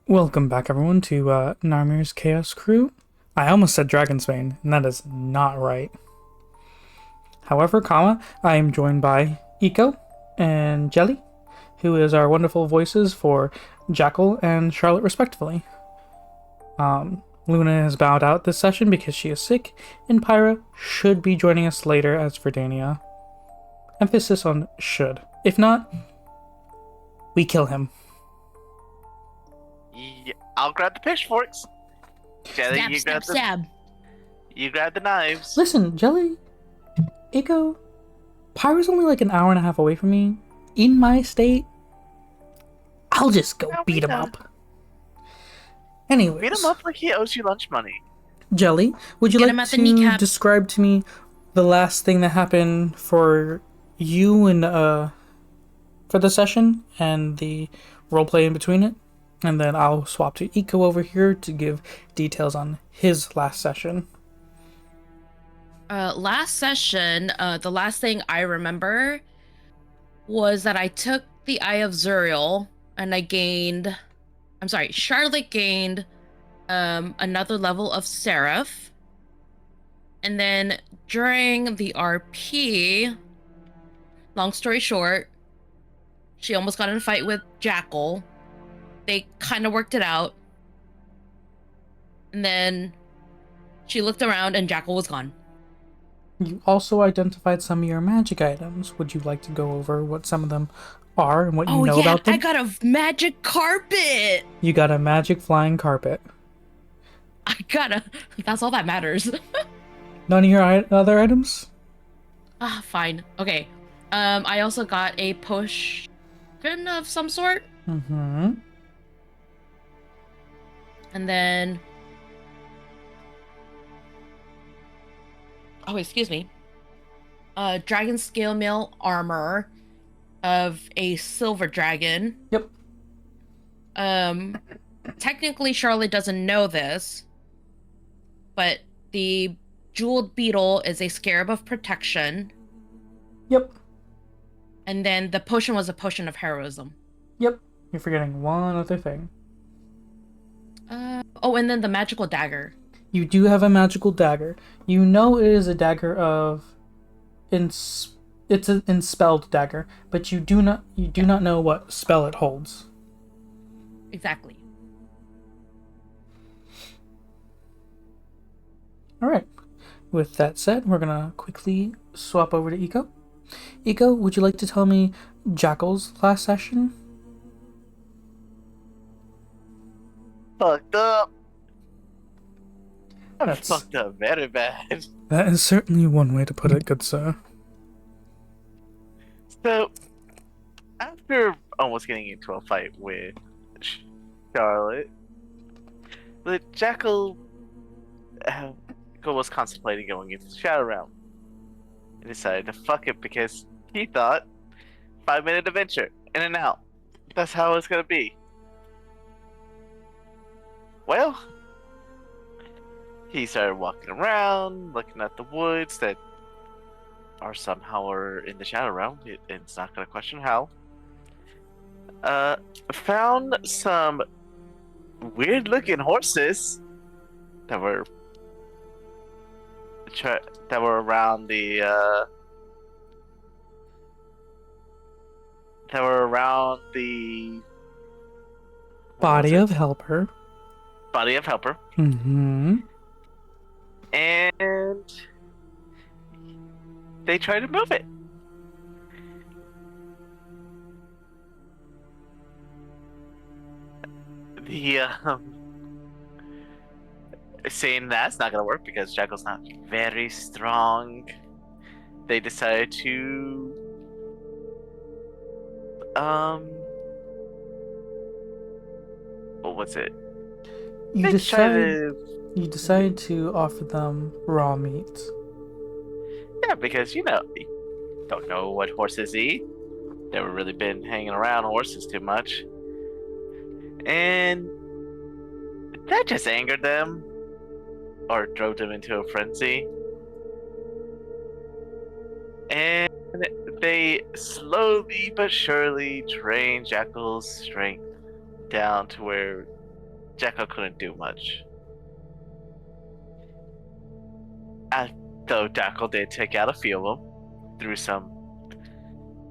Welcome back, everyone, to Narmir's Chaos Crew. I almost said Dragonsbane, and that is not right. However, I am joined by Eco and Jelly, who is our wonderful voices for Jackal and Charlotte, respectively. Luna has bowed out this session because she is sick, and Pyra should be joining us later as Verdania. Emphasis on should. If not, we kill him. Yeah, I'll grab the pitchforks. Jelly, Stab, stab, stab. you grab the knives. Listen, Jelly, Eco, Pyra's only like an hour and a half away from me. In my state, I'll just go beat him up. Anyways, Beat him up like he owes you lunch money. Jelly, would you Get him like at the to kneecap. describe to me the last thing that happened for you and for the session and the roleplay in between it? And then I'll swap to Eco over here to give details on his last session. Last session, the last thing I remember was that I took the Eye of Zuriel and Charlotte gained another level of Seraph. And then during the RP, long story short, she almost got in a fight with Jackal. They kind of worked it out. And then she looked around and Jackal was gone. You also identified some of your magic items. Would you like to go over what some of them are and what you know about them? I got a magic carpet. You got a magic flying carpet. That's all that matters. None of your other items? Fine. Okay. I also got a potion of some sort. Mm-hmm. And then... Oh, excuse me. Dragon scale mail armor of a silver dragon. Yep. Technically, Charlotte doesn't know this, but the jeweled beetle is a scarab of protection. Yep. And then the potion was a potion of heroism. Yep. You're forgetting one other thing. And then the magical dagger. You do have a magical dagger. You know it is a dagger of... It's an enspelled dagger, but you do not know what spell it holds. Exactly. Alright. With that said, we're gonna quickly swap over to Eco. Eco, would you like to tell me Jackal's last session? Fucked up. That's- Fucked up very bad. That is certainly one way to put it, good sir. So, after almost getting into a fight with Charlotte, the Jackal was contemplating going into the Shadow Realm. He decided to fuck it because he thought 5-minute adventure, in and out. That's how it's gonna be. Well, he started walking around, looking at the woods that are somehow in the Shadow Realm. It's not gonna question how. Found some weird-looking horses that were around the Body of Helper. Body of Helper. Mm-hmm. And they try to move it. The saying that's not gonna work because Jackal's not very strong. They decided to what was it? You They decided to offer them raw meat. Yeah, because you don't know what horses eat. Never really been hanging around horses too much. And that just angered them. Or drove them into a frenzy. And they slowly but surely drained Jackal's strength down to where Jekyll couldn't do much. Uh, though Jackal did take out a few of them through some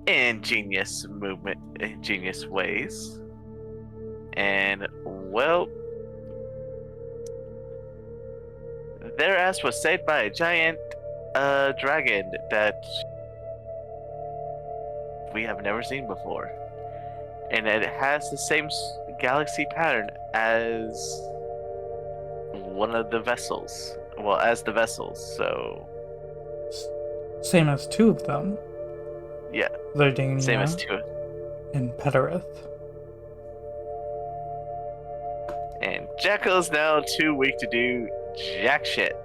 ingenious ways. And, well, their ass was saved by a giant dragon that we have never seen before. And it has the same galaxy pattern as one of the vessels. Well, as the vessels, so... Same as two of them. Yeah. Verdania Same as two. and Pederith. And Jekyll's now too weak to do jack shit.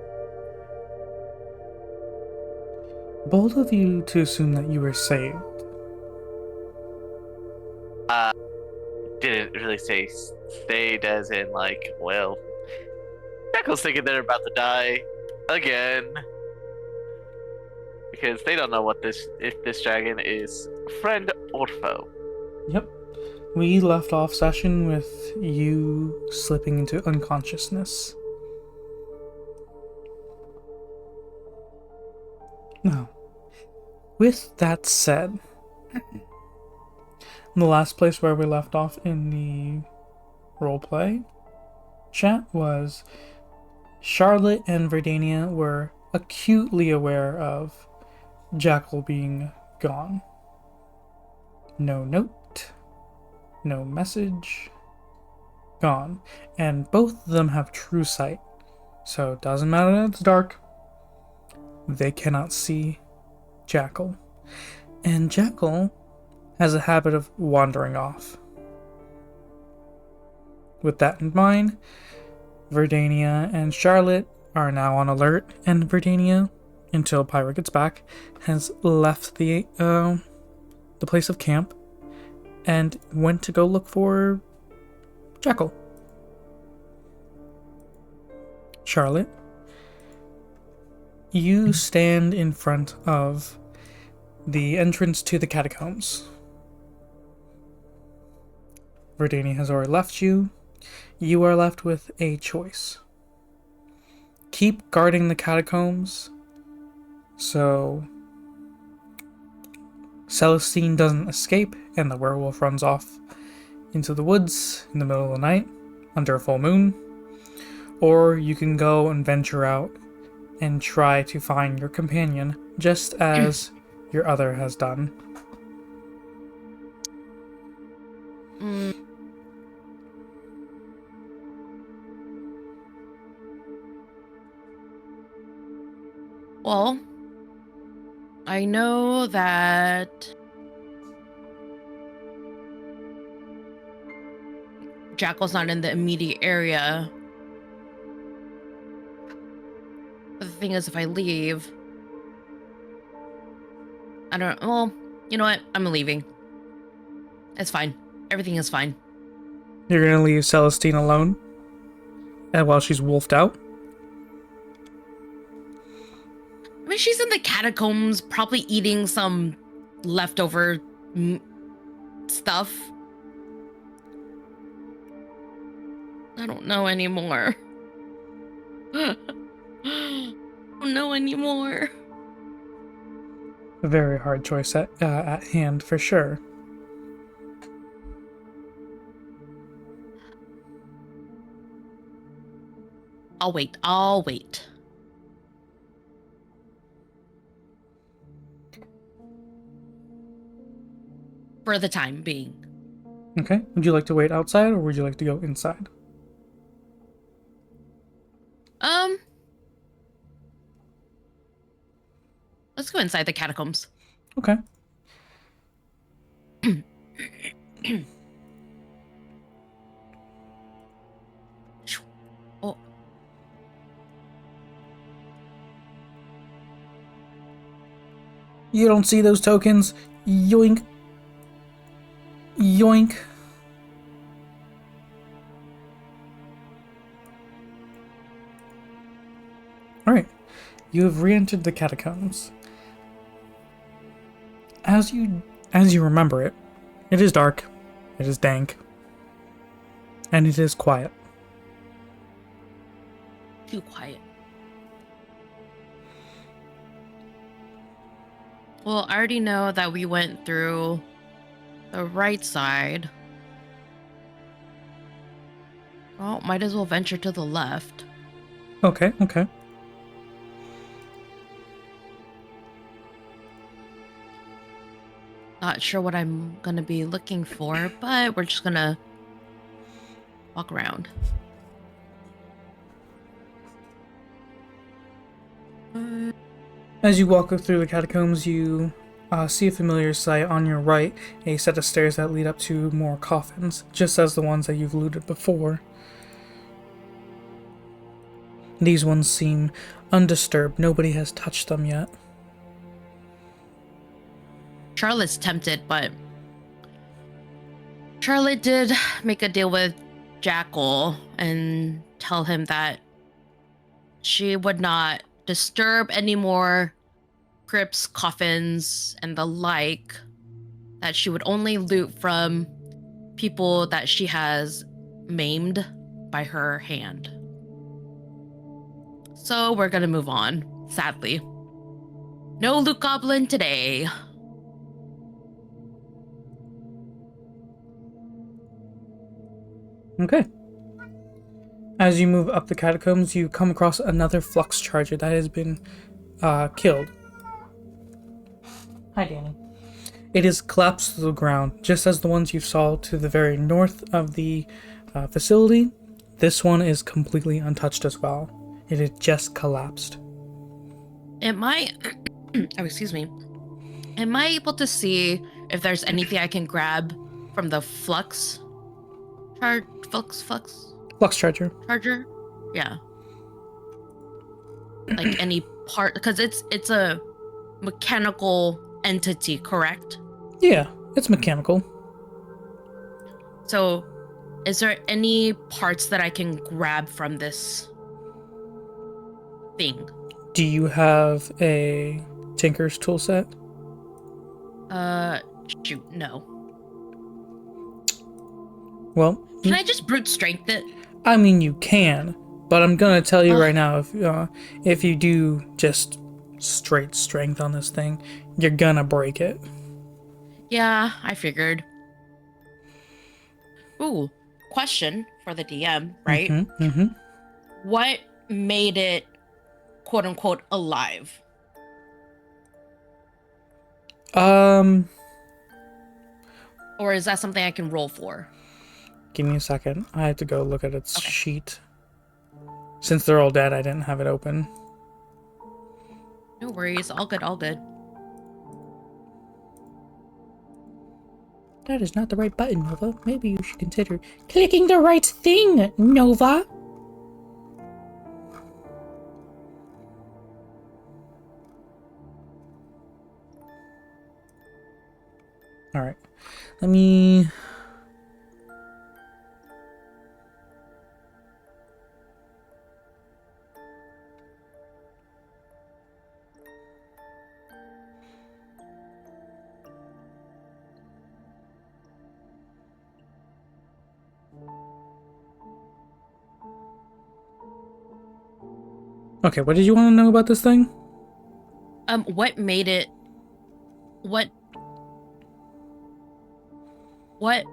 Bold of you to assume that you were saved. Didn't really say stayed as in like, well, Jekyll's thinking they're about to die again. Because they don't know if this dragon is friend or foe. Yep. We left off session with you slipping into unconsciousness. Now, with that said, the last place where we left off in the roleplay chat was Charlotte and Verdania were acutely aware of Jackal being gone. No note, no message, gone. And both of them have true sight, so it doesn't matter that it's dark. They cannot see Jackal. And Jackal has a habit of wandering off. With that in mind, Verdania and Charlotte are now on alert, and Verdania, until Pyra gets back, has left the place of camp and went to go look for Jackal. Charlotte, you stand in front of the entrance to the catacombs. Verdania has already left you. You are left with a choice. Keep guarding the catacombs so Celestine doesn't escape and the werewolf runs off into the woods in the middle of the night under a full moon. Or you can go and venture out and try to find your companion just as your other has done. Well, I know that Jackal's not in the immediate area. But the thing is, if I leave, I don't. Well, you know what? I'm leaving. It's fine. Everything is fine. You're gonna leave Celestine alone? And while she's wolfed out? I mean, she's in the catacombs, probably eating some leftover stuff. I don't know anymore. I don't know anymore. A very hard choice at hand, for sure. I'll wait. For the time being. Okay, would you like to wait outside or would you like to go inside? Let's go inside the catacombs. Okay. Oh. You don't see those tokens? Yoink. Yoink. Alright. You have re-entered the catacombs. As you remember it, it is dark, it is dank, and it is quiet. too quiet. Well, I already know that we went through the right side. Well, might as well venture to the left. Okay, okay. Not sure what I'm gonna be looking for, but we're just gonna walk around. As you walk through the catacombs, you see a familiar sight on your right, a set of stairs that lead up to more coffins, just as the ones that you've looted before. These ones seem undisturbed. Nobody has touched them yet. Charlotte's tempted, but Charlotte did make a deal with Jackal and tell him that she would not disturb any more crypts, coffins, and the like, that she would only loot from people that she has maimed by her hand. So we're gonna move on, sadly. No loot goblin today. Okay. As you move up the catacombs, you come across another flux charger that has been killed. Hi, Danny. It is collapsed to the ground, just as the ones you saw to the very north of the facility. This one is completely untouched as well. It had just collapsed. Am I... oh, excuse me. Am I able to see if there's anything I can grab from the flux Charger. charger? Yeah. Like any part, because it's a mechanical entity, correct? Yeah, it's mechanical. So, is there any parts that I can grab from this thing? Do you have a Tinker's toolset? Shoot, no. Well, Can I just brute strength it? I mean, you can, but I'm gonna tell you right now, if you do just straight strength on this thing, you're gonna break it. Yeah, I figured. Ooh, question for the DM, right? Mm-hmm. What made it quote unquote alive? Or is that something I can roll for? Give me a second. I have to go look at its Okay. sheet. Since they're all dead, I didn't have it open. No worries, all good, all good. That is not the right button, Nova. Maybe you should consider clicking the right thing, Nova. Alright. Let me... Okay, what did you want to know about this thing? What made it... What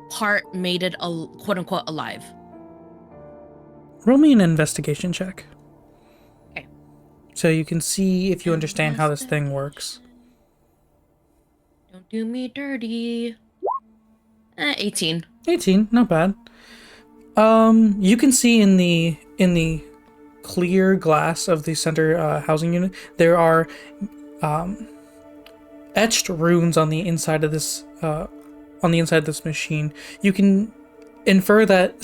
part made it, quote unquote, alive? Roll me an investigation check. Okay. So you can see if you understand how this thing works. Don't do me dirty. 18. 18, not bad. You can see in the clear glass of the center housing unit, there are etched runes on the inside of this machine. You can infer that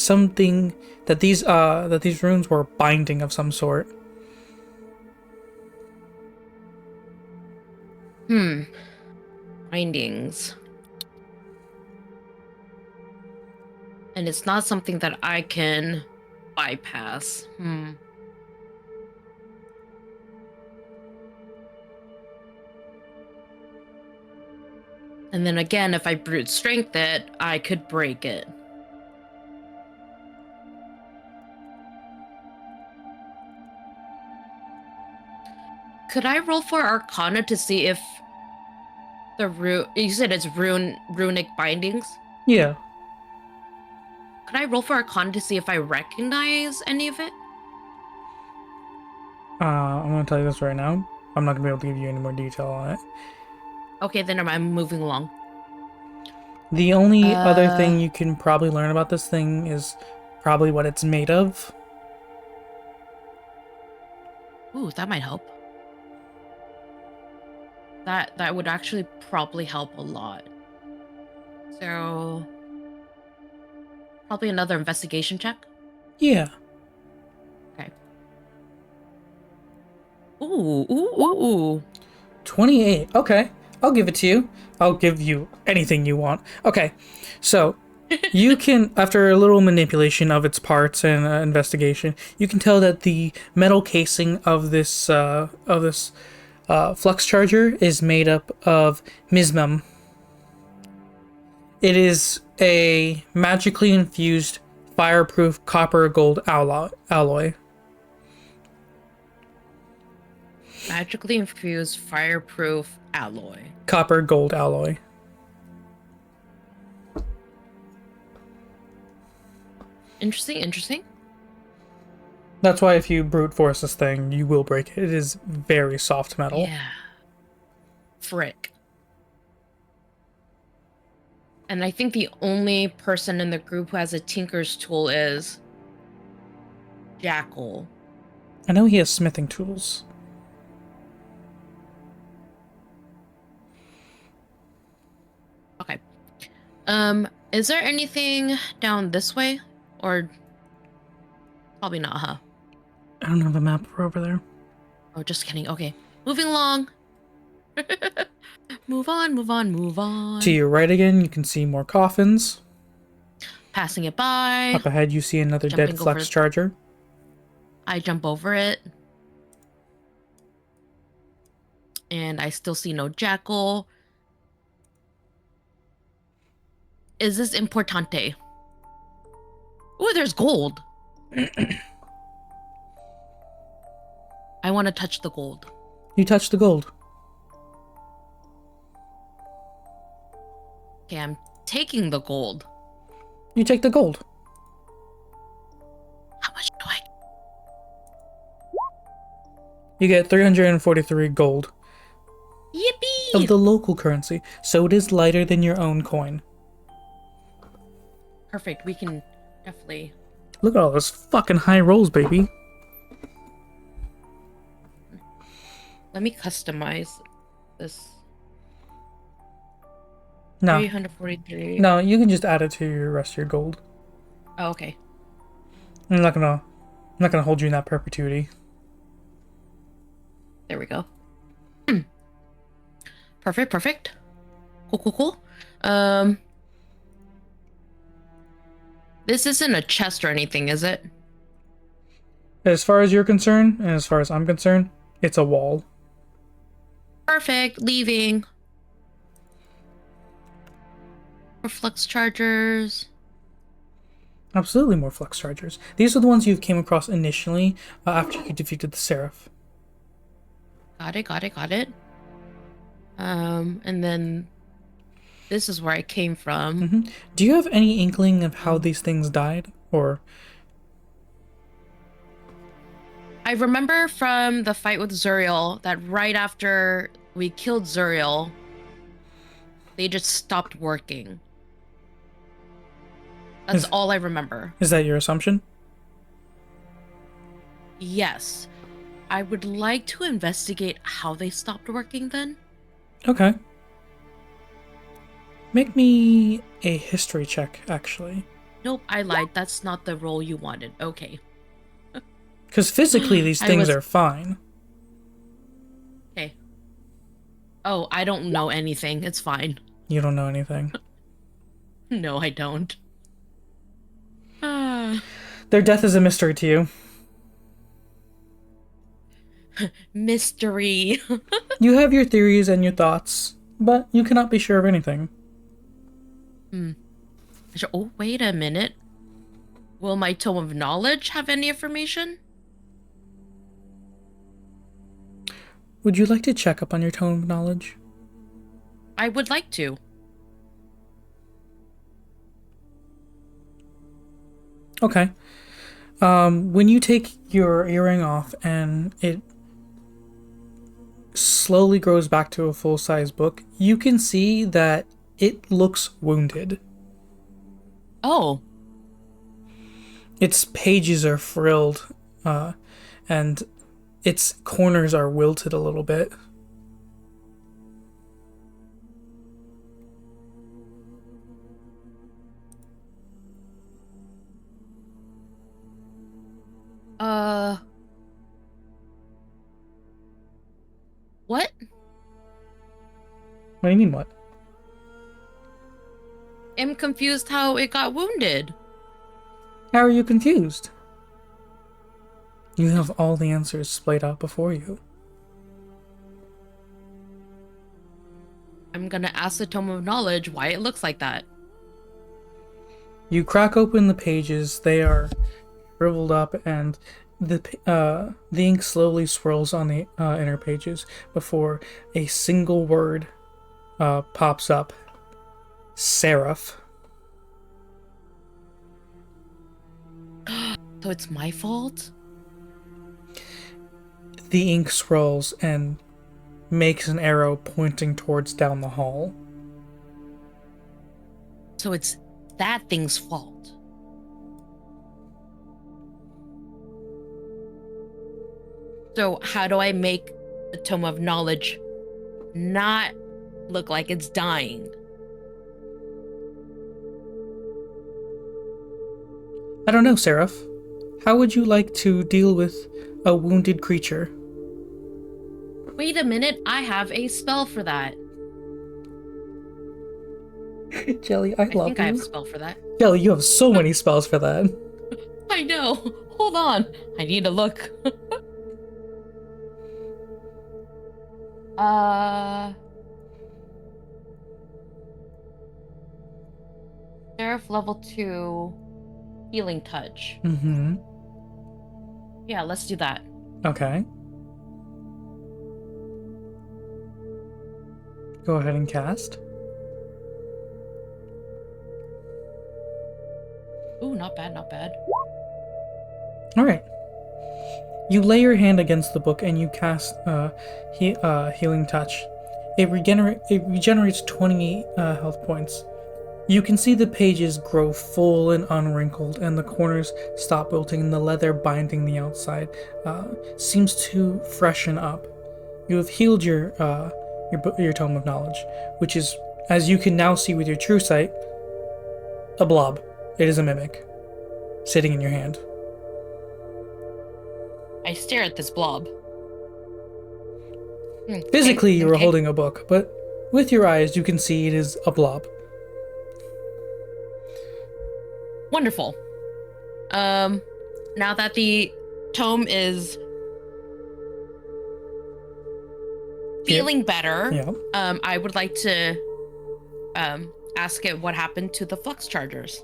these runes were binding of some sort. Bindings. And it's not something that I can bypass. And then again, if I brute strength it, I could break it. Could I roll for Arcana to see if the rune? You said it's runic bindings. Yeah. Could I roll for Arcana to see if I recognize any of it? I'm gonna tell you this right now. I'm not gonna be able to give you any more detail on it. Okay, then I'm moving along. The only other thing you can probably learn about this thing is probably what it's made of. Ooh, that might help. That would actually probably help a lot. So probably another investigation check. Yeah. Okay. Ooh. 28. Okay. I'll give it to you. I'll give you anything you want. Okay. So, you can, after a little manipulation of its parts and investigation, you can tell that the metal casing of this flux charger is made up of mismum. It is a magically infused fireproof copper gold alloy. Magically infused fireproof alloy. Copper gold alloy. Interesting. That's why if you brute force this thing, you will break it. It is very soft metal. Yeah. Frick. And I think the only person in the group who has a tinker's tool is Jackal. I know he has smithing tools. Okay. Is there anything down this way? Or probably not, huh? I don't have a map for over there. Oh, just kidding. Okay. Moving along. Move on. To your right again, you can see more coffins. Passing it by. Up ahead, you see another Jumping dead flux charger. I jump over it. And I still see no Jackal. Is this importante? Ooh, there's gold. I want to touch the gold. You touch the gold. Okay, I'm taking the gold. You take the gold. How much do I? You get 343 gold. Yippee! Of the local currency, so it is lighter than your own coin. Perfect. We can definitely. Look at all those fucking high rolls, baby. Let me customize this. No. 343. No, you can just add it to your rest of your gold. Oh, okay. I'm not gonna hold you in that perpetuity. There we go. Perfect. Cool. This isn't a chest or anything, is it? As far as you're concerned, and as far as I'm concerned, it's a wall. Perfect. Leaving. More flux chargers. Absolutely more flux chargers. These are the ones you came across initially after you defeated the Seraph. Got it. And then this is where I came from. Mm-hmm. Do you have any inkling of how these things died? Or I remember from the fight with Zuriel that right after we killed Zuriel, they just stopped working. That's all I remember. Is that your assumption? Yes. I would like to investigate how they stopped working then. Okay. Make me a history check, actually. Nope, I lied. That's not the role you wanted. Okay. Because physically these things are fine. Okay. Oh, I don't know anything. It's fine. You don't know anything. No, I don't. Their death is a mystery to you. Mystery. You have your theories and your thoughts, but you cannot be sure of anything. Oh, wait a minute. Will my Tome of Knowledge have any information? Would you like to check up on your tome of knowledge? I would like to. Okay. When you take your earring off and it slowly grows back to a full-size book, you can see that it looks wounded. Oh, Its pages are frilled, and its corners are wilted a little bit. what? What do you mean, what? I'm confused how it got wounded. How are you confused? You have all the answers splayed out before you. I'm gonna ask the Tome of Knowledge why it looks like that. You crack open the pages, they are shriveled up, and the ink slowly swirls on the inner pages before a single word pops up. Seraph. So it's my fault? The ink swirls and makes an arrow pointing towards down the hall. So it's that thing's fault. So how do I make the Tome of Knowledge not look like it's dying? I don't know, Seraph. How would you like to deal with a wounded creature? Wait a minute, I have a spell for that. Jelly, I I love think I have a you. spell for that. Jelly, you have so many spells for that. I know. Hold on. I need to look. Seraph level 2 healing touch. Mm-hmm. Yeah, let's do that. Okay. Go ahead and cast. Ooh, not bad, not bad. Alright. You lay your hand against the book and you cast Healing Touch. It regenerates 20 health points. You can see the pages grow full and unwrinkled, and the corners stop wilting, and the leather binding the outside seems to freshen up. You have healed your Tome of Knowledge, which is, as you can now see with your true sight, a blob. It is a mimic, sitting in your hand. I stare at this blob. Physically, you were okay. holding a book, but with your eyes, you can see it is a blob. Wonderful. Now that the tome is feeling better, Yeah. I would like to ask it what happened to the flux chargers.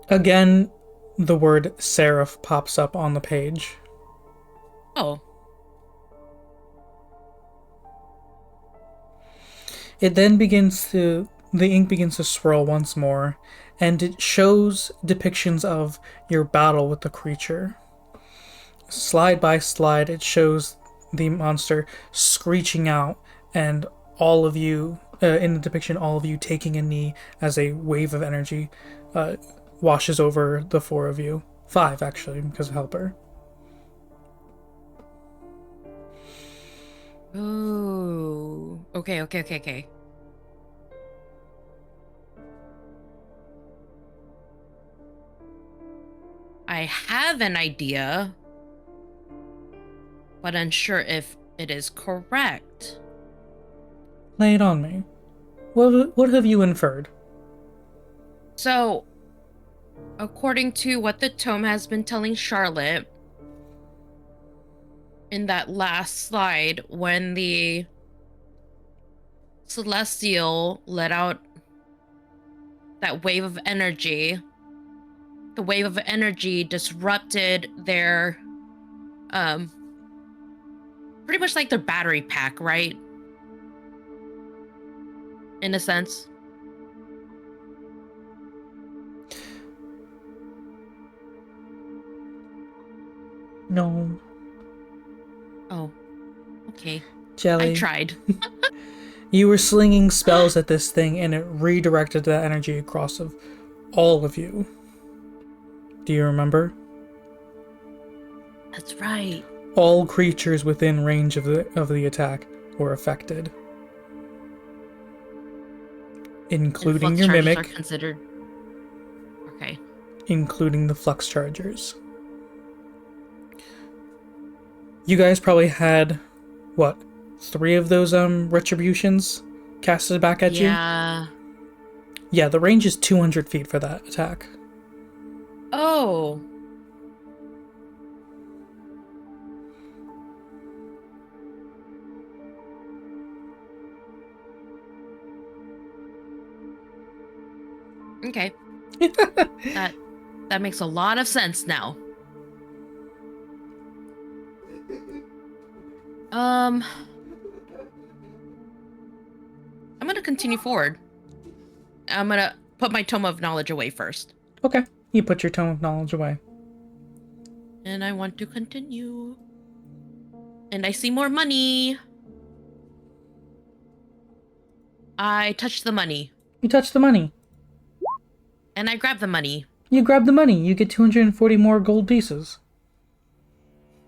Again, the word Seraph pops up on the page. Oh. It then the ink begins to swirl once more, and it shows depictions of your battle with the creature. Slide by slide, it shows the monster screeching out, and all of you, in the depiction, all of you taking a knee as a wave of energy washes over the four of you. 5, actually, because of Helper. Ooh. Okay. I have an idea, but unsure if it is correct. Lay it on me. What have you inferred? So, according to what the tome has been telling Charlotte, in that last slide, when the Celestial let out that wave of energy, the wave of energy disrupted their pretty much like their battery pack, right? In a sense. No. Oh, okay. Jelly. I tried. You were slinging spells at this thing and it redirected that energy across of all of you. Do you remember? That's right. All creatures within range of the attack were affected. Including your charges mimic. are considered. Okay. Including the flux chargers. You guys probably had, what, 3 of those retributions casted back at you? Yeah. Yeah, the range is 200 feet for that attack. Oh. Okay. that makes a lot of sense now. I'm gonna continue forward. I'm gonna put my Tome of Knowledge away first. Okay, you put your Tome of Knowledge away. And I want to continue. And I see more money. I touch the money. You touch the money. And I grab the money. You grab the money. You get 240 more gold pieces.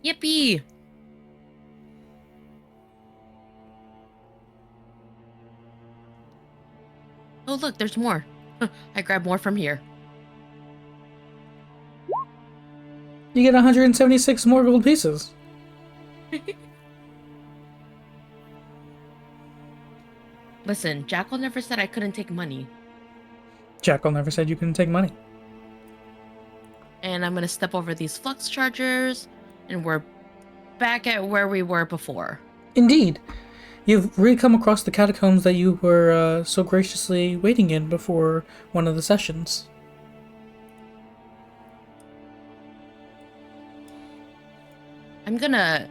Yippee! Oh, look, there's more. I grab more from here. You get 176 more gold pieces. Listen, Jackal never said I couldn't take money. Jackal never said you couldn't take money. And I'm gonna step over these flux chargers, and we're back at where we were before. Indeed. You've re-come across the catacombs that you were so graciously waiting in before one of the sessions. I'm gonna...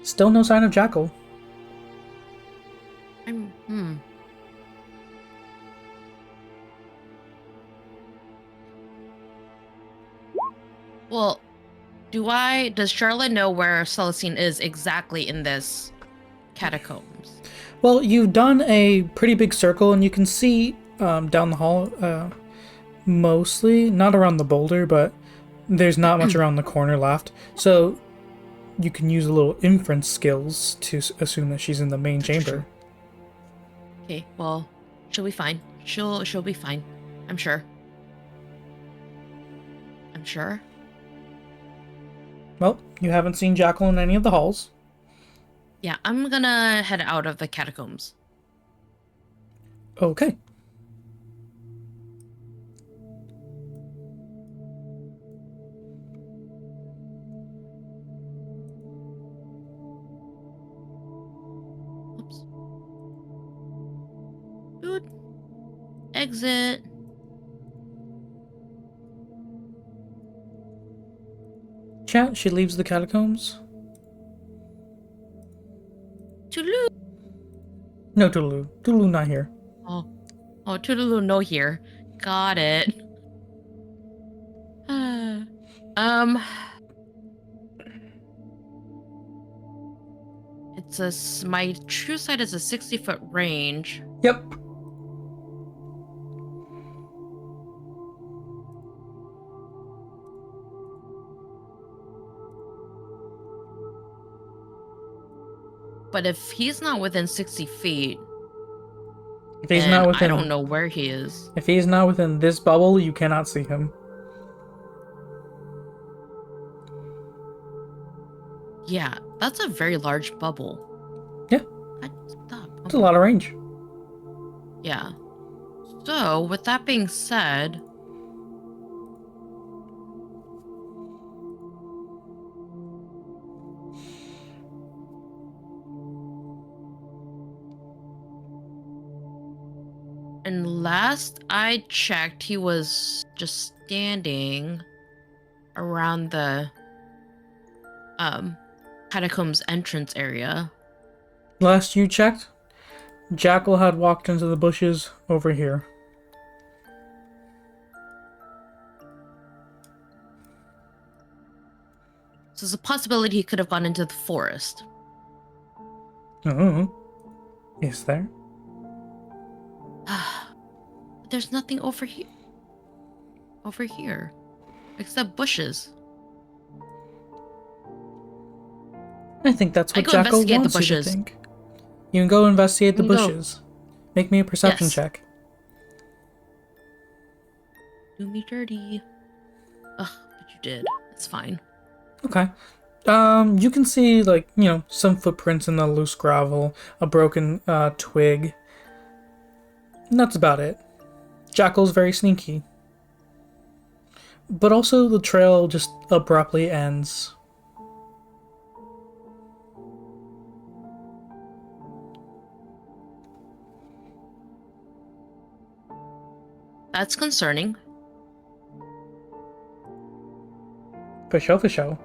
Still no sign of Jackal. Well, does Charlotte know where Celestine is exactly in this catacombs? Well, you've done a pretty big circle and you can see down the hall, mostly, not around the boulder, but there's not much around the corner left. So you can use a little inference skills to assume that she's in the main chamber. Okay, well, she'll be fine. She'll be fine. I'm sure. I'm sure. Well, you haven't seen Jackal in any of the halls. Yeah, I'm gonna head out of the catacombs. Okay. Oops. Dude. Exit. Chat, she leaves the catacombs. Toodaloo. No, Toodaloo. Toodaloo not here. Oh, Toodaloo no here. Got it. It's my true sight is a 60-foot range. Yep. But if he's not within 60 feet, If he's not within, I don't know where he is. If he's not within this bubble, you cannot see him. Yeah, that's a very large bubble. Yeah. Stop. It's a lot of range. Yeah. So, with that being said, and last I checked, he was just standing around the catacombs entrance area. Last you checked, Jackal had walked into the bushes over here. So there's a possibility he could have gone into the forest. Oh, is there? But there's nothing over here. Over here. Except bushes. I think that's what go Jackal investigate the wants you to bushes. think. You can go investigate the You can go. bushes. Make me a perception Yes. check. Do me dirty. Ugh, but you did. It's fine. Okay. You can see, like, some footprints in the loose gravel, a broken twig. And that's about it. Jackal's very sneaky. But also the trail just abruptly ends. That's concerning. For show, for show.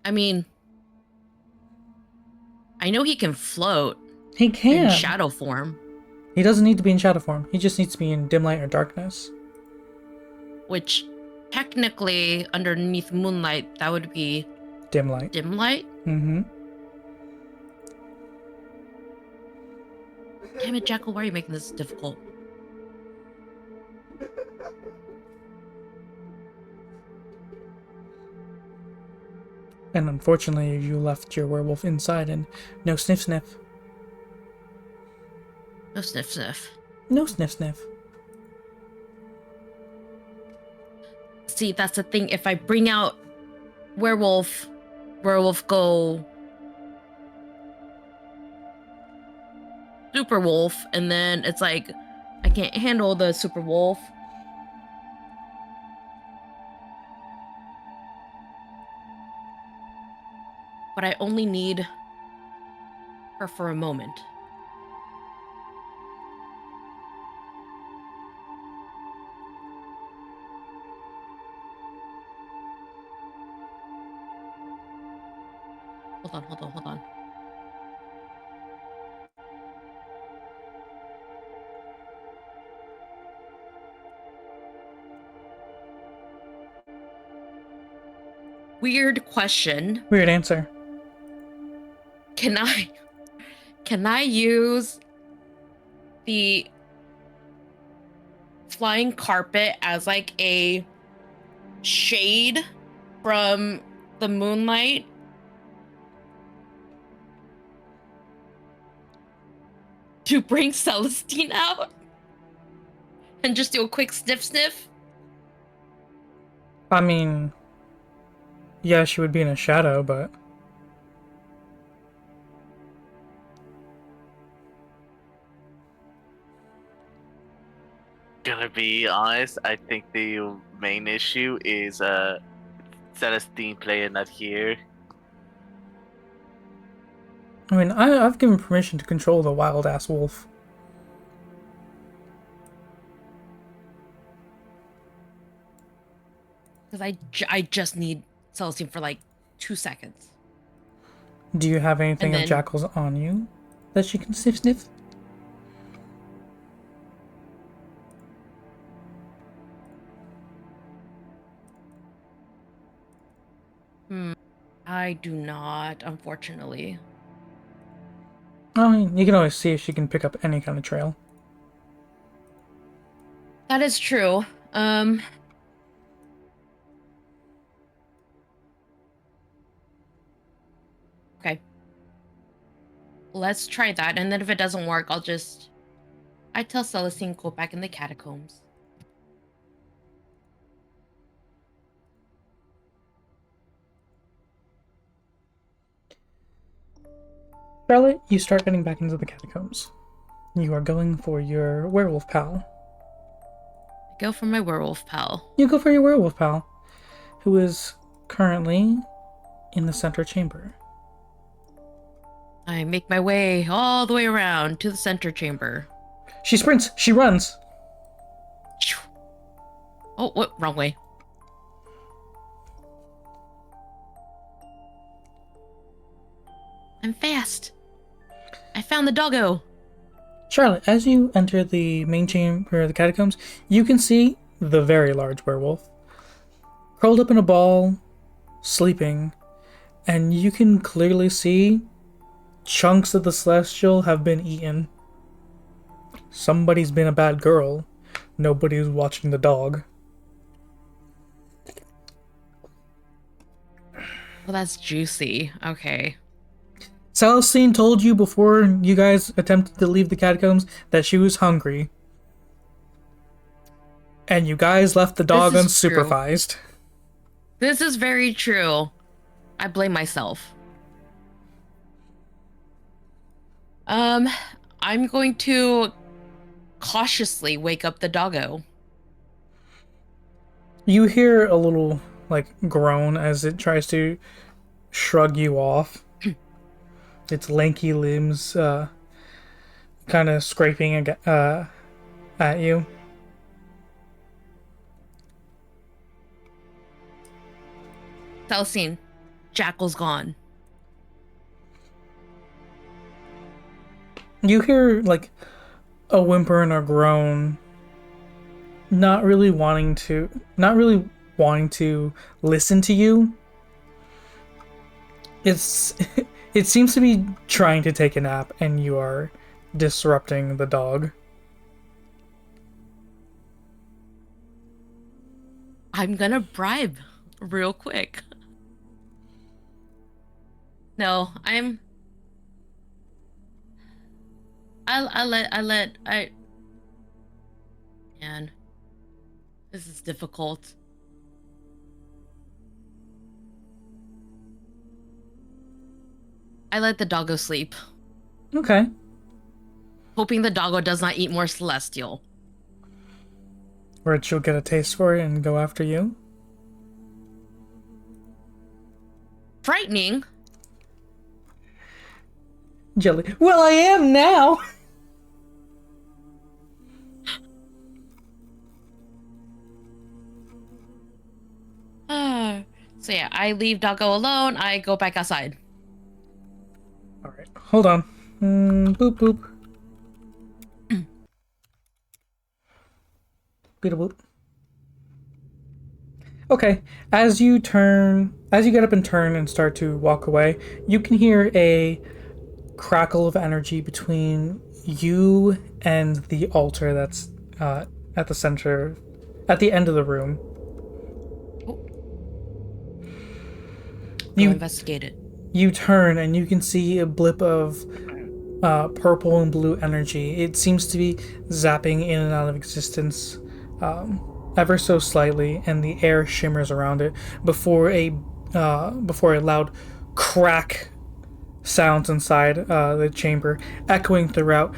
I mean, I know he can float He can. in shadow form, He doesn't need to be in shadow form. He just needs to be in dim light or darkness. which technically underneath moonlight, that would be Dim light. dim light. Mm-hmm. Damn it, Jackal, why are you making this difficult? And unfortunately, you left your werewolf inside and no sniff sniff. No sniff sniff. No sniff sniff. See, that's the thing. If I bring out werewolf go super wolf, and then it's like I can't handle the super wolf. But I only need her for a moment. Hold on. Weird question. Weird answer. Can I use the flying carpet as like a shade from the moonlight? To bring Celestine out? And just do a quick sniff sniff? I mean, yeah, she would be in a shadow, but Gonna be honest, I think the main issue is Celestine player not here. I mean, I've given permission to control the wild ass wolf. Because I just need Celestine for like 2 seconds. Do you have anything And of then- Jackal's on you that she can sniff sniff? I do not, unfortunately. I mean, you can always see if she can pick up any kind of trail. That is true. Okay. Let's try that, and then if it doesn't work, I tell Celestine go back in the catacombs. Charlotte, you start getting back into the catacombs. You are going for your werewolf pal. Go for my werewolf pal. You go for your werewolf pal, who is currently in the center chamber. I make my way all the way around to the center chamber. She sprints. She runs. Oh, what? Wrong way. I'm fast. I found the doggo. Charlotte, as you enter the main chamber of the catacombs, you can see the very large werewolf curled up in a ball, sleeping, and you can clearly see chunks of the celestial have been eaten. Somebody's been a bad girl. Nobody's watching the dog. Well, that's juicy. Okay. Celestine told you before you guys attempted to leave the catacombs that she was hungry. And you guys left the dog unsupervised. This is very true. I blame myself. I'm going to cautiously wake up the doggo. You hear a little, groan as it tries to shrug you off. Its lanky limbs, kind of scraping at you. Celestine, Jackal's gone. You hear, a whimper and a groan, not really wanting to listen to you. It seems to be trying to take a nap, and you are disrupting the dog. I'm gonna bribe real quick. No, man, this is difficult. I let the doggo sleep, Okay. hoping the doggo does not eat more celestial. Or she'll get a taste for it and go after you. Frightening. Jelly. Well, I am now! So yeah, I leave doggo alone. I go back outside. Alright, hold on. Boop boop. Beat a boop. Okay, as you get up and turn and start to walk away, you can hear a crackle of energy between you and the altar that's at the center, at the end of the room. Go investigate it. You turn and you can see a blip of purple and blue energy. It seems to be zapping in and out of existence ever so slightly, and the air shimmers around it before a loud crack sounds inside the chamber, echoing throughout,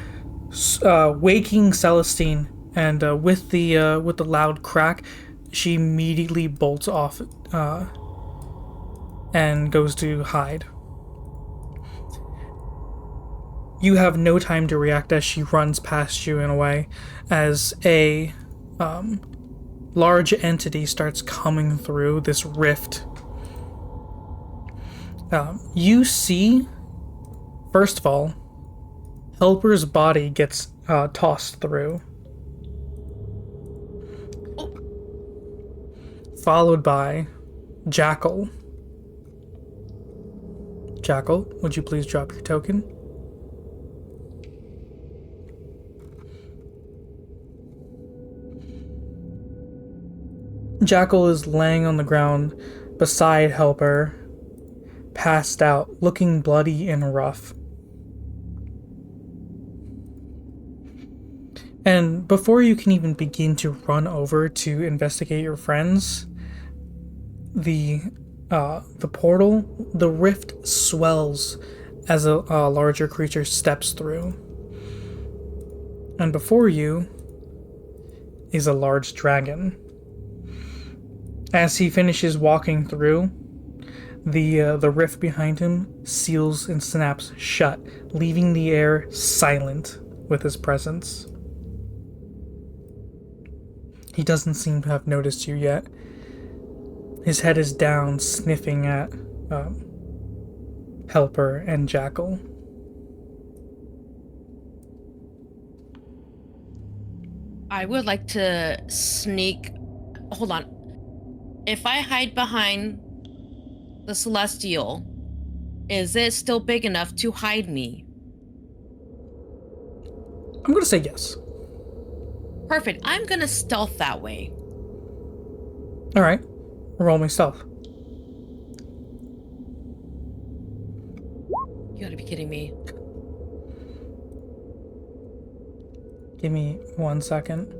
waking Celestine. And with the loud crack, she immediately bolts off and goes to hide. You have no time to react as she runs past you in a way, as a large entity starts coming through this rift. You see, first of all, Helper's body gets tossed through, followed by Jackal. Jackal, would you please drop your token? Jackal is laying on the ground beside Helper, passed out, looking bloody and rough. And before you can even begin to run over to investigate your friends, the portal, the rift swells as a larger creature steps through. And before you is a large dragon. As he finishes walking through, The rift behind him seals and snaps shut, leaving the air silent with his presence. He doesn't seem to have noticed you yet. His head is down, sniffing at Helper and Jackal. I would like to sneak. Hold on. If I hide behind the Celestial, is it still big enough to hide me? I'm gonna say yes. Perfect. I'm gonna stealth that way. Alright. Roll me stealth. You gotta be kidding me. Give me 1 second.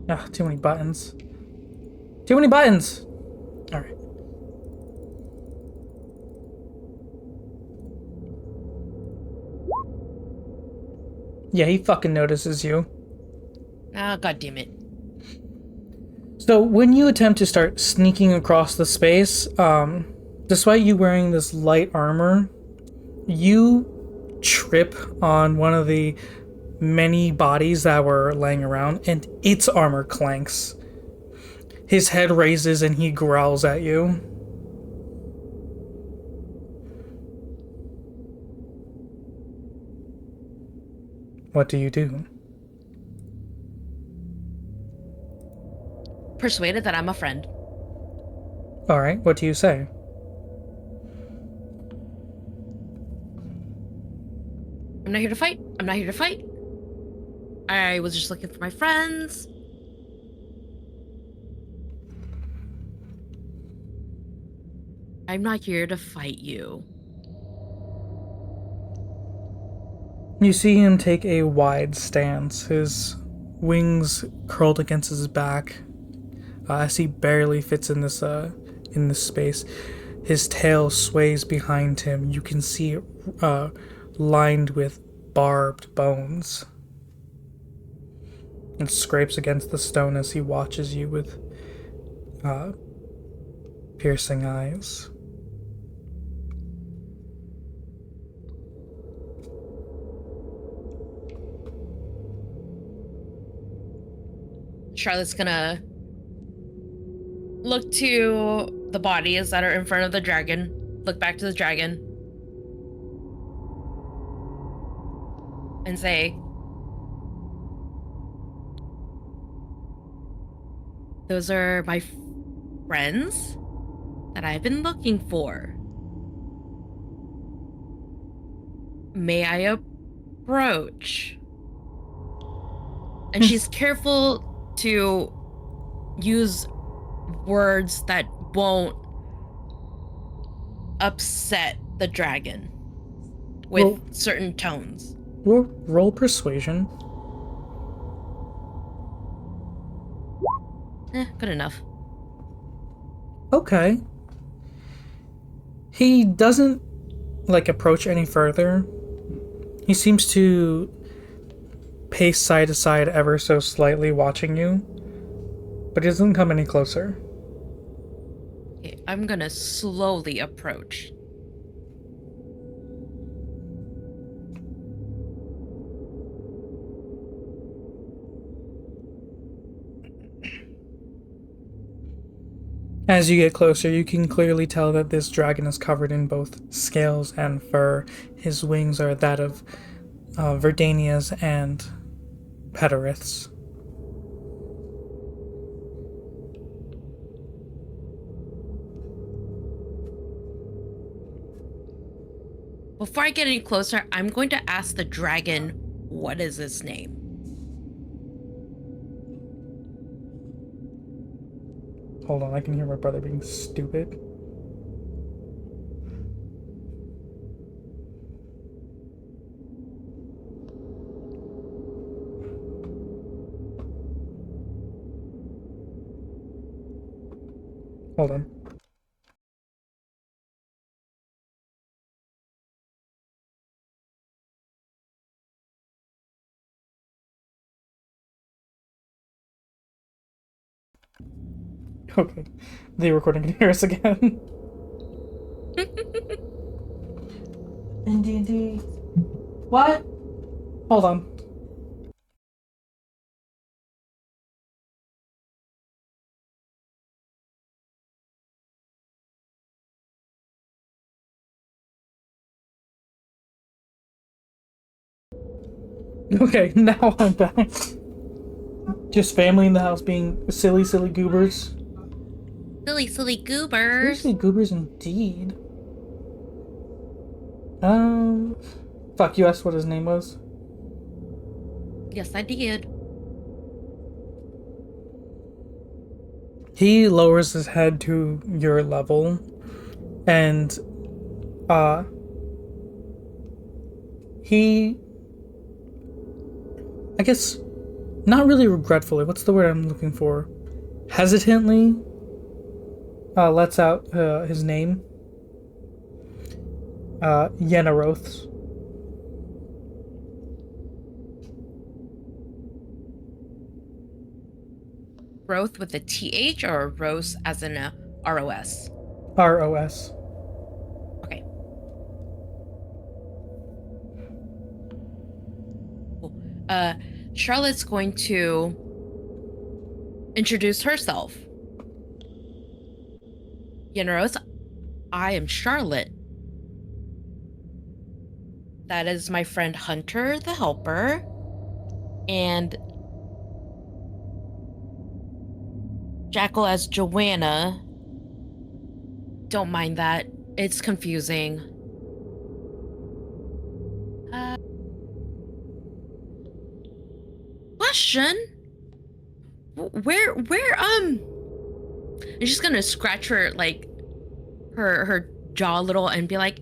Ah, too many buttons. Too many buttons! Alright. Yeah, he fucking notices you. Ah, god damn it. So when you attempt to start sneaking across the space, despite you wearing this light armor, you trip on one of the many bodies that were laying around, and its armor clanks. His head raises and he growls at you. What do you do? Persuaded that I'm a friend. Alright, what do you say? I'm not here to fight. I'm not here to fight. I was just looking for my friends. I'm not here to fight you. You see him take a wide stance, his wings curled against his back, as he barely fits in this space. His tail sways behind him. You can see it lined with barbed bones. And scrapes against the stone as he watches you with piercing eyes. Charlotte's gonna look to the bodies that are in front of the dragon, look back to the dragon, and say, those are my friends that I've been looking for. May I approach? And she's careful to use words that won't upset the dragon with certain tones. Roll persuasion. Good enough. Okay. He doesn't approach any further. He seems to pace side to side ever so slightly, watching you, but he doesn't come any closer. Okay, I'm gonna slowly approach. As you get closer, you can clearly tell that this dragon is covered in both scales and fur. His wings are that of Verdania's and Pedorith's. Before I get any closer, I'm going to ask the dragon, what is his name? Hold on, I can hear my brother being stupid. Hold on. Okay. The recording can hear us again. In D&D. What? Hold on. Okay, now I'm back. Just family in the house being silly, silly goobers. Silly, silly Silly, goobers. silly goobers indeed. Fuck, you asked what his name was? Yes, I did. He lowers his head to your level, and, he, I guess, not really regretfully, what's the word I'm looking for? Hesitantly, lets out, his name. Yenaroths. Growth with a TH or Rose as in a ROS? ROS. Okay. Cool. Charlotte's going to introduce herself. Rose, I am Charlotte. That is my friend Hunter, the helper. And Jackal as Joanna. Don't mind that. It's confusing. Question? Where, and she's gonna scratch her, like, her jaw a little and be like,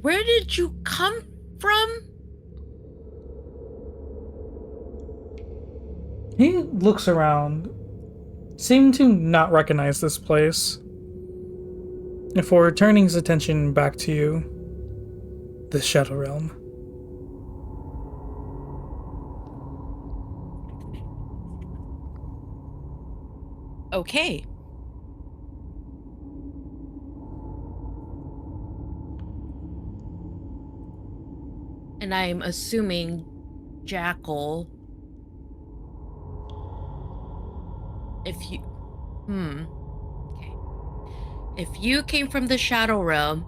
where did you come from? He looks around, seeming to not recognize this place, before turning his attention back to you, the Shadow Realm. Okay. And I'm assuming Jackal. If you... Okay. If you came from the Shadow Realm,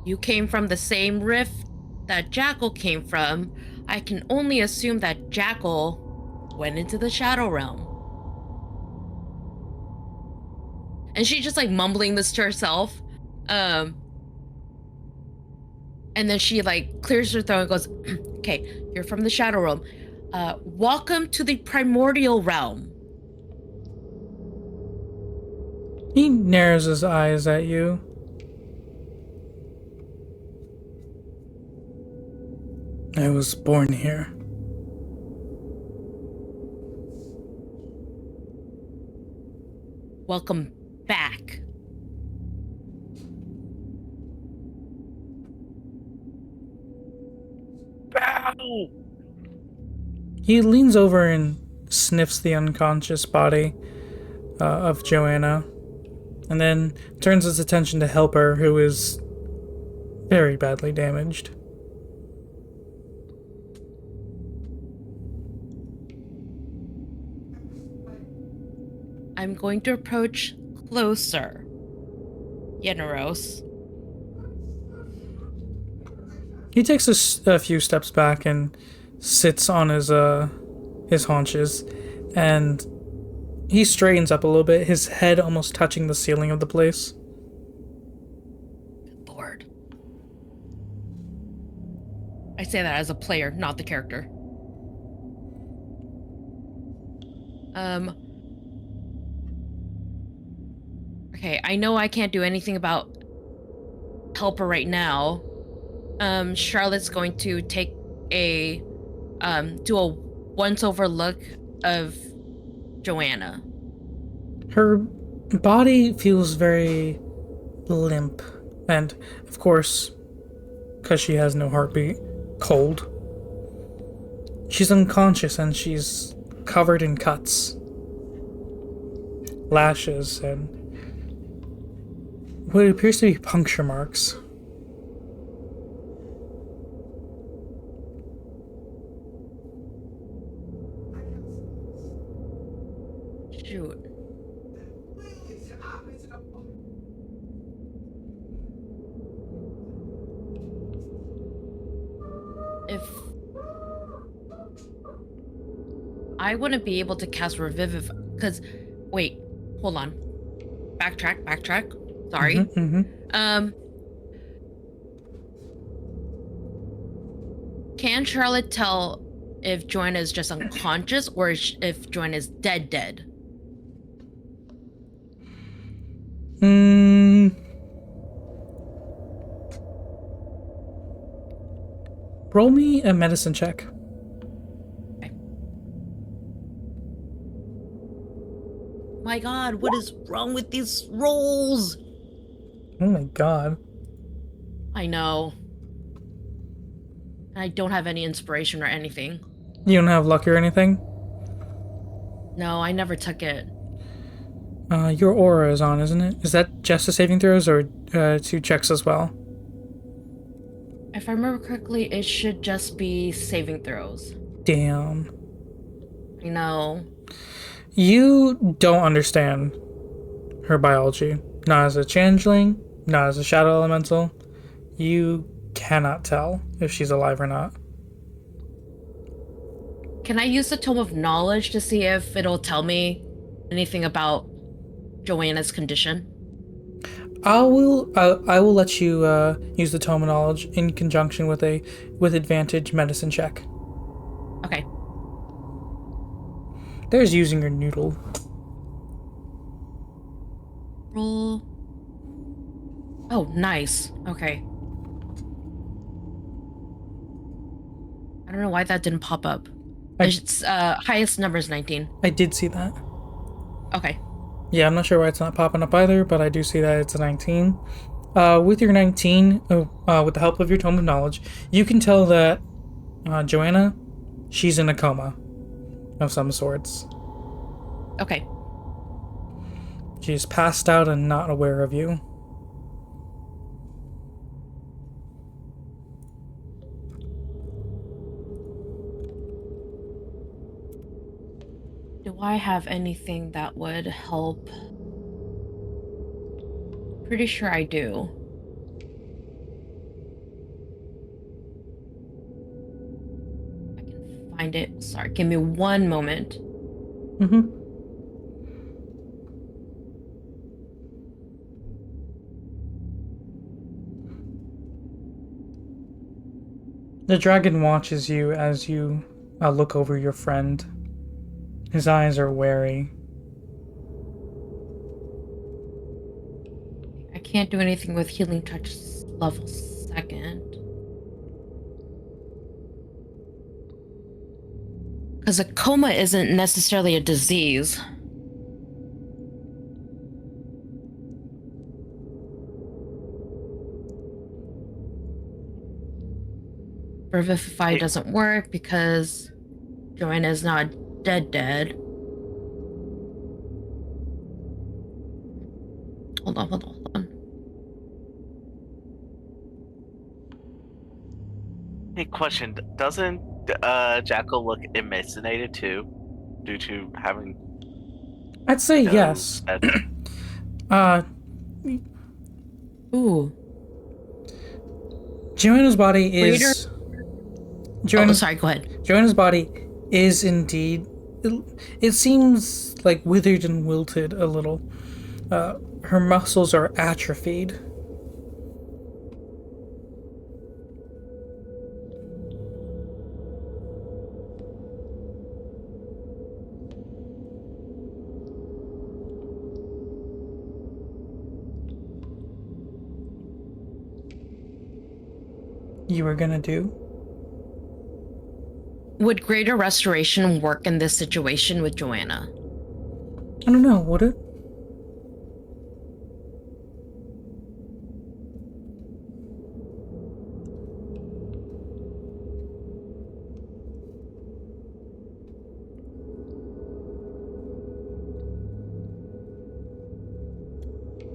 you came from the same rift that Jackal came from, I can only assume that Jackal went into the Shadow Realm. And she just, like, mumbling this to herself. And then she, like, clears her throat and goes, okay, you're from the Shadow Realm. Welcome to the Primordial Realm. He narrows his eyes at you. I was born here. Welcome back. Bow! He leans over and sniffs the unconscious body of Joanna, and then turns his attention to Helper, who is very badly damaged. I'm going to approach closer. Yeneros. He takes a few steps back and sits on his haunches, and he straightens up a little bit, his head almost touching the ceiling of the place. Lord. I say that as a player, not the character. Okay, I know I can't do anything about Helper right now. Charlotte's going to take a do a once-over look of Joanna. Her body feels very limp, and of course, because she has no heartbeat, cold. She's unconscious and she's covered in cuts. lashes and what appears to be puncture marks. Shoot. If I wouldn't be able to cast Revivify, because wait, hold on. Backtrack. Sorry. Can Charlotte tell if Joanna is just unconscious or if Joanna is dead? Roll me a medicine check. Okay. My God, what is wrong with these rolls? Oh my god. I know. I don't have any inspiration or anything. You don't have luck or anything? No, I never took it. Your aura is on, isn't it? Is that just the saving throws or 2 checks as well? If I remember correctly, it should just be saving throws. Damn. I know. You don't understand her biology. Not as a changeling, not as a shadow elemental. You cannot tell if she's alive or not. Can I use the Tome of Knowledge to see if it'll tell me anything about Joanna's condition? I will let you use the Tome of Knowledge in conjunction with advantage medicine check. Okay. There's using your noodle. Roll. Oh, nice. Okay. I don't know why that didn't pop up. Its highest number is 19. I did see that. Okay. Yeah, I'm not sure why it's not popping up either, but I do see that it's a 19. With your 19, with the help of your Tome of Knowledge, you can tell that Joanna, she's in a coma of some sorts. Okay. She's passed out and not aware of you. Do I have anything that would help? Pretty sure I do. I can find it. Sorry, give me one moment. The dragon watches you as you look over your friend. His eyes are wary. I can't do anything with healing touch level 2nd. Because a coma isn't necessarily a disease. Revivify doesn't work because Joanna is not dead. Hold on. Hey, question. Doesn't Jackal look emaciated too, due to having... I'd say yes. Ooh. Joanna's body is... sorry, go ahead. Joanna's body is indeed... It seems like withered and wilted a little. Her muscles are atrophied. You were gonna do? Would greater restoration work in this situation with Joanna? I don't know, would it?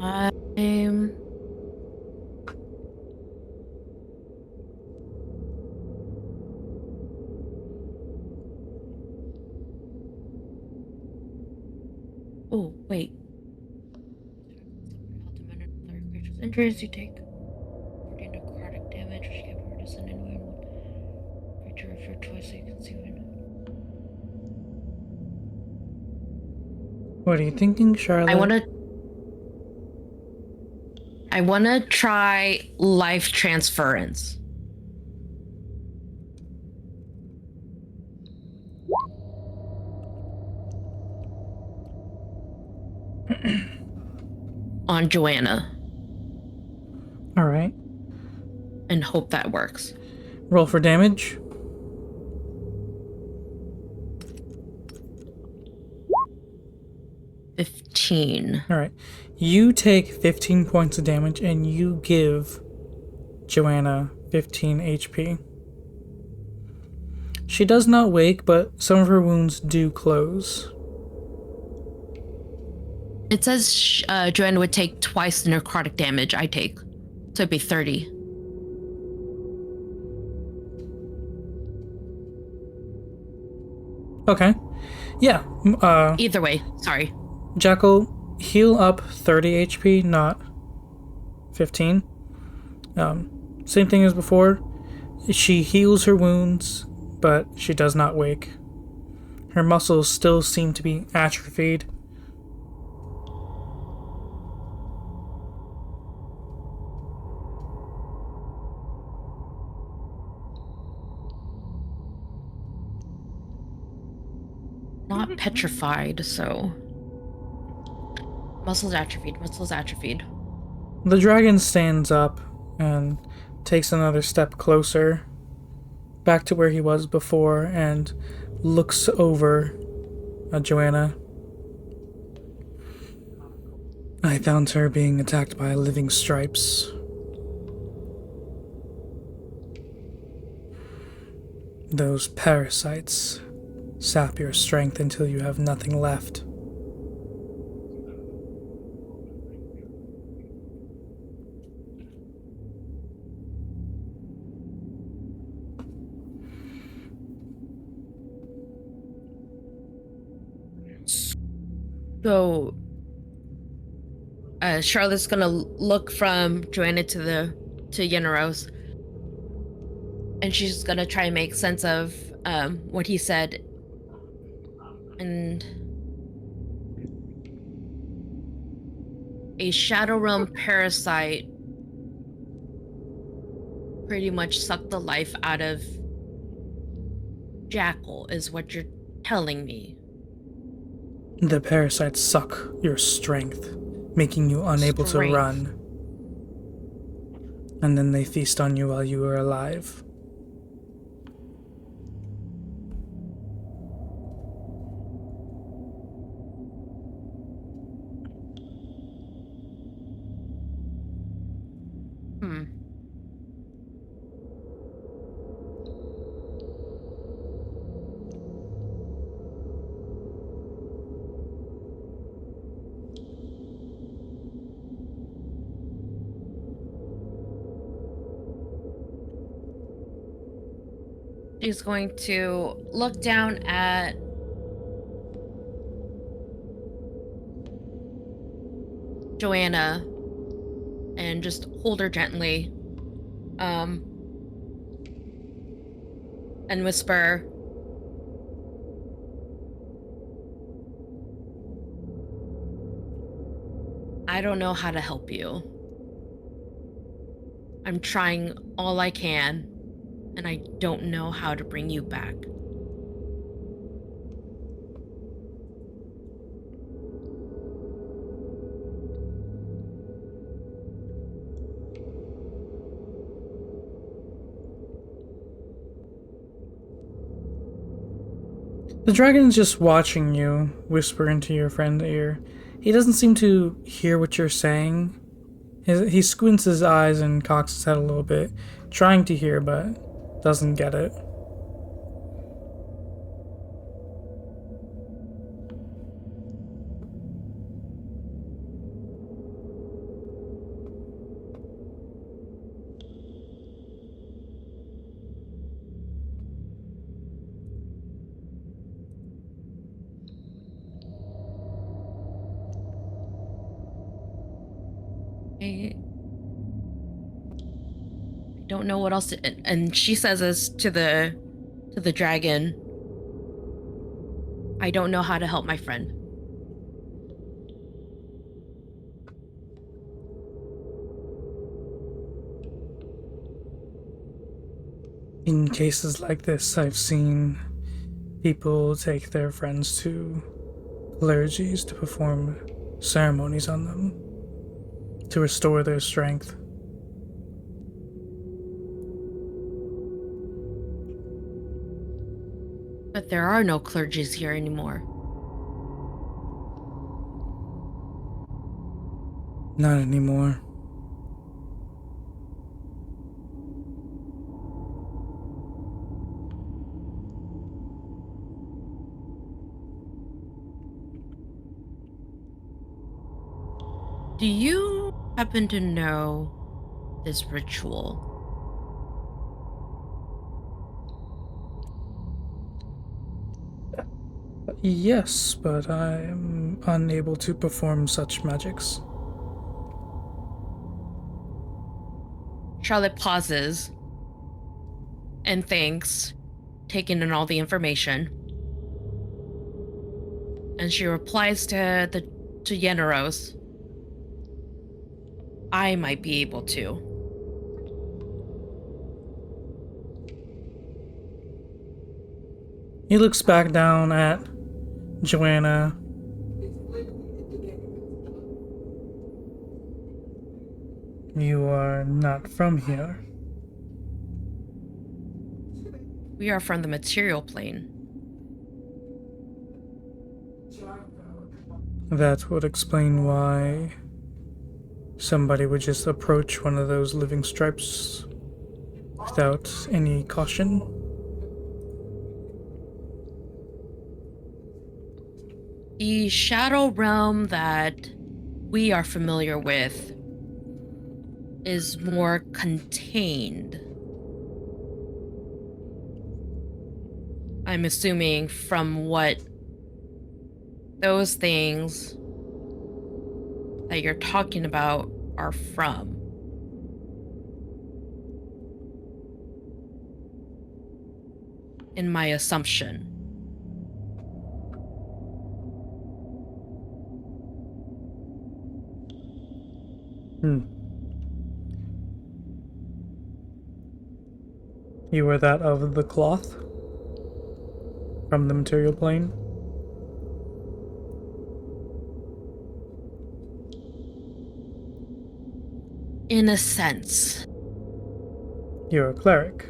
I'm. Oh, wait. Injuries you take 40 necrotic damage, which can be reduced in any way. Creature of your choice, so you can see when. What are you thinking, Charlotte? I wanna try life transference. On Joanna. All right. And hope that works. Roll for damage. $15. All right. You take 15 points of damage and you give Joanna 15 HP. She does not wake, but some of her wounds do close. It says Joanna would take twice the necrotic damage I take. So it'd be 30. Okay. Yeah. Either way, sorry. Jackal, heal up 30 HP, not 15. Same thing as before. She heals her wounds, but she does not wake. Her muscles still seem to be atrophied. Not petrified, so. Muscles atrophied, muscles atrophied. The dragon stands up and takes another step closer, back to where he was before, and looks over at Joanna. I found her being attacked by living stripes. Those parasites sap your strength until you have nothing left. So, Charlotte's gonna look from Joanna to Yenneros, and she's gonna try and make sense of what he said. And a Shadow Realm parasite pretty much sucked the life out of Jackal, is what you're telling me. The parasites suck your strength, making you unable to run. And then they feast on you while you are alive. She's going to look down at Joanna and just hold her gently, and whisper, I don't know how to help you. I'm trying all I can, and I don't know how to bring you back. The dragon's just watching you whisper into your friend's ear. He doesn't seem to hear what you're saying. He squints his eyes and cocks his head a little bit, trying to hear, but doesn't get it. I don't know what else to, and she says this to the dragon. I don't know how to help my friend. In cases like this, I've seen people take their friends to clergies to perform ceremonies on them to restore their strength. But there are no clergies here anymore. Not anymore. Do you happen to know this ritual? Yes, but I am unable to perform such magics. Charlotte pauses and thinks, taking in all the information. And she replies to Yeneros. I might be able to. He looks back down at Joanna. You are not from here. We are from the material plane. That would explain why somebody would just approach one of those living stripes without any caution. The shadow realm that we are familiar with is more contained. I'm assuming from what those things that you're talking about are from. In my assumption. You were that of the cloth? From the material plane? In a sense. You're a cleric.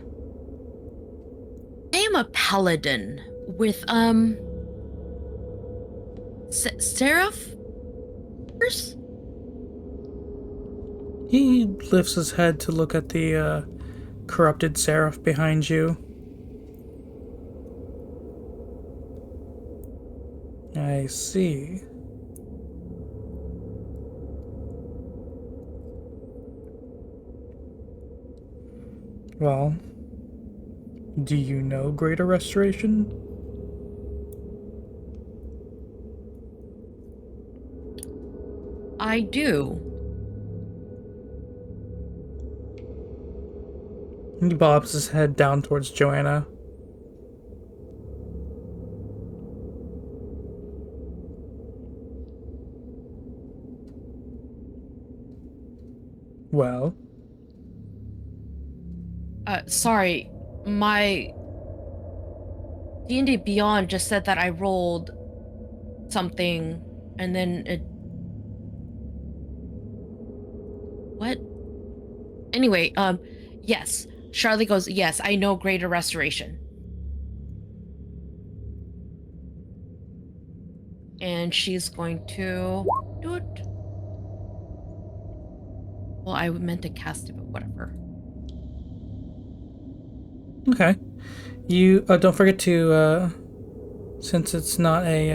I am a paladin with, Seraph? He lifts his head to look at the corrupted seraph behind you. I see. Well, do you know Greater Restoration? I do. He bobs his head down towards Joanna. Well? Sorry, my D&D Beyond just said that I rolled something and then it... What? Anyway, yes. Charlie goes, yes, I know Greater Restoration. And she's going to do it. Well, I meant to cast it, but whatever. Okay. You don't forget to since it's not a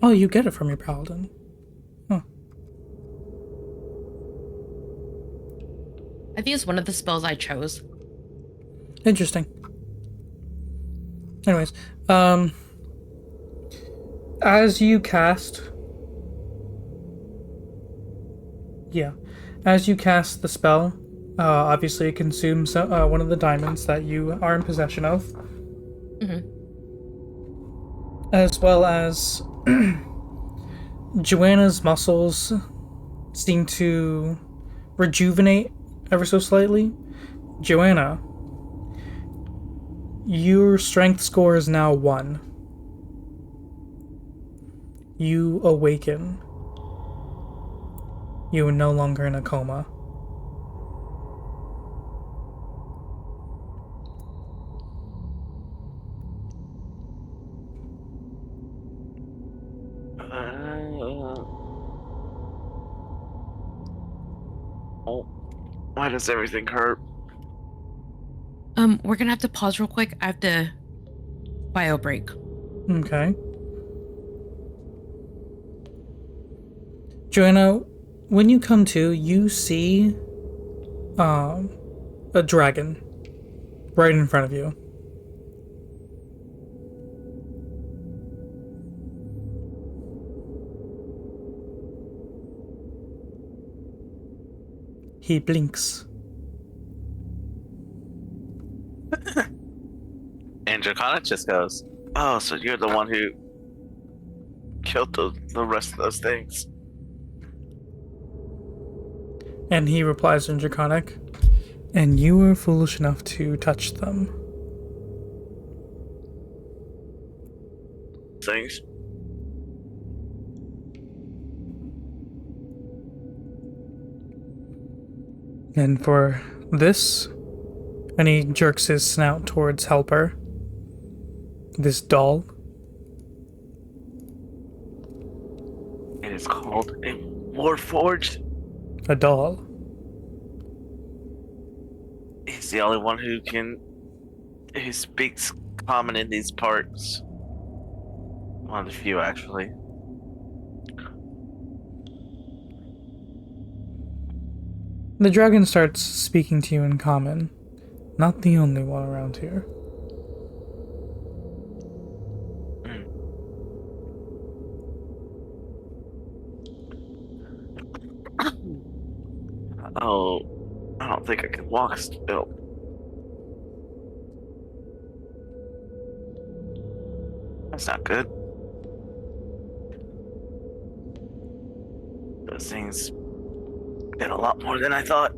oh, you get it from your paladin. Huh. I think it's one of the spells I chose. Interesting. Anyways, as you cast Yeah. As you cast the spell, obviously it consumes one of the diamonds that you are in possession of, Mhm. as well as Joanna's muscles seem to rejuvenate ever so slightly. Joanna, your strength score is now 1. You awaken. You are no longer in a coma. Oh, why does everything hurt? We're gonna have to pause real quick. I have to bio break. Okay. Joanna, when you come to, you see a dragon right in front of you. He blinks. And Draconic just goes, "Oh, so you're the one who killed the rest of those things." And he replies in Draconic, and you were foolish enough to touch them. Things. And for this, and he jerks his snout towards Helper, this doll. It is called a Warforged. A doll. He's the only one who speaks common in these parts. One of the few, actually. The dragon starts speaking to you in common. Not the only one around here. Oh, I don't think I can walk still. That's not good. Those things did a lot more than I thought.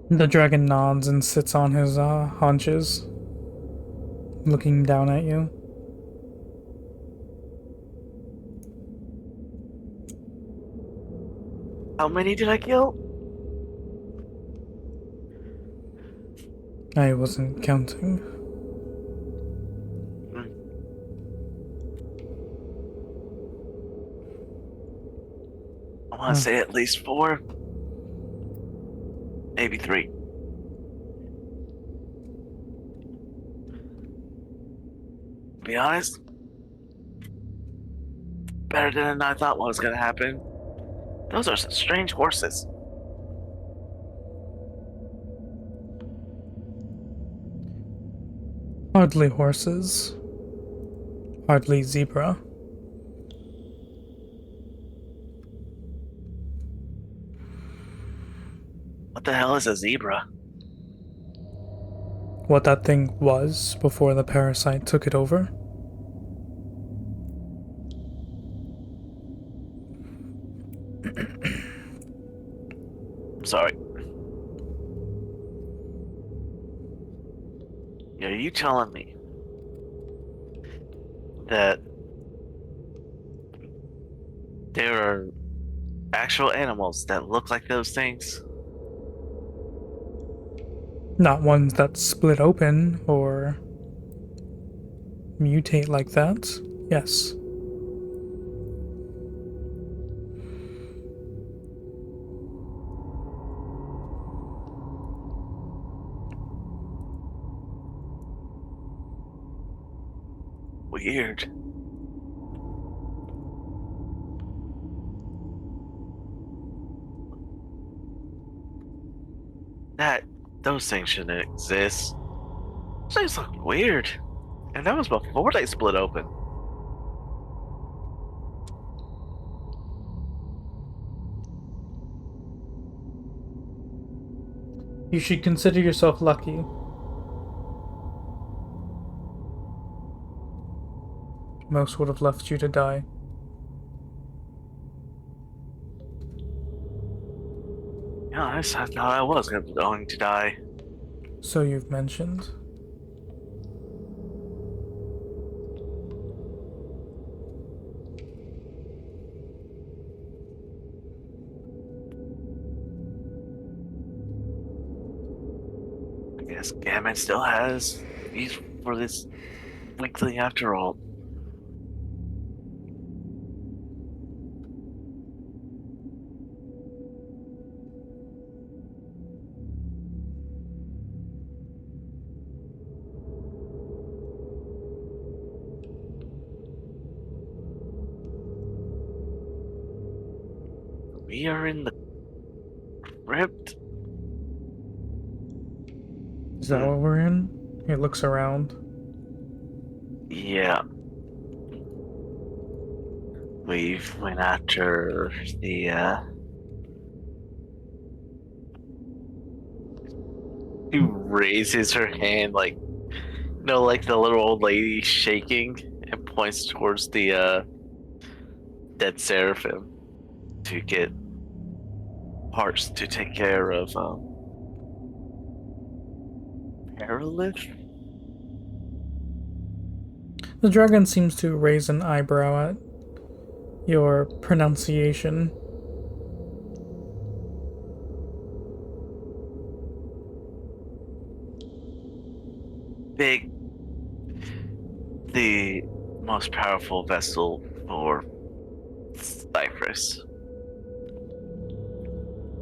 The dragon nods and sits on his haunches, looking down at you. How many did I kill? I wasn't counting. I want to say at least 4, maybe 3. To be honest, better than I thought what was going to happen. Those are some strange horses. Hardly horses. Hardly zebra. What the hell is a zebra? What that thing was before the parasite took it over. I'm sorry. Are you telling me that there are actual animals that look like those things? Not ones that split open or mutate like that. Yes. Weird. Those things shouldn't exist. Things look weird. And that was before they split open. You should consider yourself lucky. Most would have left you to die. Yeah, I thought I was going to die. So you've mentioned. I guess Gammon still has use for this weakling after all. We are in the crypt. Is that what we're in? He looks around. Yeah. We've went after the She raises her hand like like the little old lady shaking and points towards the dead seraphim to get parts to take care of Paralith? The dragon seems to raise an eyebrow at your pronunciation. Big, the most powerful vessel for Cyprus.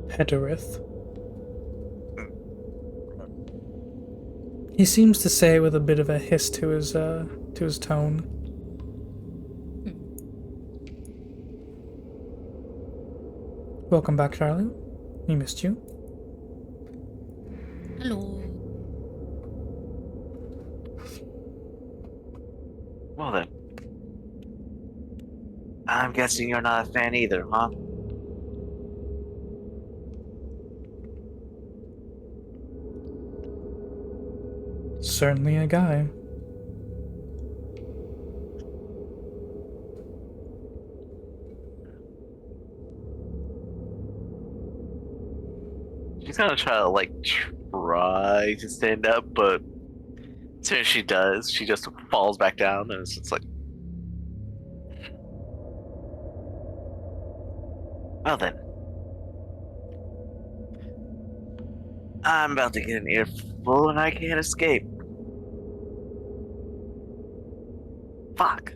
Hedorith. He seems to say with a bit of a hiss to his tone. Welcome back, Charlie. We missed you. Hello. Well then. I'm guessing you're not a fan either, huh? Certainly a guy. She's gonna try to stand up, but as soon as she does, she just falls back down and it's just like, well then. I'm about to get an earful and I can't escape. Fuck.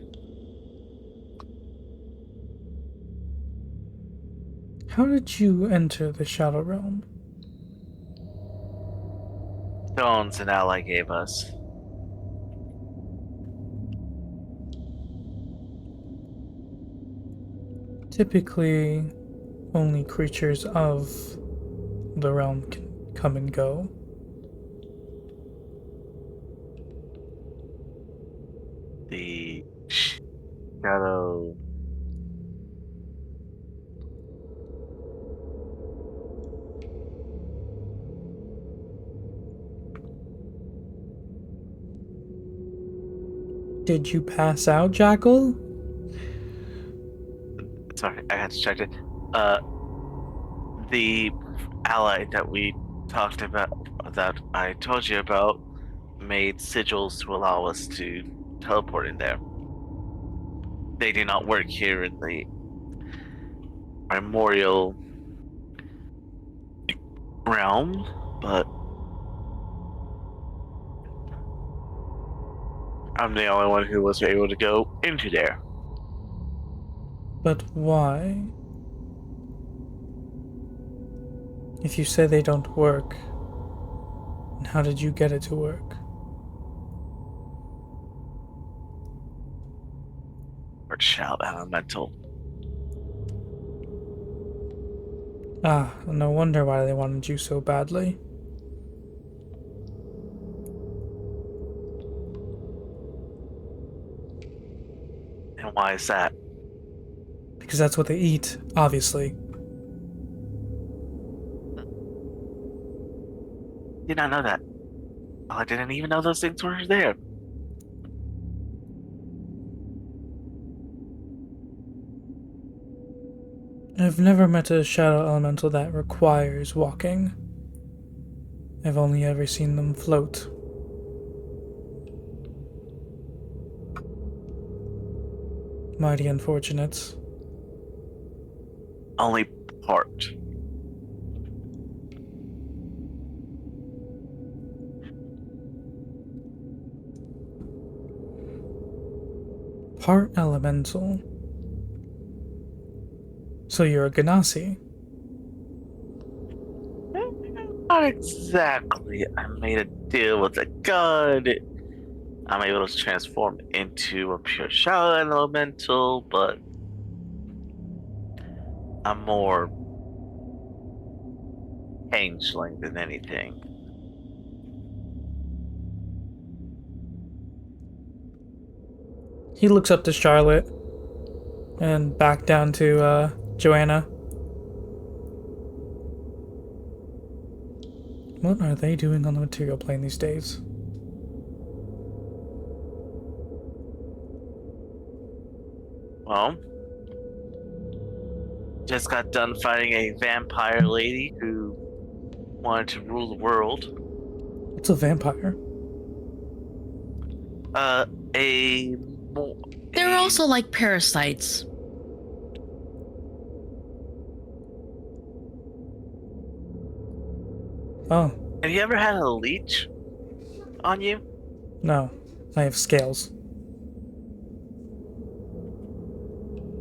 How did you enter the Shadow Realm? Stones an ally gave us. Typically, only creatures of the realm can come and go. The shadow. Did you pass out, Jackal? Sorry, I had to check it. The ally that we talked about, that I told you about, made sigils to allow us to teleport in there. They do not work here in the primordial realm, but I'm the only one who was able to go into there. But why? If you say they don't work, then how did you get it to work? Or shout elemental. Ah, no wonder why they wanted you so badly. Why is that? Because that's what they eat, obviously. Did not know that. Oh, I didn't even know those things were there. I've never met a shadow elemental that requires walking. I've only ever seen them float. Mighty unfortunate. Only part. Part elemental. So you're a Ganassi. Not exactly. I made a deal with a god. I'm able to transform into a pure shadow elemental, but I'm more changeling than anything. He looks up to Charlotte and back down to Joanna. What are they doing on the material plane these days? Well, just got done fighting a vampire lady who wanted to rule the world. What's a vampire? A They're also like parasites. Oh, Have you ever had a leech on you? no. I have scales.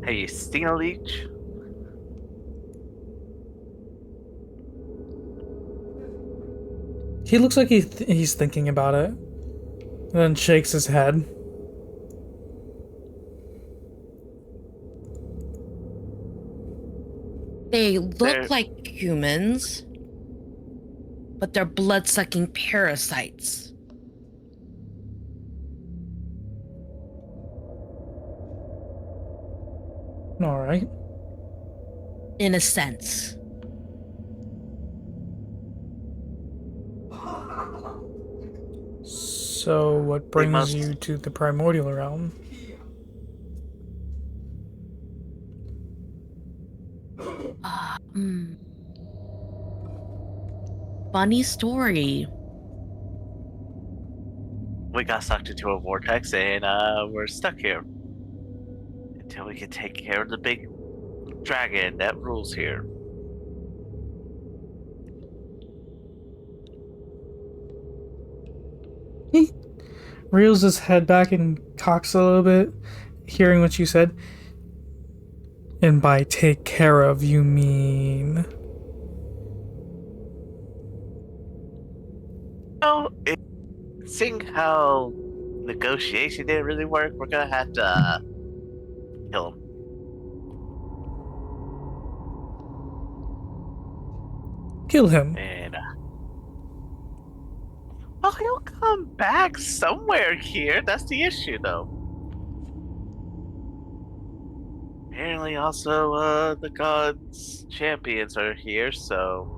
Have you seen a leech? He looks like he's thinking about it. Then shakes his head. They look They're- like humans, but they're blood-sucking parasites. Alright. In a sense. So, what brings must- you to the primordial realm? Hmm. Funny story. We got sucked into a vortex and we're stuck here until we can take care of the big dragon that rules here. He reels his head back and cocks a little bit, hearing what you said. And by take care of, you mean. Oh, seeing how negotiation didn't really work, we're gonna have to kill him. Kill him. And well, he'll come back somewhere here. That's the issue, though. Apparently, also, the gods' champions are here, so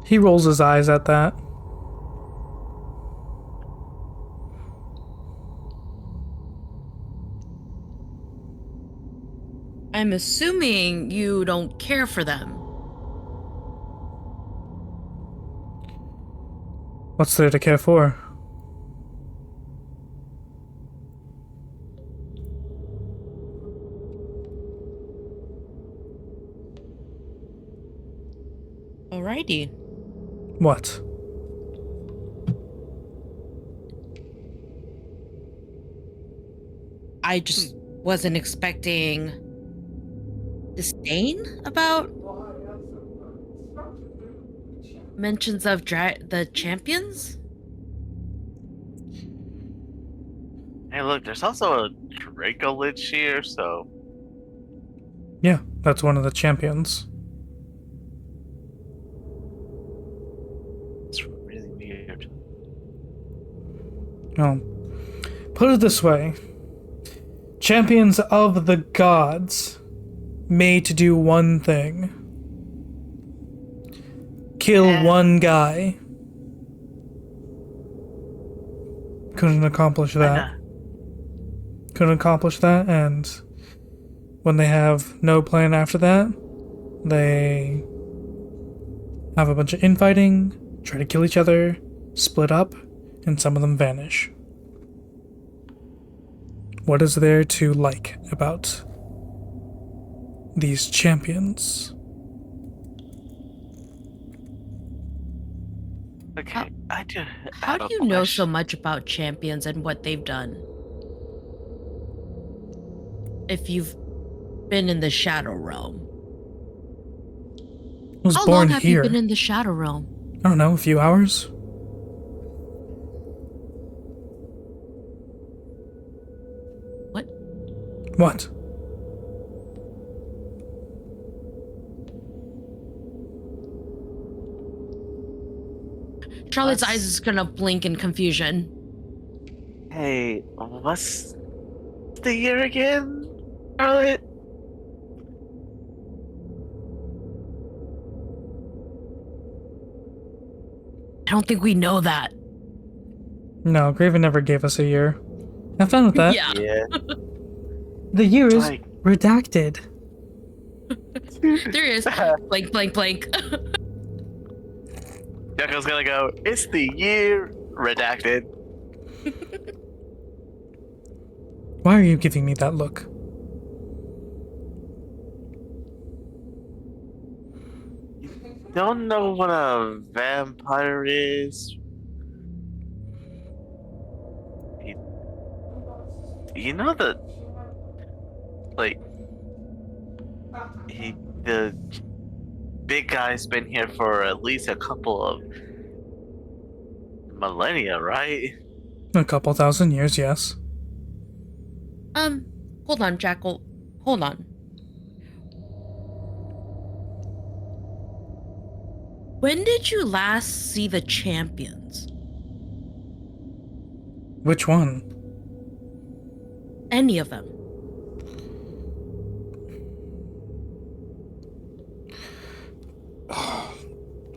He rolls his eyes at that. I'm assuming you don't care for them. What's there to care for? Alrighty. What? I just wasn't expecting disdain about mentions of the champions. hey, look, there's also a Draco Lich here, so Yeah, that's one of the champions. it's really weird. Well, put it this way. Champions of the gods, made to do one thing. Kill one guy. Couldn't accomplish that. Couldn't accomplish that, and when they have no plan after that, they have a bunch of infighting, try to kill each other, split up, and some of them vanish. What is there to like about these champions? Okay, I do. How do you know so much about champions and what they've done? If you've been in the Shadow Realm. I was How born long have here. you been in the Shadow Realm? I don't know, a few hours? What? What? Charlotte's eyes is gonna blink in confusion. Hey, what's the year again, Charlotte? I don't think we know that. No, Graven never gave us a year. Have fun with that. Yeah. The year is Like- redacted. There is. Blank, blank, blank. Jacko's gonna go, it's the year redacted. Why are you giving me that look? Don't know what a vampire is? You know the like the big guy's been here for at least a couple of millennia, right? A couple thousand years, yes. Hold on, Jackal. Hold on. When did you last see the champions? Which one? Any of them?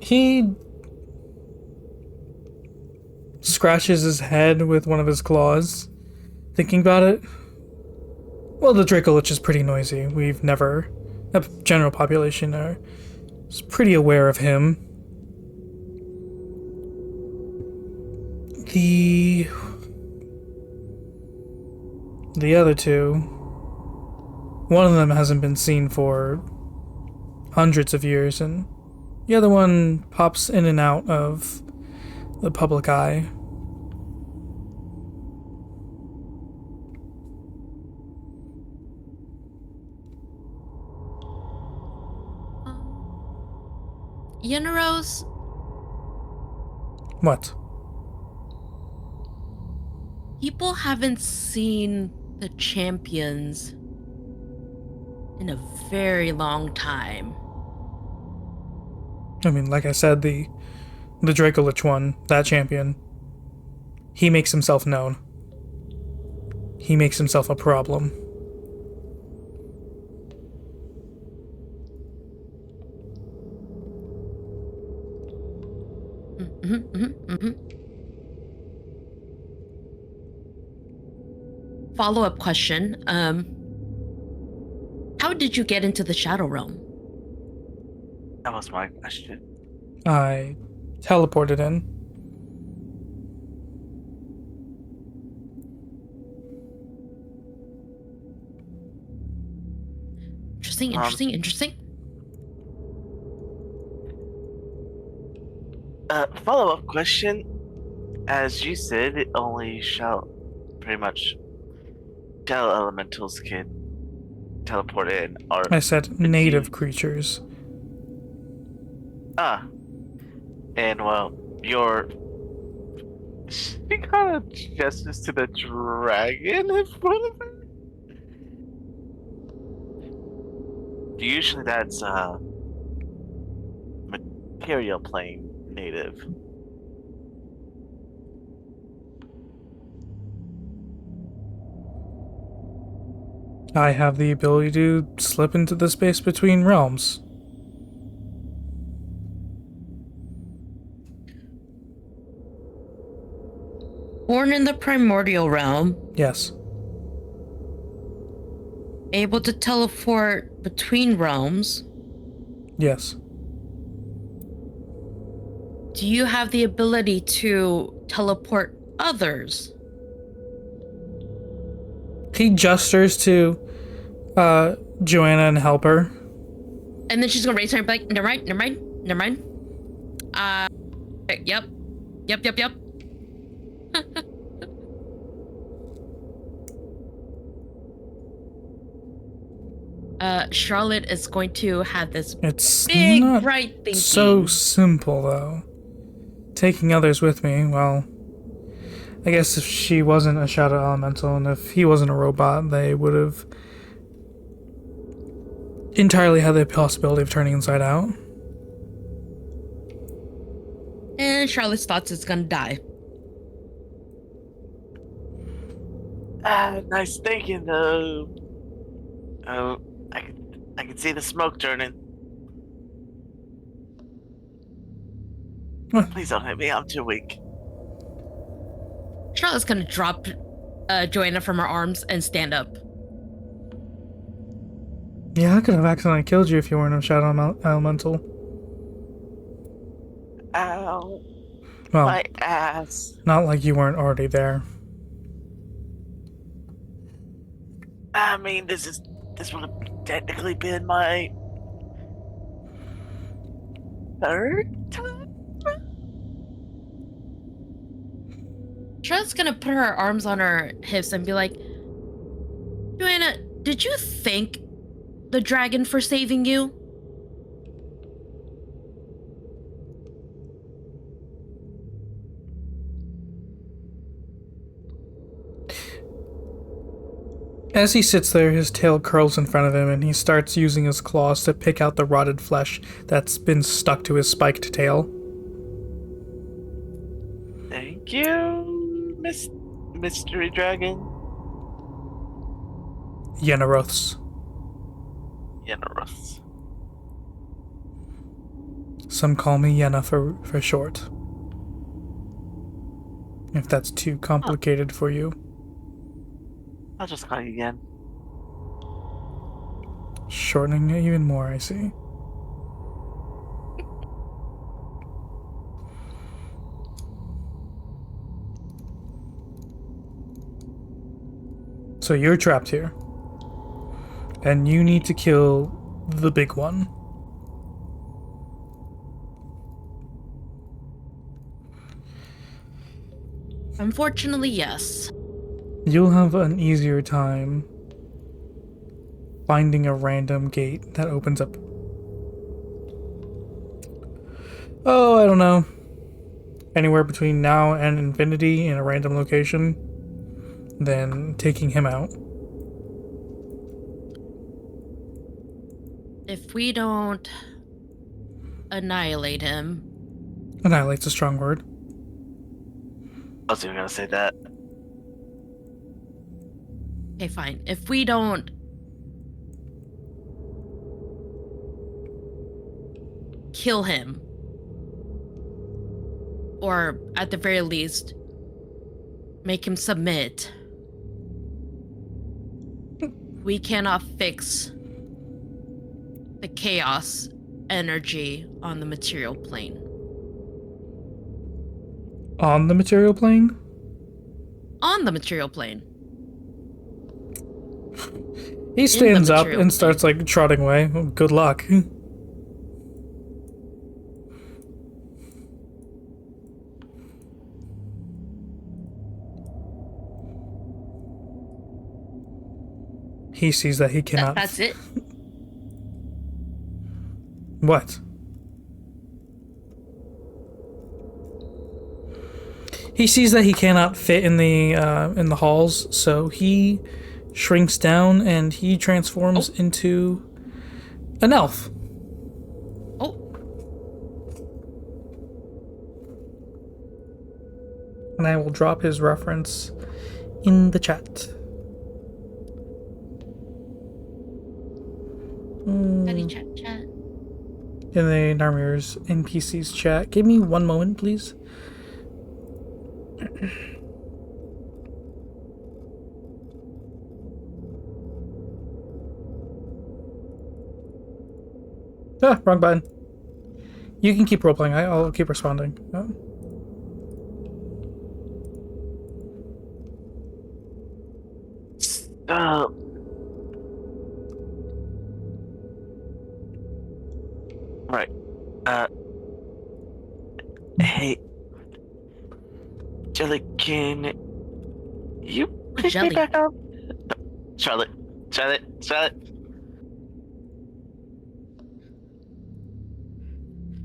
He scratches his head with one of his claws, thinking about it. Well, the Dracolich is pretty noisy. We've never, the general population is pretty aware of him. The other two, one of them hasn't been seen for hundreds of years, and the other one pops in and out of the public eye. Yenneros, What? people haven't seen the champions in a very long time. I mean, like I said, the Dracolich one, that champion, he makes himself known. He makes himself a problem. Follow-up question. How did you get into the Shadow Realm? That was my question. I teleported in. Interesting. Follow-up question. As you said, it only pretty much shell elementals can teleport in. Or I said native creatures. And well, she kind of gestures to the dragon in front of her. Usually that's material plane native. I have the ability to slip into the space between realms. Born in the primordial realm, Yes. able to teleport between realms. Yes. Do you have the ability to teleport others? He gestures to Joanna and help her. And then she's gonna raise her and be like, never mind, never mind, never mind. Yep. Yep, yep, yep. Charlotte is going to have this It's big, not bright thinking. so simple, though. Taking others with me, well, I guess if she wasn't a shadow elemental and if he wasn't a robot, they would have entirely had the possibility of turning inside out. And Charlotte's thoughts is gonna die. Nice thinking, though. Oh, I can see the smoke turning. What? Please don't hit me. I'm too weak. Charlotte's gonna drop Joanna from her arms and stand up. Yeah, I could have accidentally killed you if you weren't a shadow elemental. Ow. Well, My ass. not like you weren't already there. I mean, this would have technically been my third time. Charlotte's gonna put her arms on her hips and be like, Joanna, did you thank the dragon for saving you? As he sits there, his tail curls in front of him, and he starts using his claws to pick out the rotted flesh that's been stuck to his spiked tail. Thank you, Mystery Dragon. Yenneroths. Yenneroths. Some call me Yenna for short. If that's too complicated for you. I'll just call you Yen. Shortening it even more, I see. So you're trapped here. And you need to kill the big one. Unfortunately, yes. You'll have an easier time finding a random gate that opens up. Oh, I don't know. Anywhere between now and infinity in a random location, then taking him out. If we don't annihilate him. Annihilate's a strong word. I was even gonna say that. Okay, fine. If we don't kill him, or at the very least, make him submit, we cannot fix the chaos energy on the material plane. On the material plane? On the material plane. He stands up material and starts like trotting away. Well, good luck. He sees that he cannot. That's it. What? He sees that he cannot fit in the halls, so he shrinks down and he transforms into an elf. Oh, And I will drop his reference in the chat. Chatty chat chat. In the Narmir's NPC's chat. Give me one moment, please. Ah, wrong button. You can keep roleplaying. I'll keep responding. Right. Hey, Jelly, can you pick me Jelly. back up? No, Charlotte.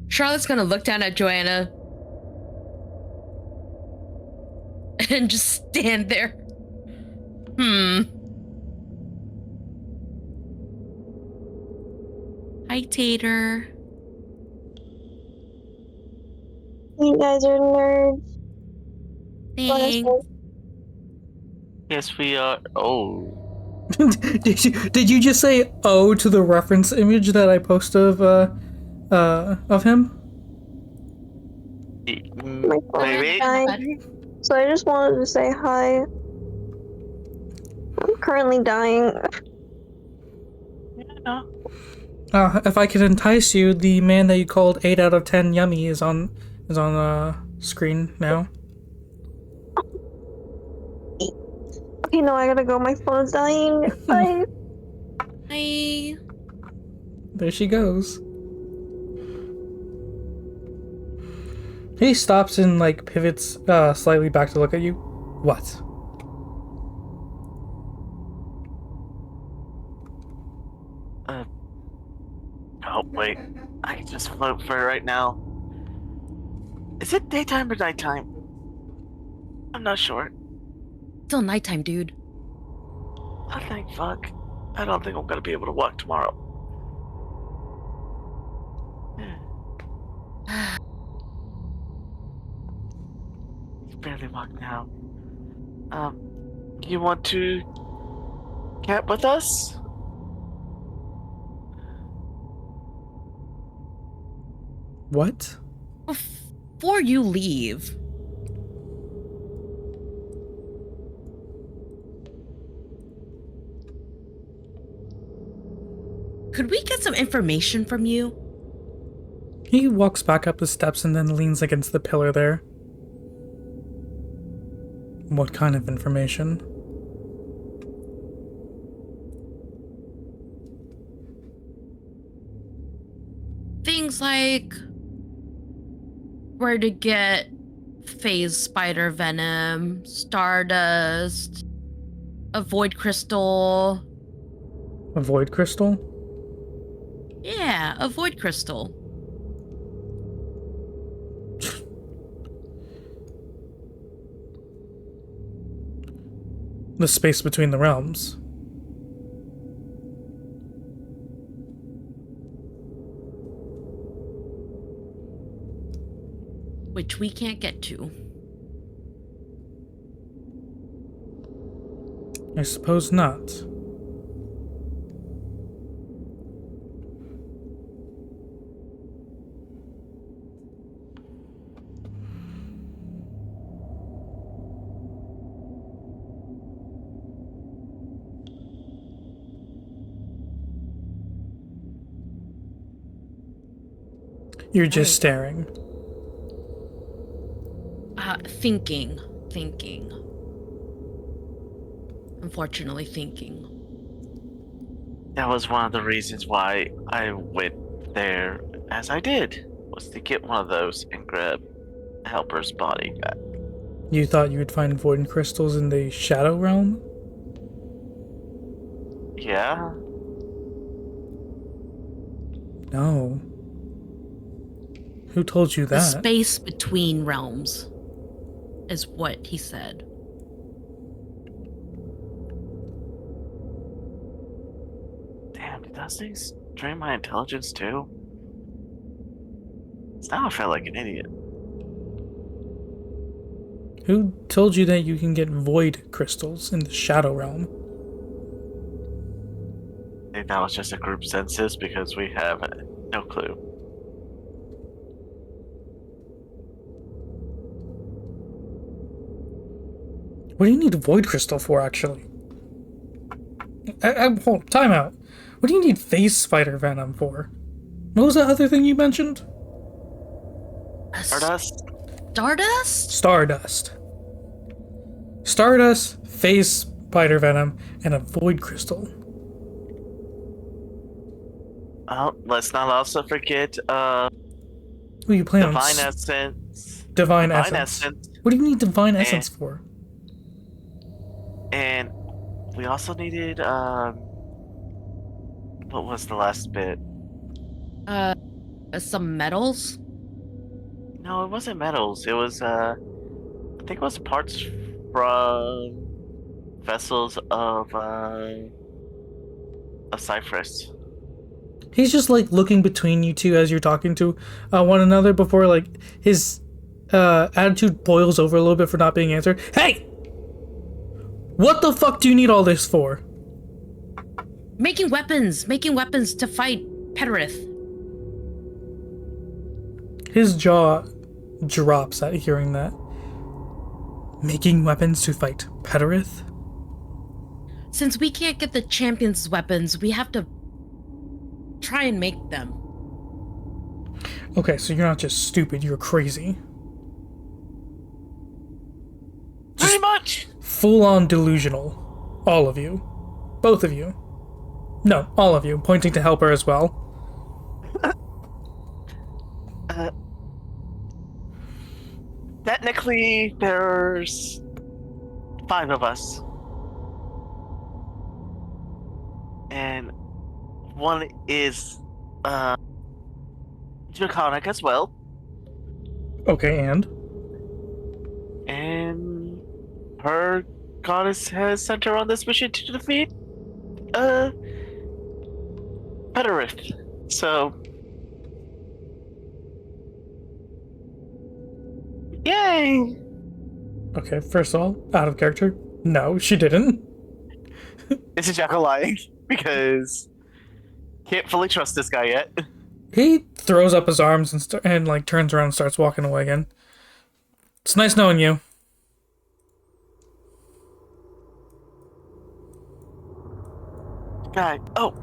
Charlotte's gonna look down at Joanna and just stand there. Hi, Tater. You guys are nerds. Thanks. Yes, we are. Oh. did you just say "oh" to the reference image that I posted of him? My phone Maybe. died, so I just wanted to say hi. I'm currently dying. Yeah. If I could entice you, the man that you called 8 out of 10 yummy is on screen now. Okay, no, I gotta go. My phone's dying. Bye. Hi. There she goes. He stops and like pivots slightly back to look at you. What? Oh, wait. I can just float for it right now. Is it daytime or nighttime? I'm not sure. Still nighttime, dude. Oh, thank fuck. I don't think I'm gonna be able to walk tomorrow. You barely walk now. You want to camp with us? What? Before you leave, could we get some information from you? He walks back up the steps and then leans against the pillar there. What kind of information? Things like where to get phase spider venom, stardust, a void crystal. A void crystal? Yeah, a void crystal. The space between the realms. Which we can't get to. I suppose not. You're just staring. Thinking. Unfortunately, thinking. That was one of the reasons why I went there as I did, was to get one of those and grab Helper's body. You thought you would find void crystals in the shadow realm? Yeah? No. Who told you The that? space between realms is what he said. Damn, did those things drain my intelligence too? Now I feel like an idiot. Who told you that you can get void crystals in the shadow realm? think that was just a group census because we have no clue. What do you need Void Crystal for, actually? Hold, time out. What do you need Phase Spider Venom for? What was that other thing you mentioned? Stardust? Stardust? Stardust. Stardust, Phase Spider Venom, and a Void Crystal. Oh, let's not also forget Who you plan Divine on? Essence. Divine Divine Essence. Essence. What do you need Divine Essence for? And we also needed what was the last bit? Some metals? No, it wasn't metals. It was I think it was parts from vessels of Cyprus. He's just like looking between you two as you're talking to one another before like his attitude boils over a little bit for not being answered. Hey! What the fuck do you need all this for? Making weapons to fight Pederith. His jaw drops at hearing that. Making weapons to fight Pederith? Since we can't get the champion's weapons, we have to try and make them. Okay, so you're not just stupid, you're crazy. Pretty much! Full-on delusional. All of you. Both of you. No, all of you, pointing to Helper as well. Technically, there's 5 of us. And one is, Draconic as well. Okay, and? And her goddess has sent her on this mission to defeat, Pederith. So, yay! Okay, first of all, out of character. No, she didn't. Is Jackal lying? Because can't fully trust this guy yet. He throws up his arms and like turns around and starts walking away again. It's nice knowing you. Guy. Oh,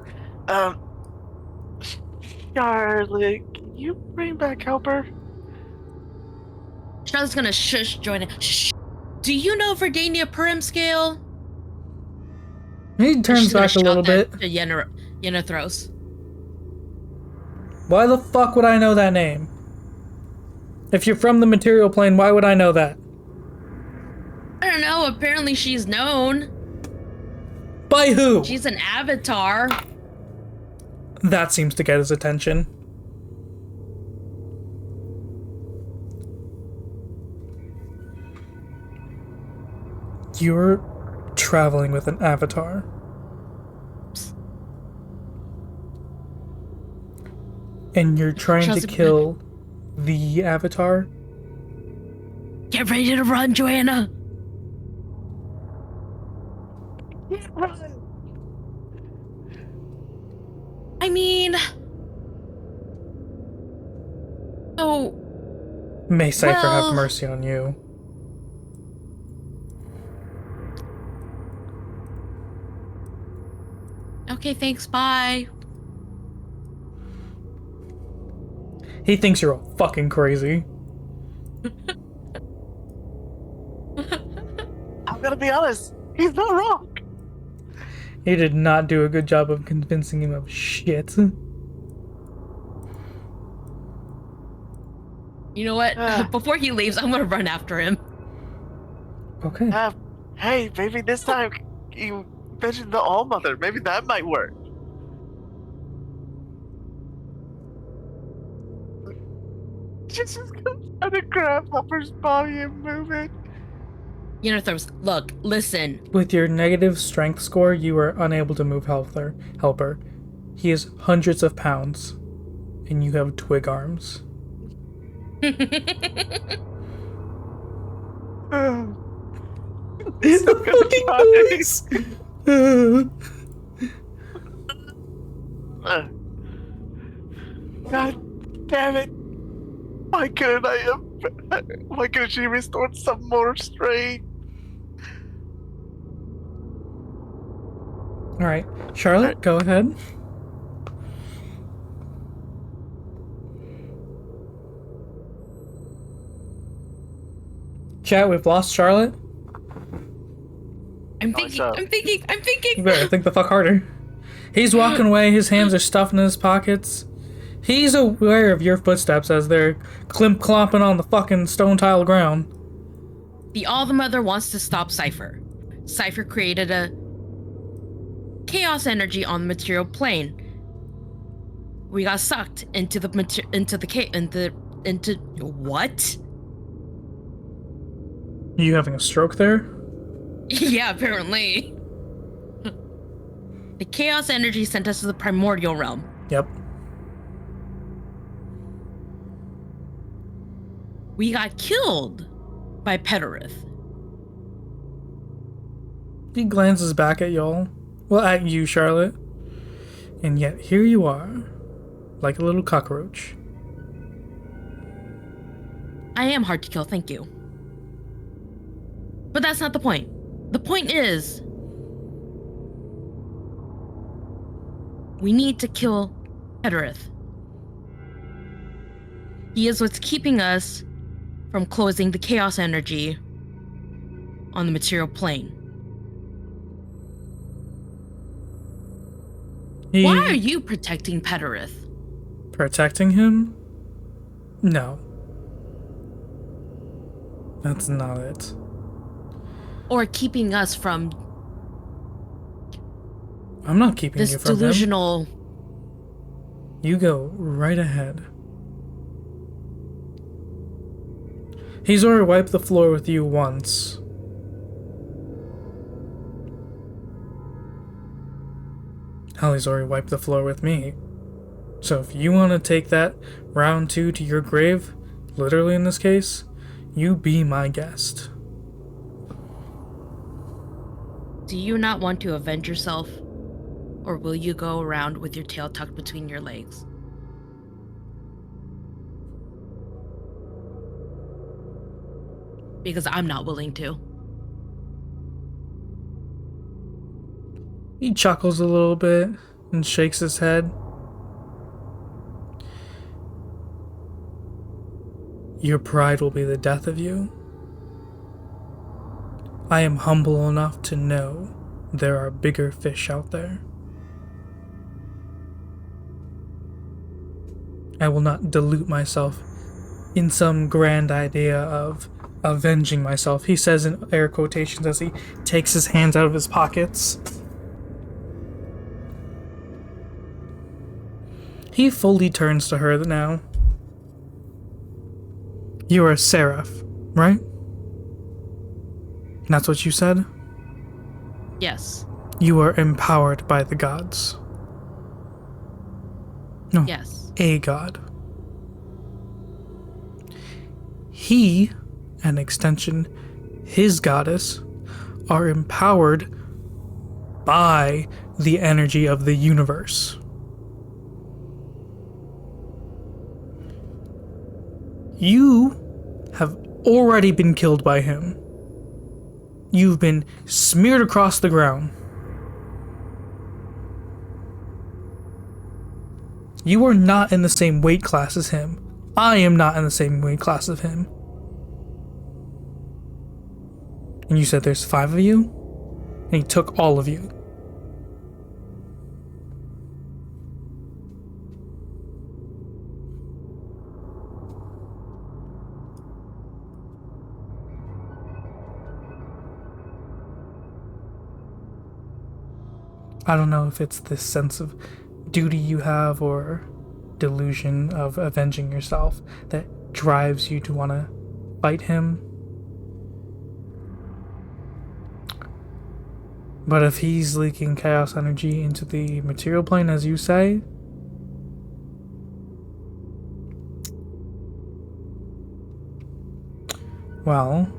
Charlotte, can you bring back Helper? Charlotte's gonna shush join it. Shh. Do you know Verdania Purim scale? He turns She's gonna back a little shout that bit. to Yenethros. Why the fuck would I know that name? If you're from the material plane, why would I know that? I don't know, apparently she's known. By who? She's an avatar. That seems to get his attention. You're traveling with an avatar. And you're trying to kill the avatar? Get ready to run, Joanna. I mean... Oh... May Cypher well, have mercy on you. Okay, thanks, bye. He thinks you're all fucking crazy. I'm gonna be honest, he's not wrong. He did not do a good job of convincing him of shit. You know what? Before he leaves, I'm gonna run after him. Okay. Hey, maybe this time you mentioned the All-Mother. Maybe that might work. Just gonna try to grab Hopper's body and move it. Yenethros, look, listen. With your negative strength score, you are unable to move Helper. He is hundreds of pounds, and you have twig arms. It's so fucking nice. God damn it! Why couldn't I have? Why couldn't she restored some more strength? All right, Charlotte, go ahead. Chat, we've lost Charlotte. I'm Oh, thinking. so- I'm thinking. I'm You thinking. better think the fuck harder. He's walking away. His hands are stuffed in his pockets. He's aware of your footsteps as they're clomping on the fucking stone tile ground. The All the Mother wants to stop Cypher. Cypher created a chaos energy on the material plane. We got sucked into what? You having a stroke there? Yeah, apparently. The chaos energy sent us to the primordial realm. Yep. We got killed by Petarith. He glances back at y'all. Well, at you, Charlotte. And yet here you are, like a little cockroach. I am hard to kill, thank you. But that's not the point. The point is, we need to kill Petarith. He is what's keeping us from closing the chaos energy on the material plane. Why are you protecting Petarith? Protecting him? No. That's not it. Or keeping us from I'm not keeping this you from delusional... him. You go right ahead. He's already wiped the floor with you once. Hell, he's already wiped the floor with me. So if you want to take that round 2 to your grave, literally in this case, you be my guest. Do you not want to avenge yourself? Or will you go around with your tail tucked between your legs? Because I'm not willing to. He chuckles a little bit and shakes his head. Your pride will be the death of you. I am humble enough to know there are bigger fish out there. I will not dilute myself in some grand idea of avenging myself, he says in air quotations as he takes his hands out of his pockets. He fully turns to her now. You are a seraph, right? That's what you said? Yes. You are empowered by the gods. No. Yes. A god. He, an extension, his goddess, are empowered by the energy of the universe. You have already been killed by him. You've been smeared across the ground. You are not in the same weight class as him. I am not in the same weight class as him. And you said there's 5 of you? And he took all of you. I don't know if it's this sense of duty you have or delusion of avenging yourself that drives you to want to fight him. But if he's leaking chaos energy into the material plane, as you say, well,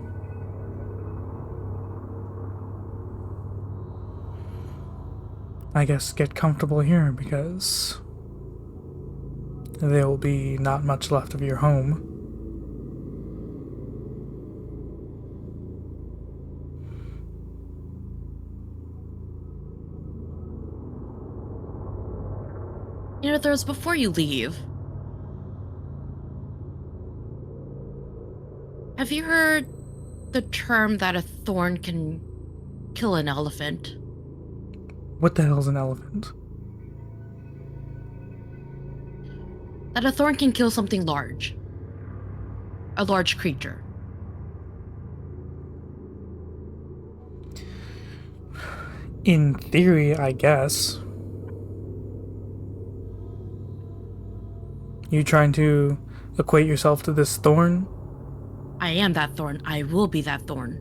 I guess get comfortable here because there will be not much left of your home. You know, there's before you leave. Have you heard the term that a thorn can kill an elephant? What the hell's an elephant? That a thorn can kill something large. A large creature. In theory, I guess. You trying to equate yourself to this thorn? I am that thorn. I will be that thorn.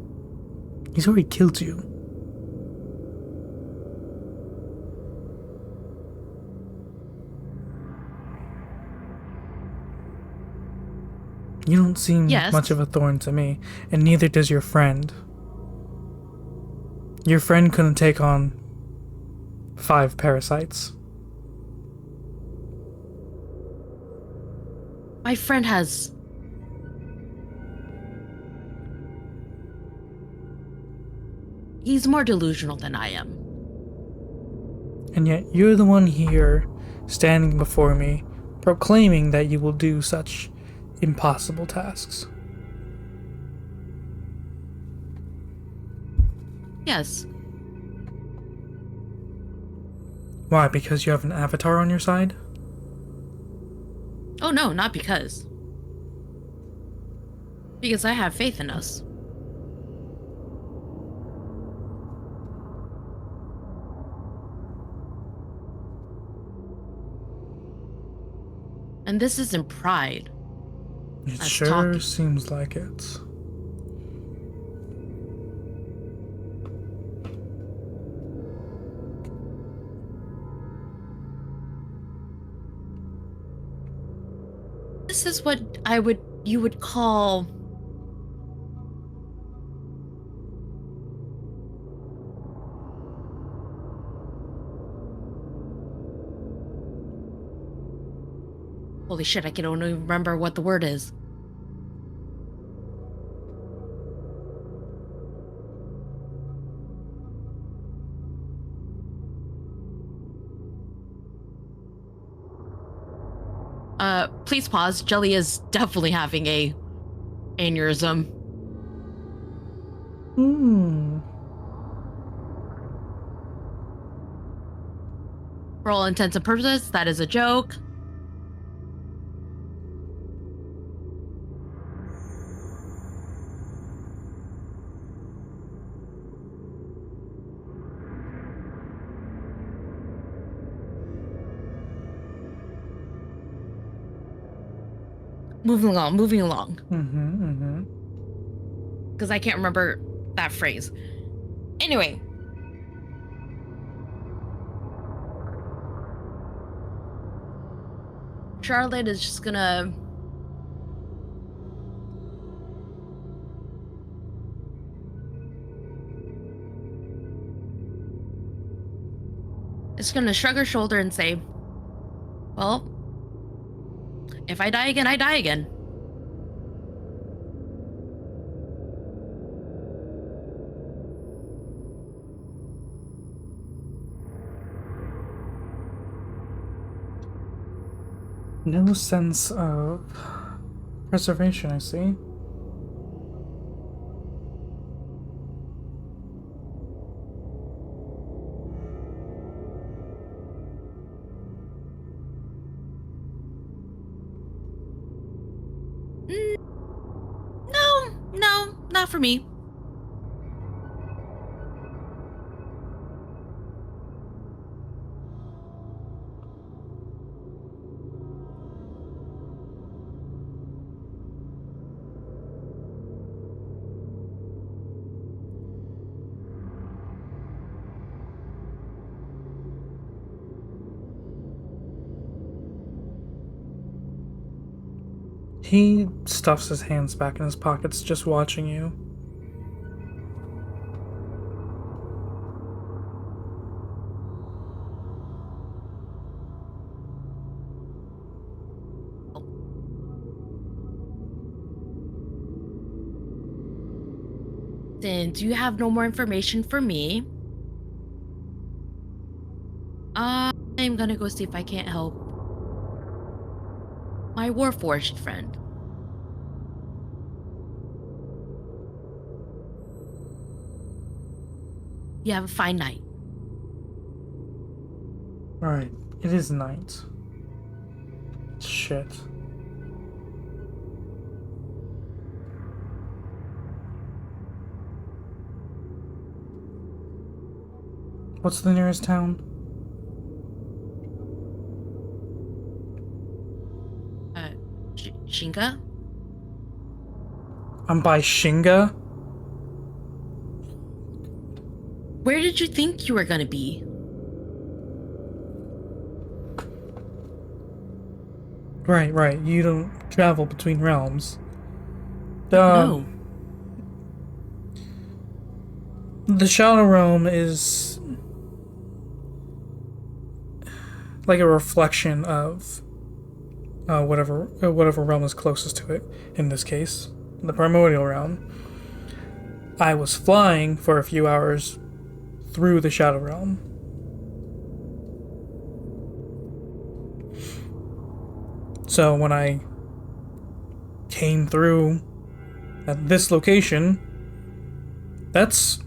He's already killed you. You don't seem Yes. much of a thorn to me, and neither does your friend. Your friend couldn't take on 5 parasites. My friend has... He's more delusional than I am. And yet you're the one here, standing before me, proclaiming that you will do such impossible tasks. Yes. Why? Because you have an avatar on your side? Oh no, not because. Because I have faith in us. And this isn't pride. It Us sure talking. seems like it. This is what you would call holy shit, I can only remember what the word is. Please pause. Jelly is definitely having a aneurysm. For all intents and purposes, that is a joke. Moving along. Because I can't remember that phrase. Anyway. Charlotte is just gonna... It's gonna shrug her shoulder and say, well, if I die again, I die again. No sense of preservation, I see. No, not for me. He stuffs his hands back in his pockets, just watching you. since you have no more information for me, I'm gonna go see if I can't help my Warforged friend. You have a fine night. Alright, it is night. Shit. What's the nearest town? Shinga? I'm by Shinga? Where did you think you were gonna be? Right. You don't travel between realms. No. The Shadow Realm is like a reflection of whatever realm is closest to it. In this case, the Primordial Realm. I was flying for a few hours through the Shadow Realm. So when I came through at this location, that's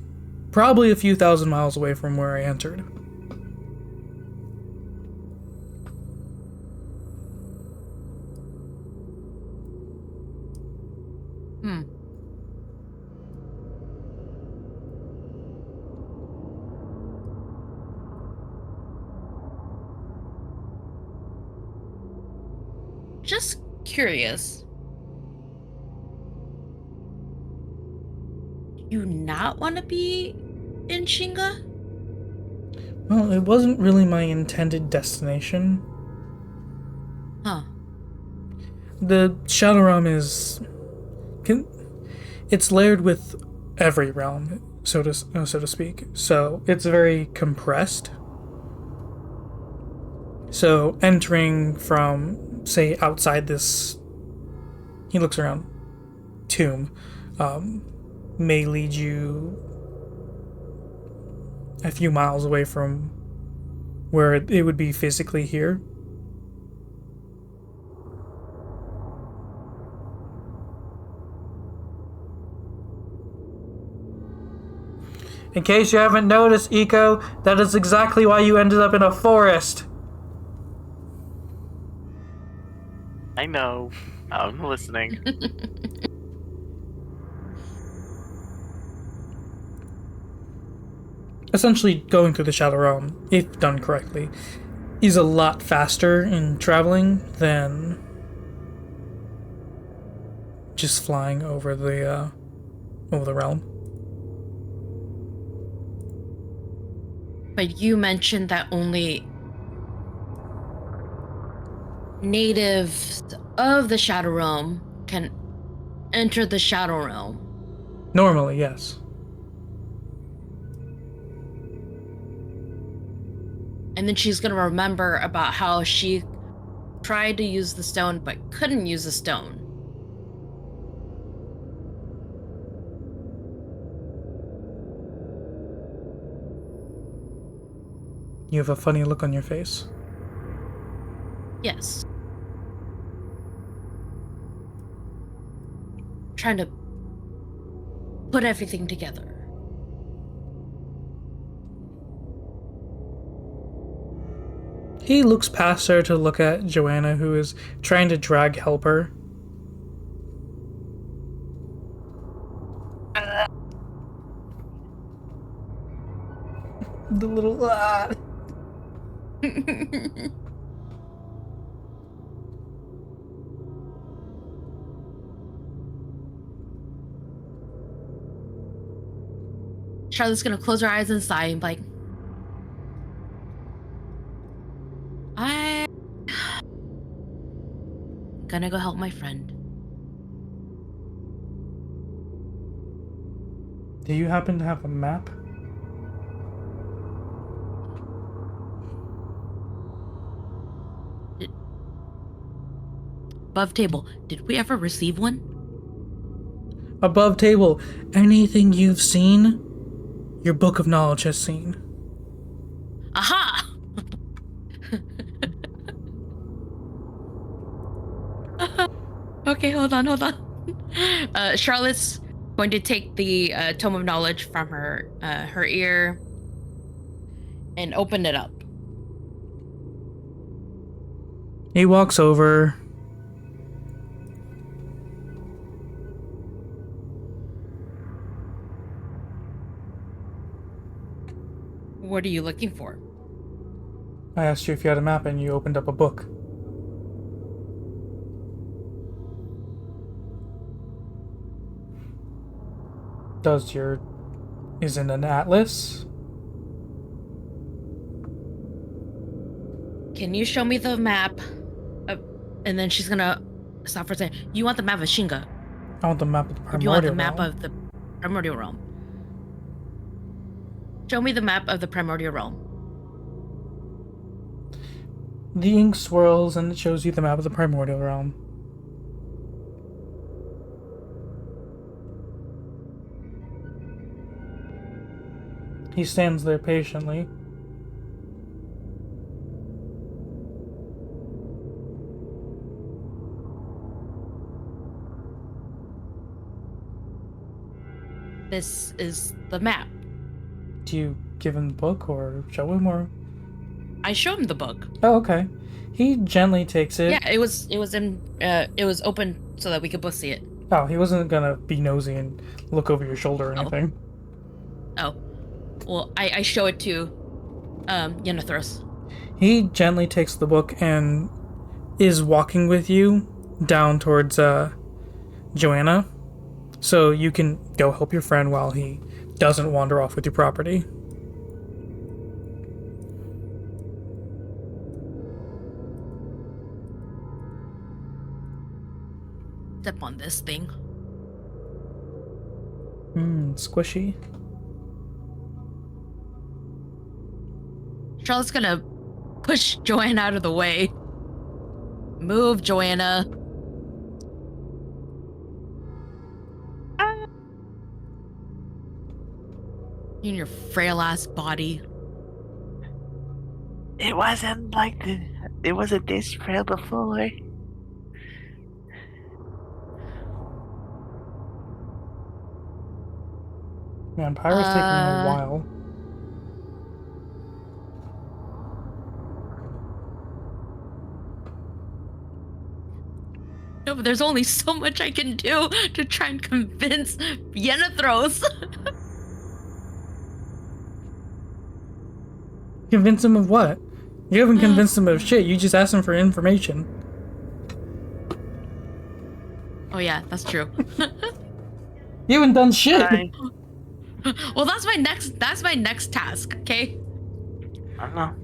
probably a few thousand miles away from where I entered. Just curious. You not want to be in Shinga? Well, it wasn't really my intended destination. Huh. The Shadow Realm is... it's layered with every realm, so to speak. So it's very compressed. So entering from, say, outside this... He looks around. Tomb. May lead you a few miles away from where it would be physically here. In case you haven't noticed, Eco, that is exactly why you ended up in a forest. I know. I'm listening. Essentially, going through the Shadow Realm, if done correctly, is a lot faster in traveling than just flying over the realm. But you mentioned that only natives of the Shadow Realm can enter the Shadow Realm. Normally, yes. And then she's gonna remember about how she tried to use the stone but couldn't use the stone. You have a funny look on your face. Yes. Trying to put everything together. He looks past her to look at Joanna, who is trying to drag Helper. The little... Charlotte's gonna close her eyes and sigh and be like, I'm gonna go help my friend. Do you happen to have a map? Above table, did we ever receive one? above table. Anything you've seen, your book of knowledge has seen. Aha! Okay, hold on. Charlotte's going to take the tome of knowledge from her ear and open it up. He walks over. What are you looking for? I asked you if you had a map and you opened up a book. Is it an atlas? Can you show me the map? And then she's gonna stop for a second. You want the map of Shinga? I want the map of the Or do you want primordial the map realm. of the primordial realm? Show me the map of the primordial realm. The ink swirls and it shows you the map of the primordial realm. He stands there patiently. This is the map. Do you give him the book or show him or? I show him the book. Oh, okay. He gently takes it. Yeah, it was open so that we could both see it. Oh, he wasn't gonna be nosy and look over your shoulder or anything. Oh. Well, I show it to Yenethros. He gently takes the book and is walking with you down towards Joanna, so you can go help your friend while he doesn't wander off with your property. Step on this thing. Squishy. Charlotte's gonna push Joanna out of the way. Move, Joanna. In your frail ass body. It wasn't this frail before. Man, Pyro's taking a while. No, but there's only so much I can do to try and convince Yenethros. Convince him of what? You haven't convinced him of shit. You just asked him for information. Oh yeah, that's true. You haven't done shit. I Well, that's my next task, okay? don't know.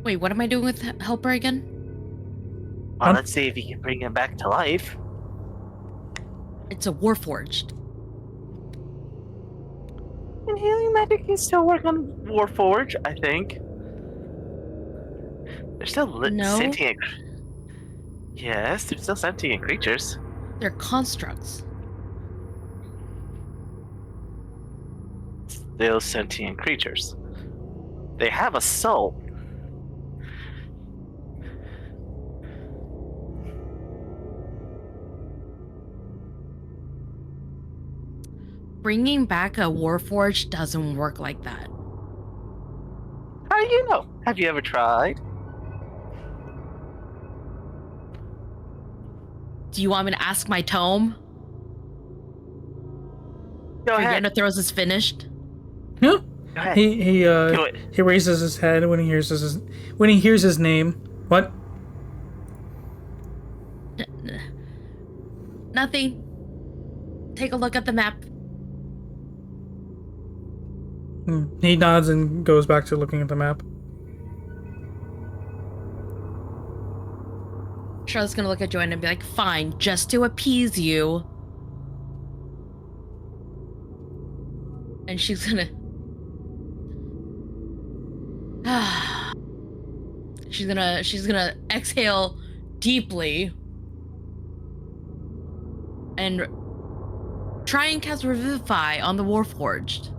Wait, what am I doing with Helper again? Well, let's see if you can bring him back to life. It's a Warforged. And healing magic can still work on Warforge, I think. They're still No. sentient. Yes, they're still sentient creatures. They're constructs. Still sentient creatures. They have a soul. Bringing back a Warforged doesn't work like that. How do you know? Have you ever tried? Do you want me to ask my tome? Go ahead. Yenethros is finished. Yeah. Go ahead. He Do it. he raises his head when he hears his name. What? Nothing. Take a look at the map. He nods and goes back to looking at the map. Charlotte's gonna look at Joanna and be like, fine, just to appease you. And she's gonna she's gonna exhale deeply and try and cast Revivify on the Warforged.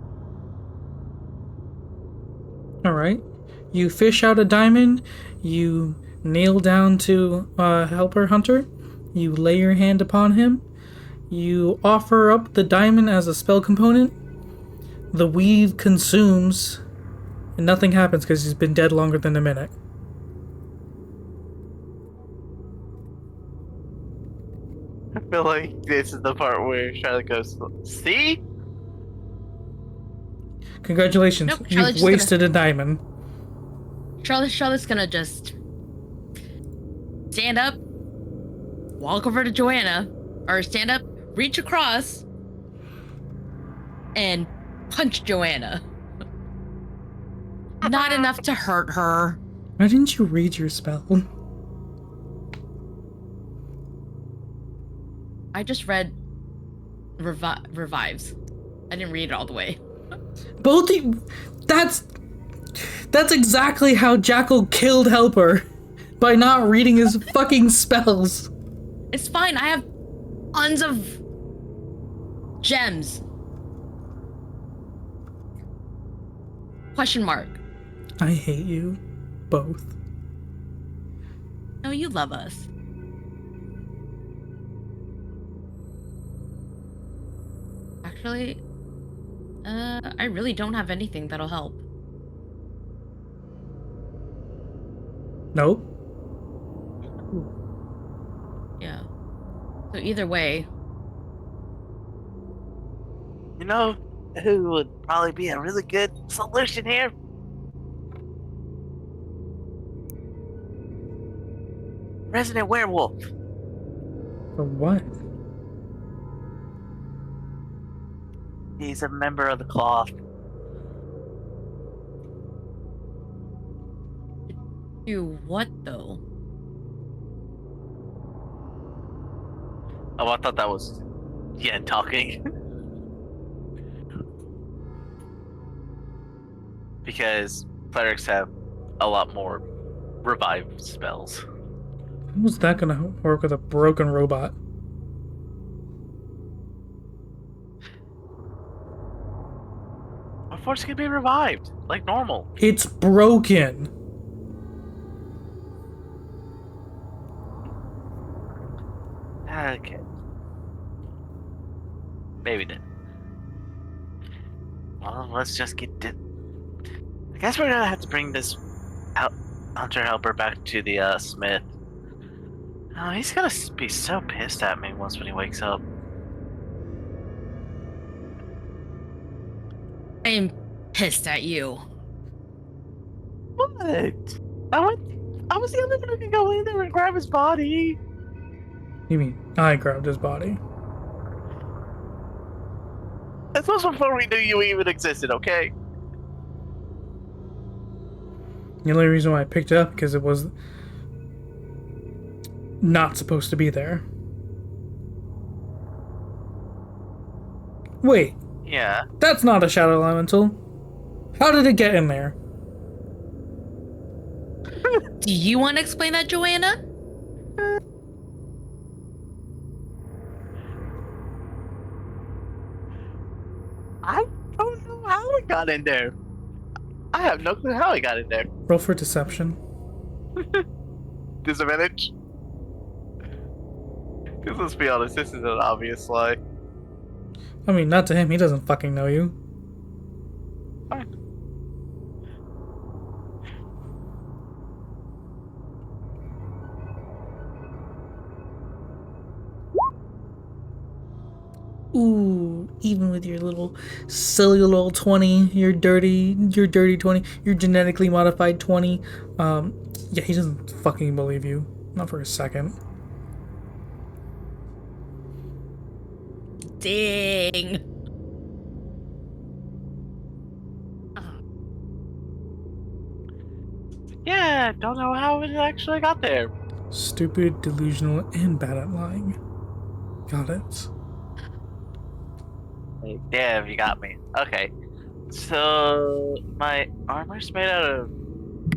Alright. You fish out a diamond, you kneel down to Helper Hunter, you lay your hand upon him, you offer up the diamond as a spell component, the weave consumes, and nothing happens because he's been dead longer than a minute. I feel like this is the part where Charlotte goes, see? Congratulations, Nope, Charlotte's you've just wasted a diamond. Charlotte's gonna just stand up, walk over to Joanna, or stand up, reach across, and punch Joanna. Not enough to hurt her. Why didn't you read your spell? I just read revives. I didn't read it all the way. Both that's exactly how Jackal killed Helper. By not reading his fucking spells. It's fine. I have tons of gems. Question mark. I hate you. Both. No, you love us. Actually, I really don't have anything that'll help. Nope. Yeah. So either way, You know who would probably be a really good solution here? Resident Werewolf. For what? He's a member of the cloth. do what though? Oh, I thought that was Yen talking. Because clerics have a lot more revive spells. How was that gonna work with a broken robot? Of course, it can be revived like normal. It's broken. Okay. Maybe then. Well, let's just get to... I guess we're gonna have to bring this Hunter Helper back to the Smith. Oh, he's gonna be so pissed at me once when he wakes up. I am pissed at you. What? I was the only one who could go in there and grab his body. You mean I grabbed his body? This was before we knew you even existed, okay? The only reason why I picked it up because it was not supposed to be there. Wait, Yeah. that's not a shadow elemental. How did it get in there? Do you want to explain that, Joanna? I don't know how it got in there. I have no clue how it got in there. Roll for deception. Disadvantage? Because let's be honest, this is an obvious lie. I mean, not to him. He doesn't fucking know you. Fine. Ooh, even with your little silly little 20, your dirty 20, your genetically modified 20, yeah, he doesn't fucking believe you. Not for a second. Dang. Yeah, don't know how it actually got there. Stupid, delusional, and bad at lying. Got it. Like, damn, you got me. Okay. So my armor's made out of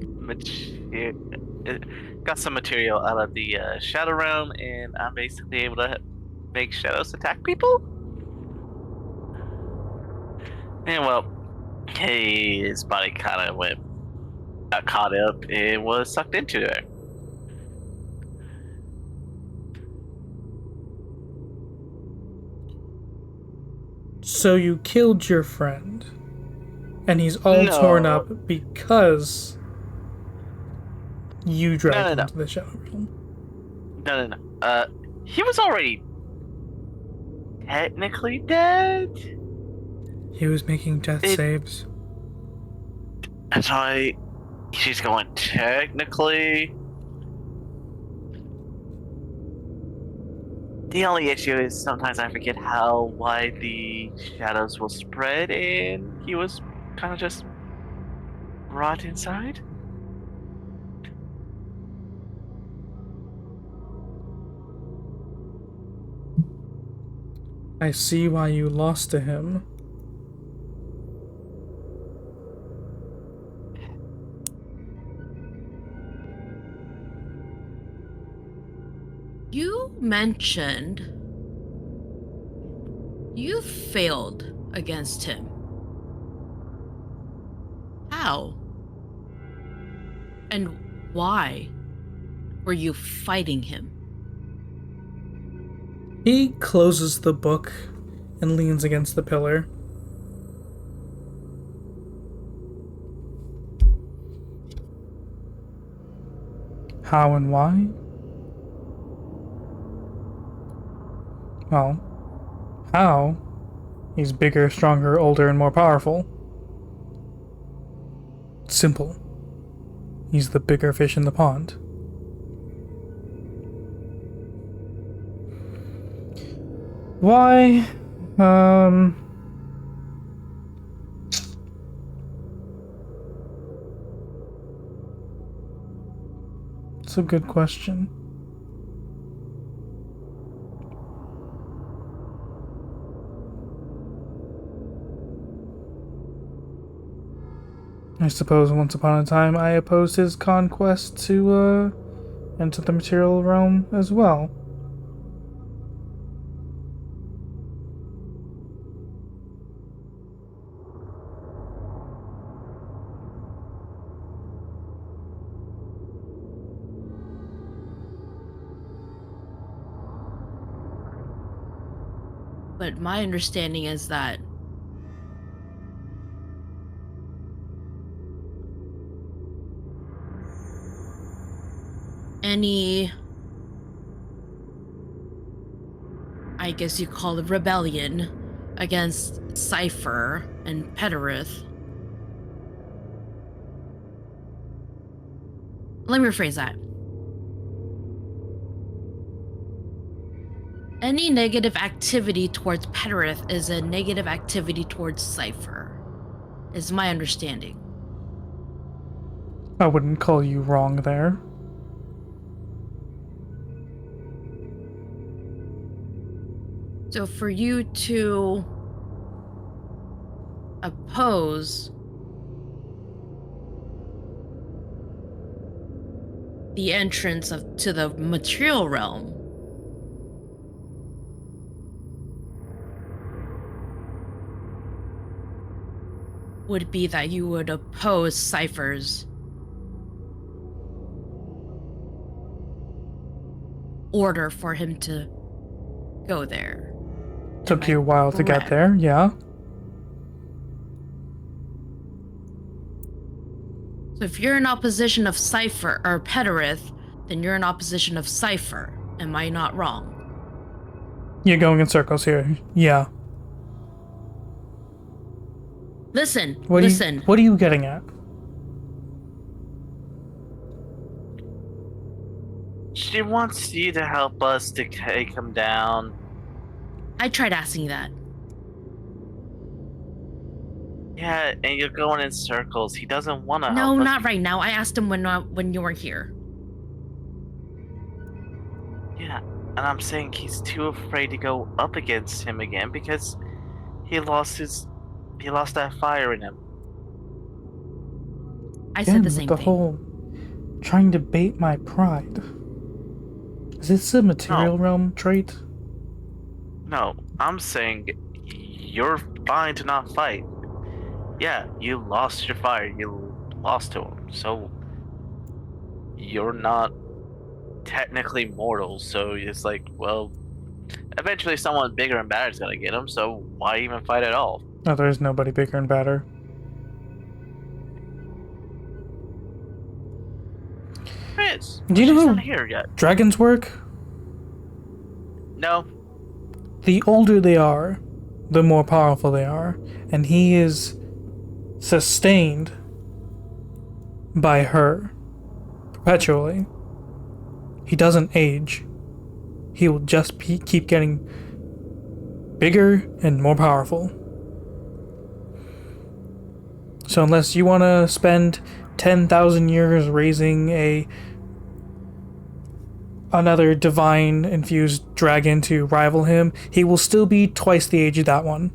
material. Got some material out of the Shadow Realm, and I'm basically able to make shadows attack people. And well, his body kind of got caught up and was sucked into it. So you killed your friend, and he's all torn No, up because you dragged no, him no, to the Shadow Realm. no. He was already technically dead. He was making death It- saves. That's why she's going technically. The only issue is sometimes I forget how wide the shadows will spread, and he was kind of just brought inside. I see why you lost to him. You mentioned you failed against him. How? And why were you fighting him? He closes the book and leans against the pillar. How and why? Well, how? He's bigger, stronger, older, and more powerful. Simple. He's the bigger fish in the pond. Why? It's a good question. I suppose once upon a time I opposed his conquest to enter the material realm as well. But my understanding is that any, I guess you call it, rebellion against Cypher and Pederith. Let me rephrase that. Any negative activity towards Pederith is a negative activity towards Cypher, is my understanding. I wouldn't call you wrong there. So for you to oppose the entrance to the material realm would be that you would oppose Cypher's order for him to go there. Took you a while to get there, yeah. So if you're in opposition of Cypher or Pederith, then you're in opposition of Cypher. Am I not wrong? You're going in circles here, yeah. Listen. What are you getting at? She wants you to help us to take him down. I tried asking that. Yeah, and you're going in circles. He doesn't want to help No, us. not right now. I asked him when you were here. Yeah, and I'm saying he's too afraid to go up against him again because He lost that fire in him. I Again, said the with same the thing. whole trying to bait my pride. Is this a material No, realm trait? no, I'm saying you're fine to not fight. Yeah, you lost your fire. You lost to him, so you're not technically mortal. So it's like, well, eventually someone bigger and badder is gonna get him. So why even fight at all? Oh, there's nobody bigger and badder. There is, Do but you she's know not how here yet. dragons work? No, The older they are, the more powerful they are. And he is sustained by her perpetually. He doesn't age. He will just keep getting bigger and more powerful. So unless you want to spend 10,000 years raising another divine infused dragon to rival him, he will still be twice the age of that one.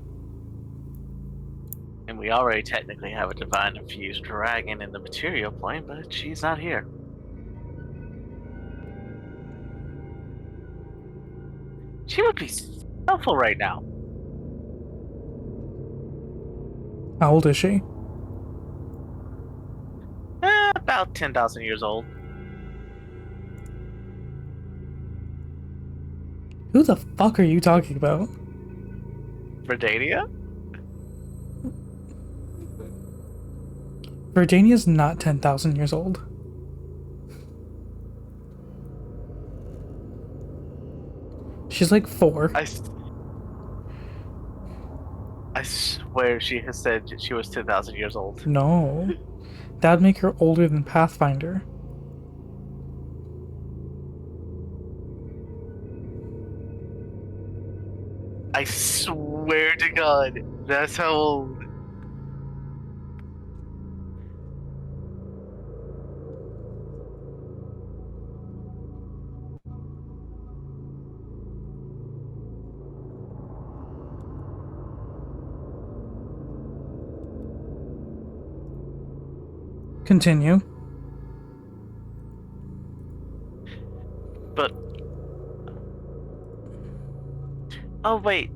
and we already technically have a divine infused dragon in the material plane, but she's not here. She would be helpful right now. How old is she? About 10,000 years old. Who the fuck are you talking about? Verdania? Virginia's not 10,000 years old. She's like 4. I swear she has said she was 10,000 years old. No. That'd make her older than Pathfinder. I swear to God, that's how old. Continue. But. Oh, wait.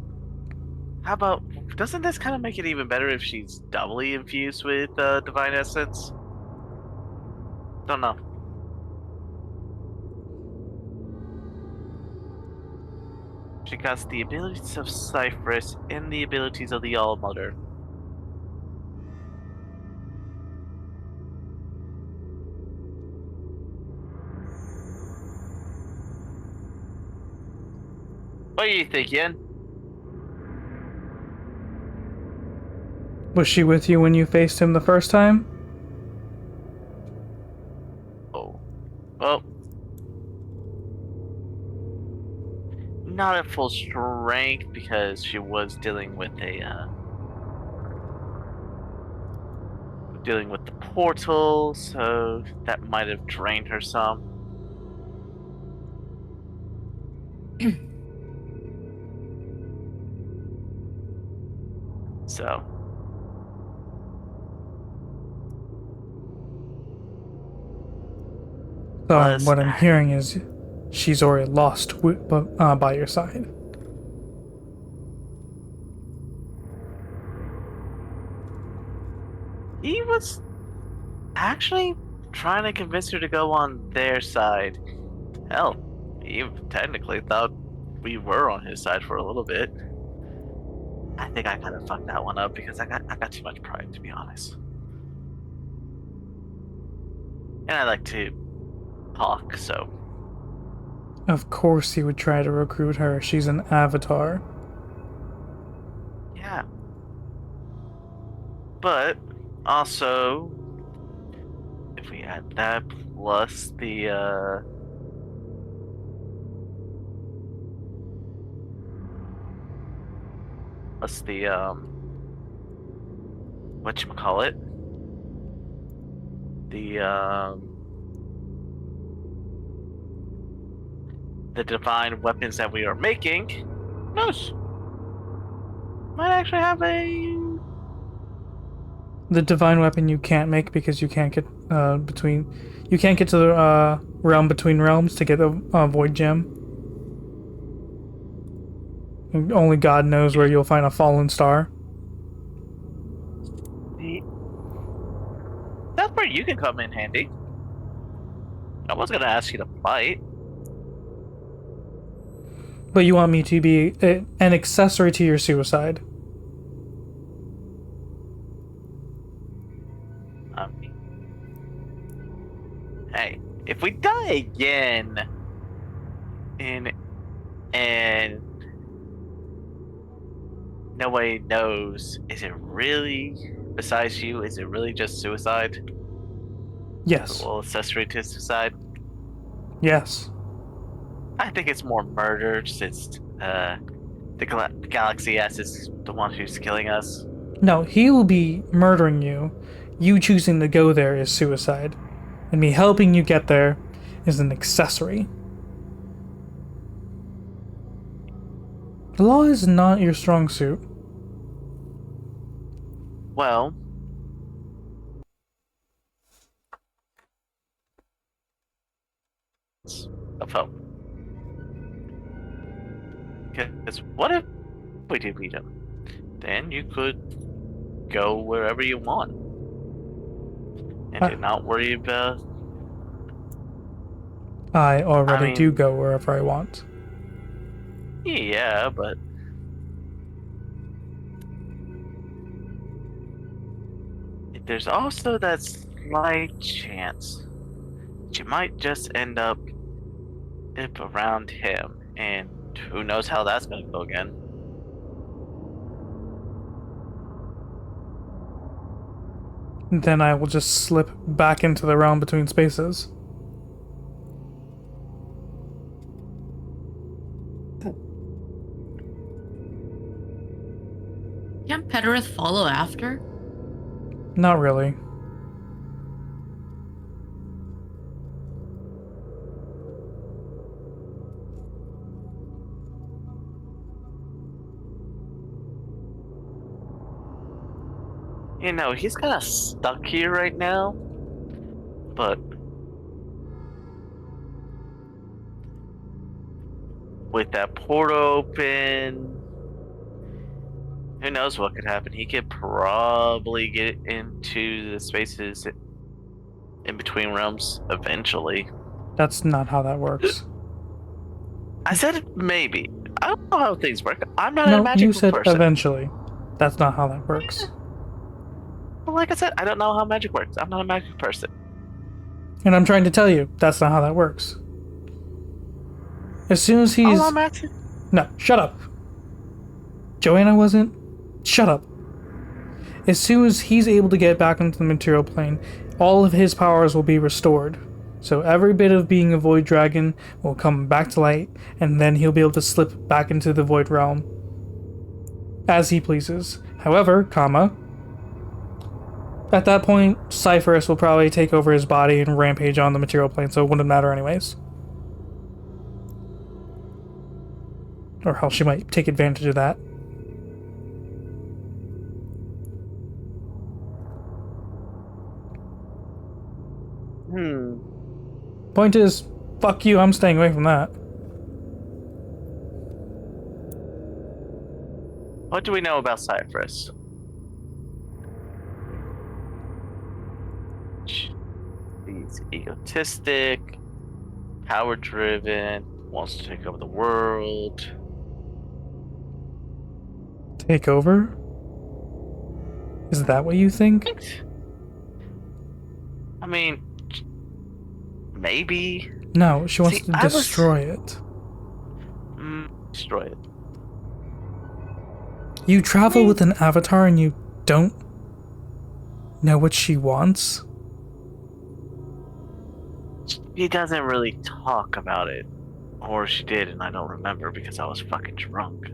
How about. Doesn't this kind of make it even better if she's doubly infused with Divine Essence? Don't know. She got the abilities of Cypress and the abilities of the All Mother. What do you think, Yen? Was she with you when you faced him the first time? Oh. Well. Not at full strength because she was dealing with dealing with the portal, so that might have drained her some. So. So Plus, what I'm hearing is she's already lost by your side. he was actually trying to convince her to go on their side. Hell, he technically thought we were on his side for a little bit. I think I kind of fucked that one up because I got too much pride, to be honest. And I like to talk, so Of course he would try to recruit her. She's an avatar. yeah. But also, if we add that plus the whatchamacallit? The divine weapons that we are making, who knows? Might actually have a. The divine weapon you can't make because you can't get between. You can't get to the realm between realms to get the void gem. And only God knows where you'll find a fallen star. That's where you can come in handy. I was gonna ask you to fight. But you want me to be an accessory to your suicide. Hey, if we die again, and nobody knows, is it really, besides you, is it really just suicide? Yes. Well, accessory to suicide? Yes. I think it's more murder since the galaxy S is the one who's killing us. No, he will be murdering you. You choosing to go there is suicide. And me helping you get there is an accessory. The law is not your strong suit. Well, of hope. Because what if we do beat him? Then you could go wherever you want. And do not worry about. I already do go wherever I want. Yeah, but. There's also that slight chance that you might just end up around him, and who knows how that's gonna go again. Then I will just slip back into the realm between spaces. Can't Pedorith follow after? Not really. You know, he's kind of stuck here right now, but with that portal open, who knows what could happen? He could probably get into the spaces in between realms eventually. That's not how that works. I said maybe. I don't know how things work. I'm not a No, magical you said person. eventually. That's not how that works. Well, like I said, I don't know how magic works. I'm not a magic person. And I'm trying to tell you, that's not how that works. As soon as he's... Oh, I'm actually... No, shut up. Joanna wasn't... Shut up. As soon as he's able to get back into the material plane, all of his powers will be restored. So every bit of being a void dragon will come back to light, and then he'll be able to slip back into the void realm as he pleases. However, at that point, Cypherus will probably take over his body and rampage on the material plane, so it wouldn't matter anyways. Or hell, she might take advantage of that. Point is, fuck you, I'm staying away from that. What do we know about Cypherus? He's egotistic, power-driven, wants to take over the world. Take over? Is that what you think? I mean, maybe. No, she wants to I was- destroy it. Destroy it. You travel with an avatar and you don't know what she wants? He doesn't really talk about it. Or she did, and I don't remember because I was fucking drunk.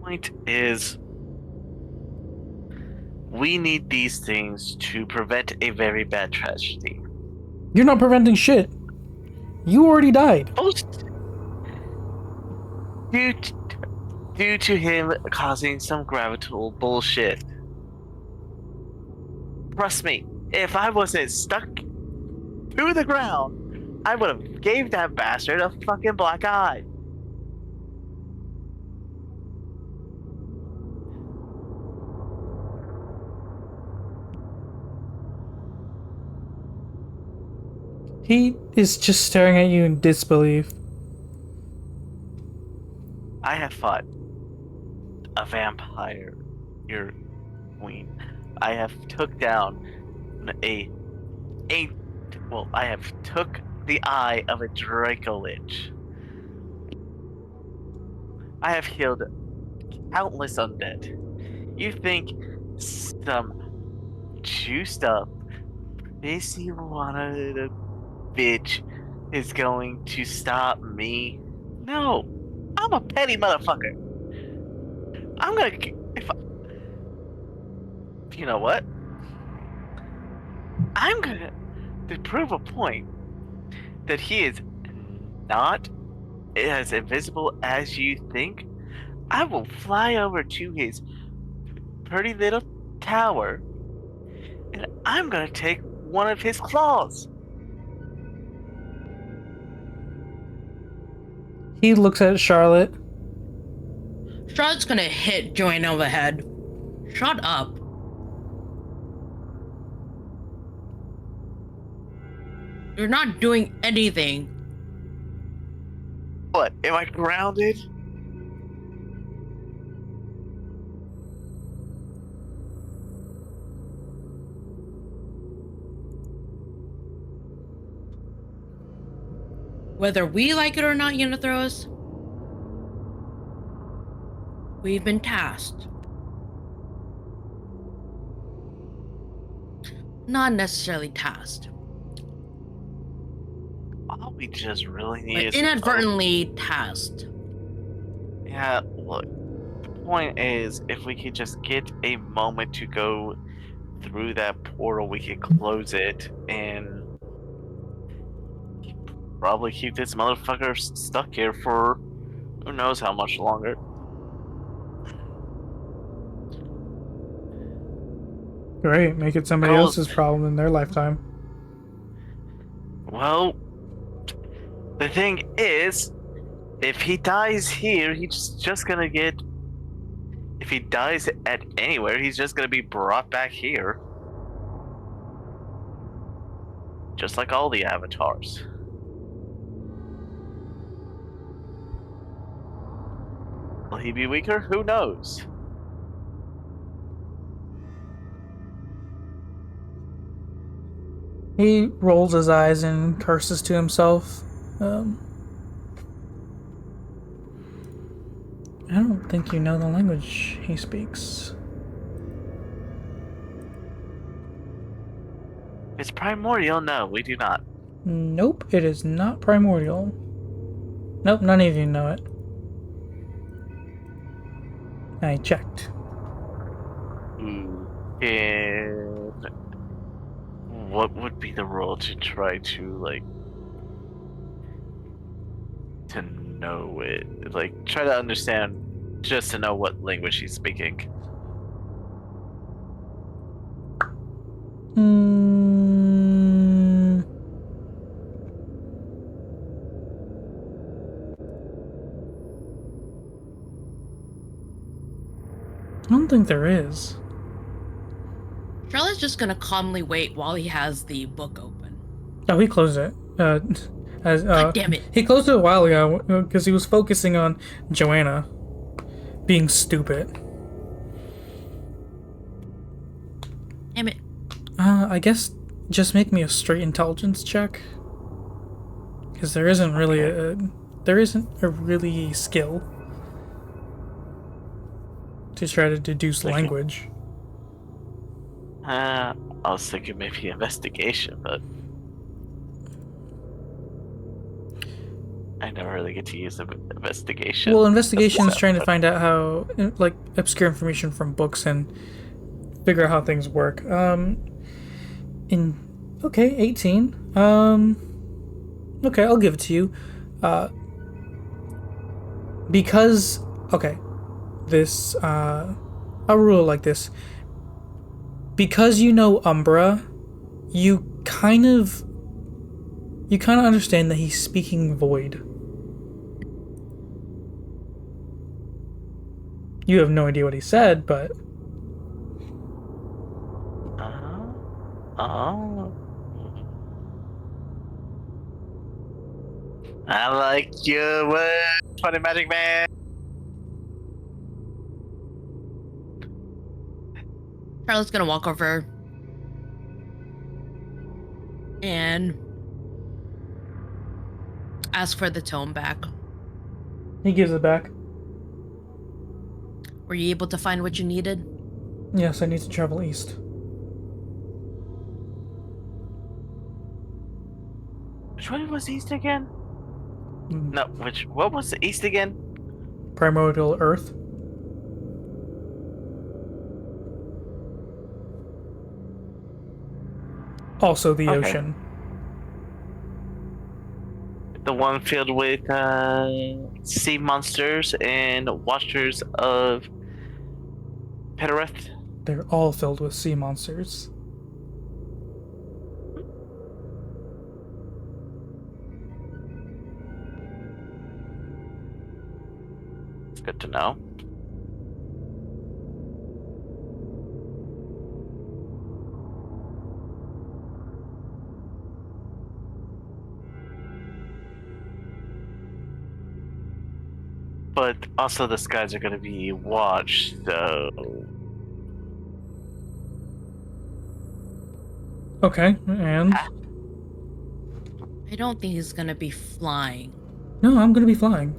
Point is, we need these things to prevent a very bad tragedy. You're not preventing shit. You already died. Due to, due to him causing some gravitational bullshit. Trust me, if I wasn't stuck to the ground, I would have gave that bastard a fucking black eye. He is just staring at you in disbelief. I have fought a vampire, your queen. I have took down a well, I have took the eye of a Draco-Lich. I have killed countless undead. You think some juiced up, pissy wanted bitch is going to stop me? No, I'm a petty motherfucker. I'm gonna if I, you know what? I'm gonna to prove a point that he is not as invisible as you think. I will fly over to his pretty little tower and I'm gonna take one of his claws. He looks at Charlotte. Charlotte's gonna hit Joanna on the head. Shut up. You're not doing anything. What? Am I grounded? Whether we like it or not, Unithros, we've been tasked. Not necessarily tasked, All we just really need but is inadvertently tasked. Yeah, look. The point is, if we could just get a moment to go through that portal, we could close it and probably keep this motherfucker stuck here for who knows how much longer. Great, make it somebody Well- else's problem in their lifetime. Well, the thing is, if he dies here, he's just gonna get. If he dies at anywhere, he's just gonna be brought back here. Just like all the avatars. Will he be weaker? Who knows? He rolls his eyes and curses to himself. I don't think you know the language he speaks. It's primordial? No, we do not. Nope, it is not primordial. Nope, none of you know it. I checked. And what would be the role to try to to know it? Like try to understand just to know what language he's speaking. I don't think there is. Charlotte's just gonna calmly wait while he has the book open. Oh, he closed it. God damn it. He closed it a while ago because he was focusing on Joanna being stupid. Damn it. I guess just make me a straight intelligence check. Because there isn't really a really skill to try to deduce Okay. language. I was thinking maybe investigation, but I never really get to use investigation. Well, investigation is So- trying to find out how, like, obscure information from books and figure out how things work. Okay, 18. Okay, I'll give it to you. because okay, this a rule like this. Because you know Umbra, you kind of understand that he's speaking void. You have no idea what he said, but Oh. I like your words, funny magic man. Charlotte's gonna walk over and ask for the tome back. he gives it back. Were you able to find what you needed? Yes, I need to travel east. Which one was east again? Mm, No, what was the east again? Primordial Earth. Also the Okay. ocean. The one filled with sea monsters and watchers of Petereth. They're all filled with sea monsters. It's good to know. But also the skies are going to be watched, so Okay, and I don't think he's gonna be flying. no, I'm gonna be flying.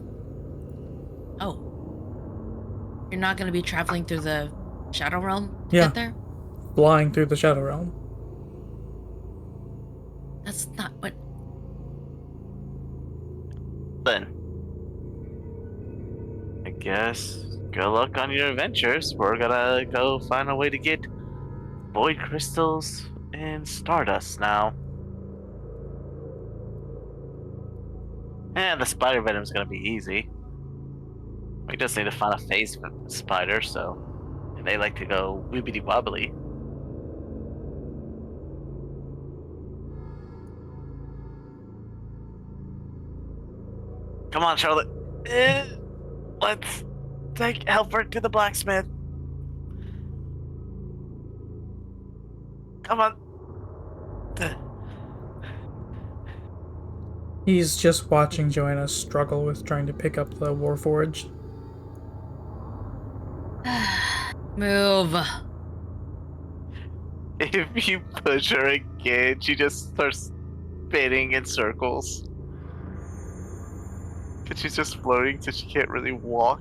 Oh. You're not gonna be traveling through the Shadow Realm to Yeah. get there? Flying through the Shadow Realm. That's not what. then I guess good luck on your adventures. We're gonna go find a way to get void crystals and stardust now. And the spider venom's gonna be easy. We just need to find a phase for the spider, so and they like to go wibbity wobbly. Come on, Charlotte. Let's help her to the blacksmith. Come on. He's just watching Joanna struggle with trying to pick up the Warforged. Move. If you push her again, she just starts spinning in circles. But she's just floating, so she can't really walk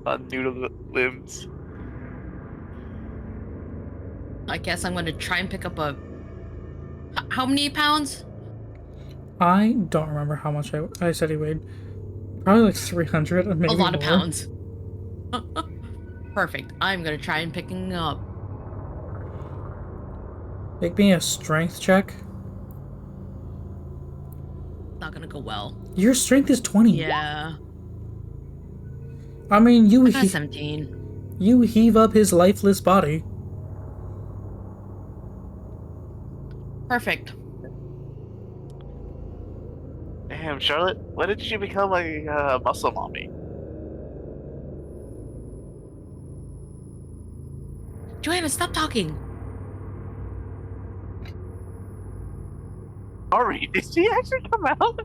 on noodle limbs. I guess I'm gonna try and pick up a. How many pounds? I don't remember how much I said he weighed. Probably like 300, or maybe A lot of more. pounds. Perfect. I'm gonna try and picking up. Make me a strength check. Not gonna go well. Your strength is 20. Yeah. I mean, I got 17. you heave up his lifeless body. Perfect. Damn, Charlotte, when did you become a muscle mommy? Joanna, stop talking. Ari, did she actually come out?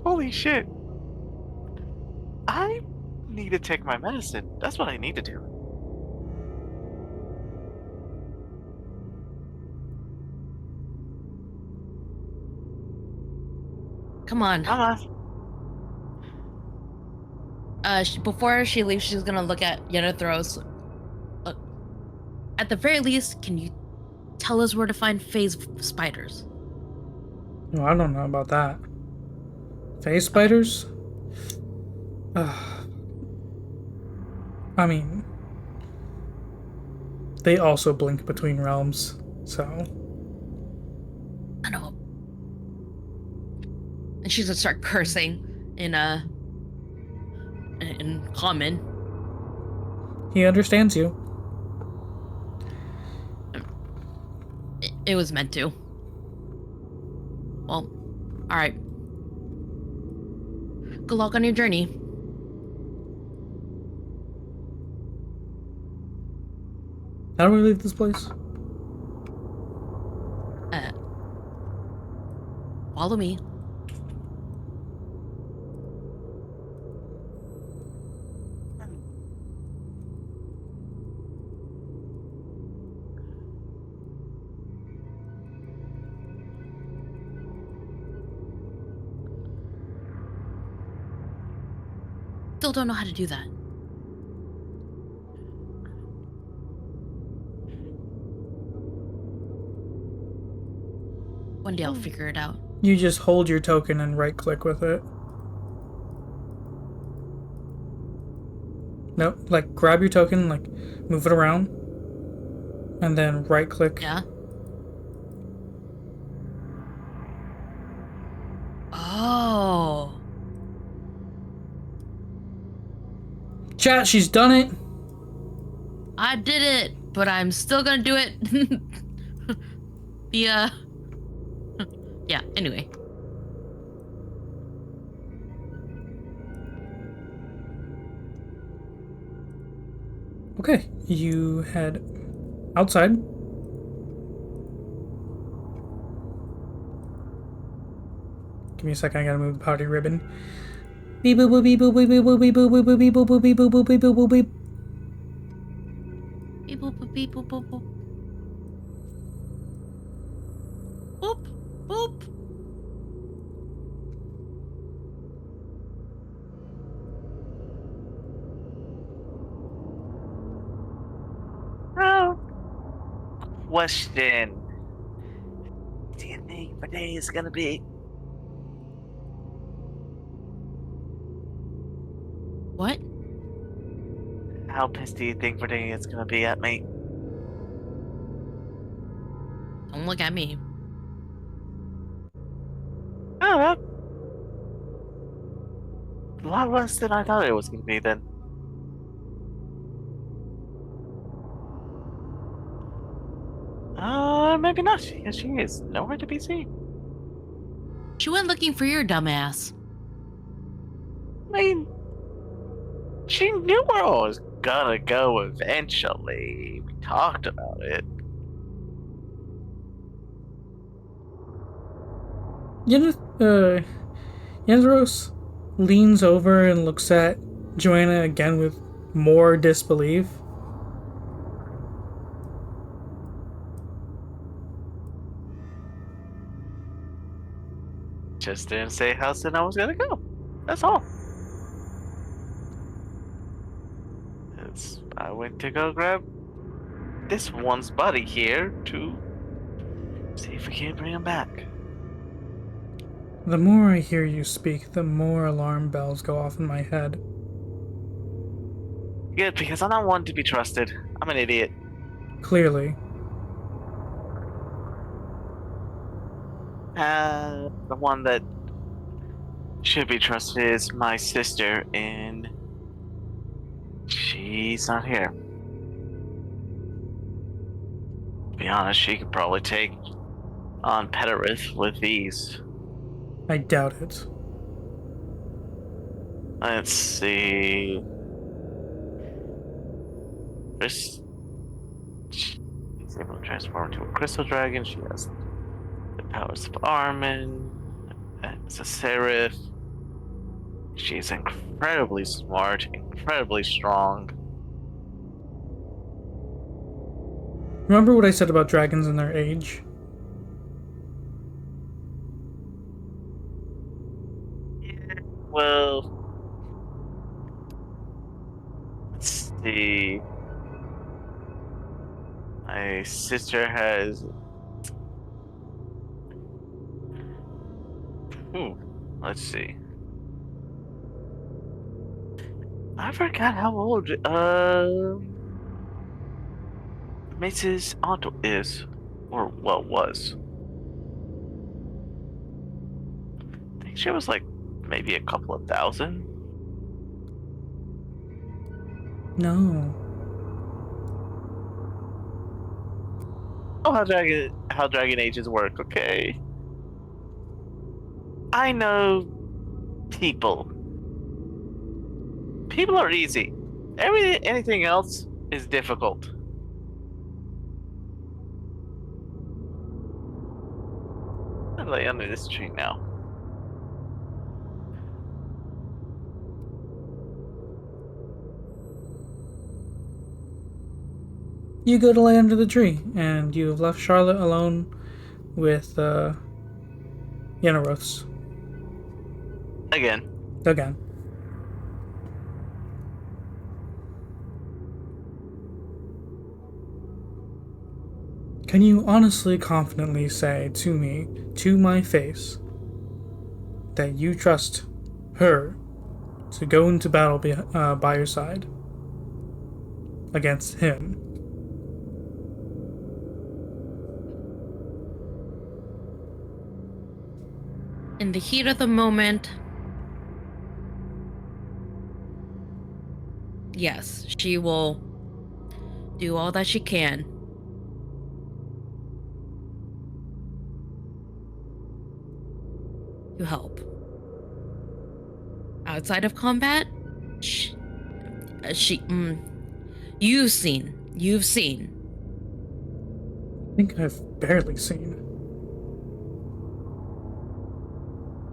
Holy shit. I need to take my medicine. That's what I need to do. Come on. Come on. Before she leaves, she's gonna look at Yennethros. Look, at the very least, can you tell us where to find phase spiders? No, I don't know about that. Phase spiders? I mean, they also blink between realms, so. I know. And she's gonna start cursing in in common. He understands you. It was meant to. Well, alright. Good luck on your journey. How do we leave this place? Follow me. Still don't know how to do that. One day I'll figure it out. You just hold your token and right click with it. No, like grab your token, like move it around, and then right click. Yeah? Oh. Chat, she's done it. I did it, but I'm still gonna do it via... Yeah, anyway. Okay, you head outside. Give me a second, I gotta move the party ribbon. Beep boop boop beep boop beep boop beep boop beep boop beep boop beep boop beep boop beep boop beep. Beep boop boop beep boop boop boop. Boop boop. Oh. Question. What do you think my day is gonna be? What? How pissed do you think Virginia is gonna be at me? Don't look at me. Oh, that... a lot less than I thought it was gonna be then. Maybe not. Yes, she is. Nowhere to be seen. She went looking for your dumbass. I mean, she knew where I was gonna go eventually. We talked about it. Yendros leans over and looks at Joanna again with more disbelief. Just didn't say how soon I was gonna go. That's all. I went to go grab this one's buddy here to see if we can't bring him back. The more I hear you speak, the more alarm bells go off in my head. Good, because I'm not one to be trusted. I'm an idiot. Clearly. The one that should be trusted is my sister, and she's not here. To be honest, she could probably take on Petarith with these. I doubt it. Let's see. She's able to transform into a crystal dragon. She has the powers of Armin. As a seraph. She's incredibly smart, incredibly strong. Remember what I said about dragons and their age? Yeah, well, let's see. My sister has. Let's see. I forgot how old Mrs. Otto is, or well was. I think she was like maybe a couple of thousand. No. Oh, how Dragon Ages work, okay? I know people. People are easy. Anything else is difficult. I lay under this tree now. You go to lay under the tree, and you have left Charlotte alone with Yenoroths. Again. Again. Can you honestly, confidently say to me, to my face, that you trust her to go into battle by your side against him? In the heat of the moment, yes, she will do all that she can to help. Outside of combat, you've seen. I think I've barely seen.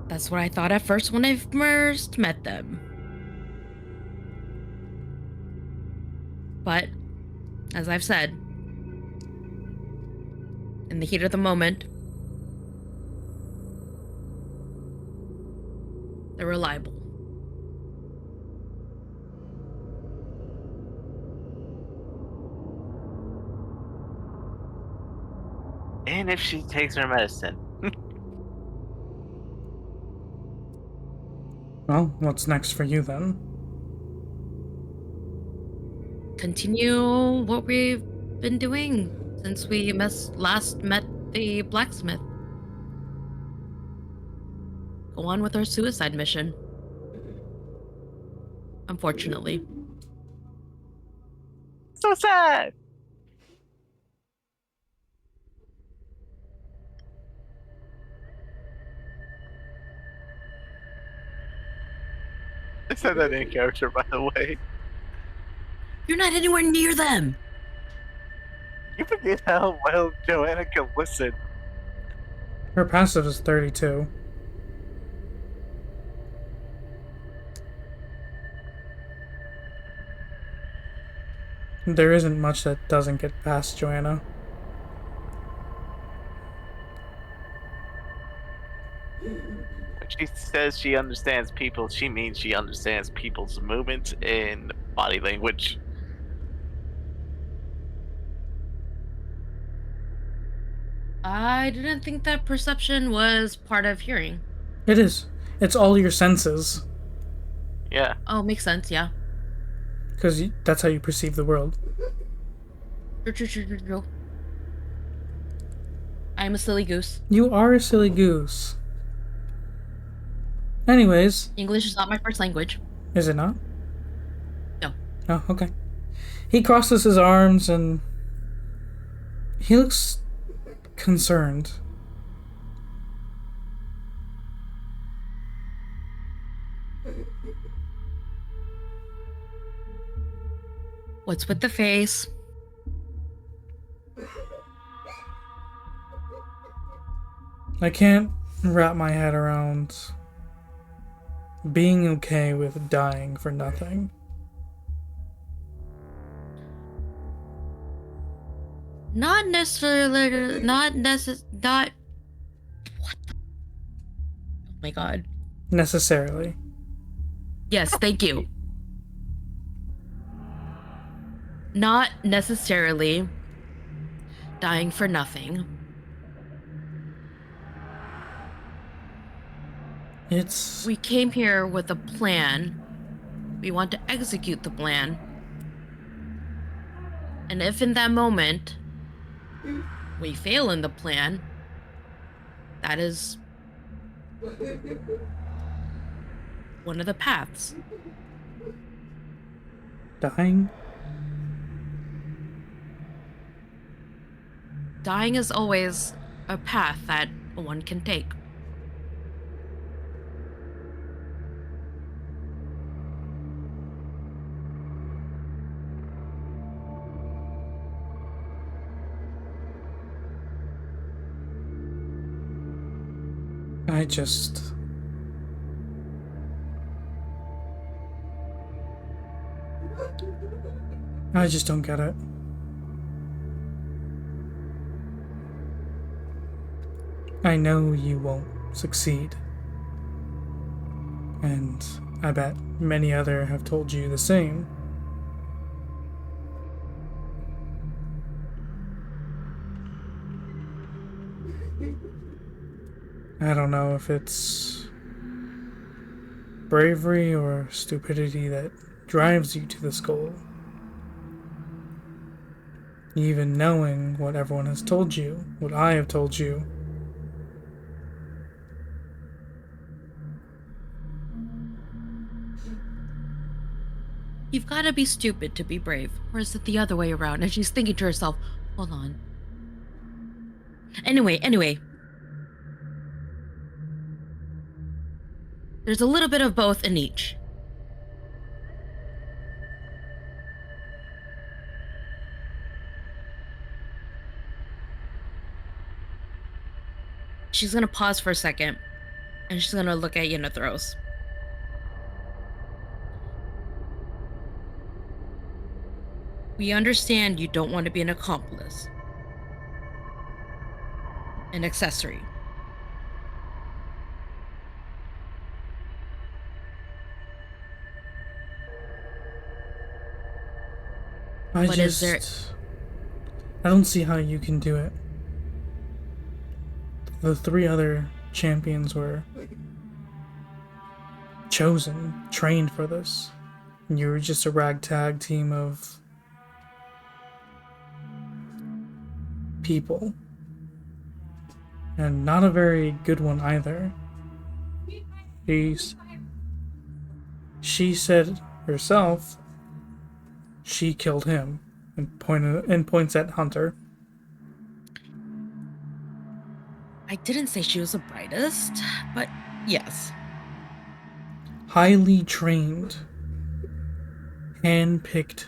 That's what I thought at first when I first met them. But, as I've said, in the heat of the moment, they're reliable. And if she takes her medicine. Well, what's next for you then? Continue what we've been doing since we last met the blacksmith. Go on with our suicide mission. Unfortunately. So sad! I said that in character, by the way. You're not anywhere near them! You forget how well Joanna can listen. Her passive is 32. There isn't much that doesn't get past Joanna. When she says she understands people, she means she understands people's movements and body language. I didn't think that perception was part of hearing. It is. It's all your senses. Yeah. Oh, makes sense, yeah. Because that's how you perceive the world. True. I'm a silly goose. You are a silly goose. Anyways. English is not my first language. Is it not? No. Oh, okay. He crosses his arms and he looks concerned. What's with the face? I can't wrap my head around being okay with dying for nothing. Not necessarily. Not. What the? Oh my god. Necessarily. Yes, thank you. Not necessarily dying for nothing. We came here with a plan. We want to execute the plan. And if in that moment we fail in the plan, that is one of the paths. Dying? Dying is always a path that one can take. I just... don't get it. I know you won't succeed. And I bet many other have told you the same. I don't know if it's bravery or stupidity that drives you to this goal. Even knowing what everyone has told you, what I have told you. You've got to be stupid to be brave. Or is it the other way around? And she's thinking to herself, hold on. Anyway. There's a little bit of both in each. She's going to pause for a second. And she's going to look at Yenethros. We understand you don't want to be an accomplice. An accessory. I don't see how you can do it. The 3 other champions were chosen, trained for this. And you were just a ragtag team of people. And not a very good one either. She said herself she killed him and points at Hunter. I didn't say she was the brightest, but yes. Highly trained, handpicked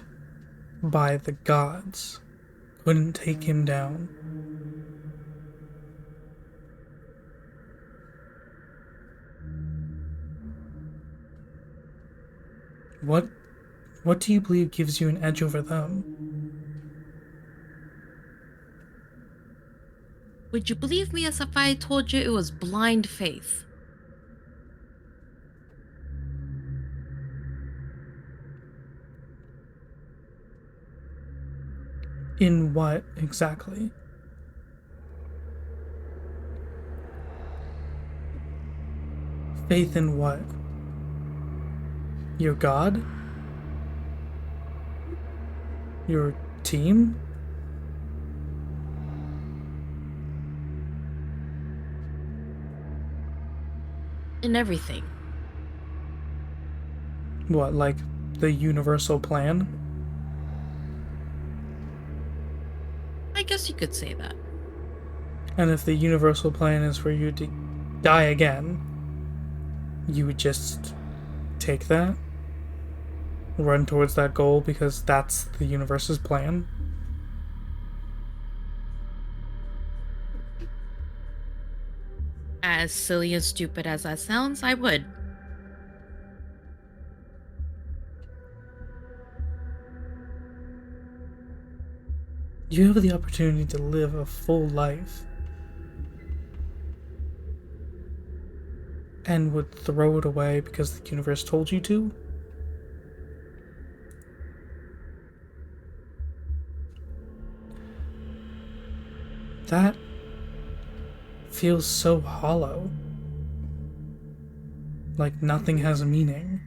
by the gods, couldn't take him down. What do you believe gives you an edge over them? Would you believe me as if I told you it was blind faith? In what exactly? Faith in what? Your god? Your team? In everything. What, like the universal plan? I guess you could say that. And if the universal plan is for you to die again, you would just take that? Run towards that goal because that's the universe's plan? As silly and stupid as that sounds, I would. You have the opportunity to live a full life and would throw it away because the universe told you to? That feels so hollow. Like nothing has a meaning.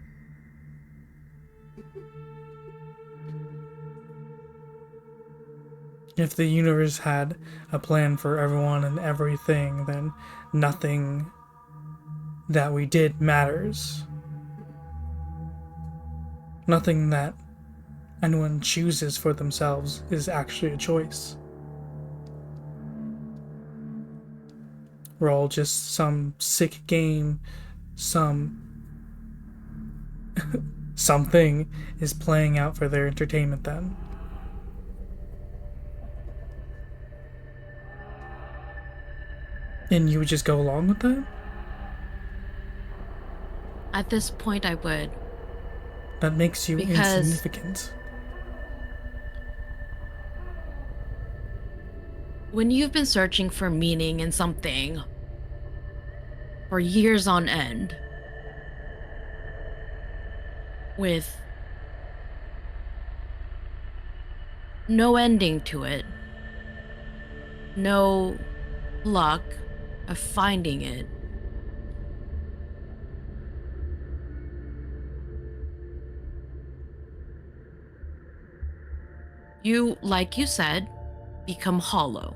If the universe had a plan for everyone and everything, then nothing that we did matters. Nothing that anyone chooses for themselves is actually a choice. We're all just some sick game, something is playing out for their entertainment then. And you would just go along with that? At this point, I would. That makes you Because insignificant. when you've been searching for meaning in something for years on end, with no ending to it, no luck of finding it, you, like you said, become hollow.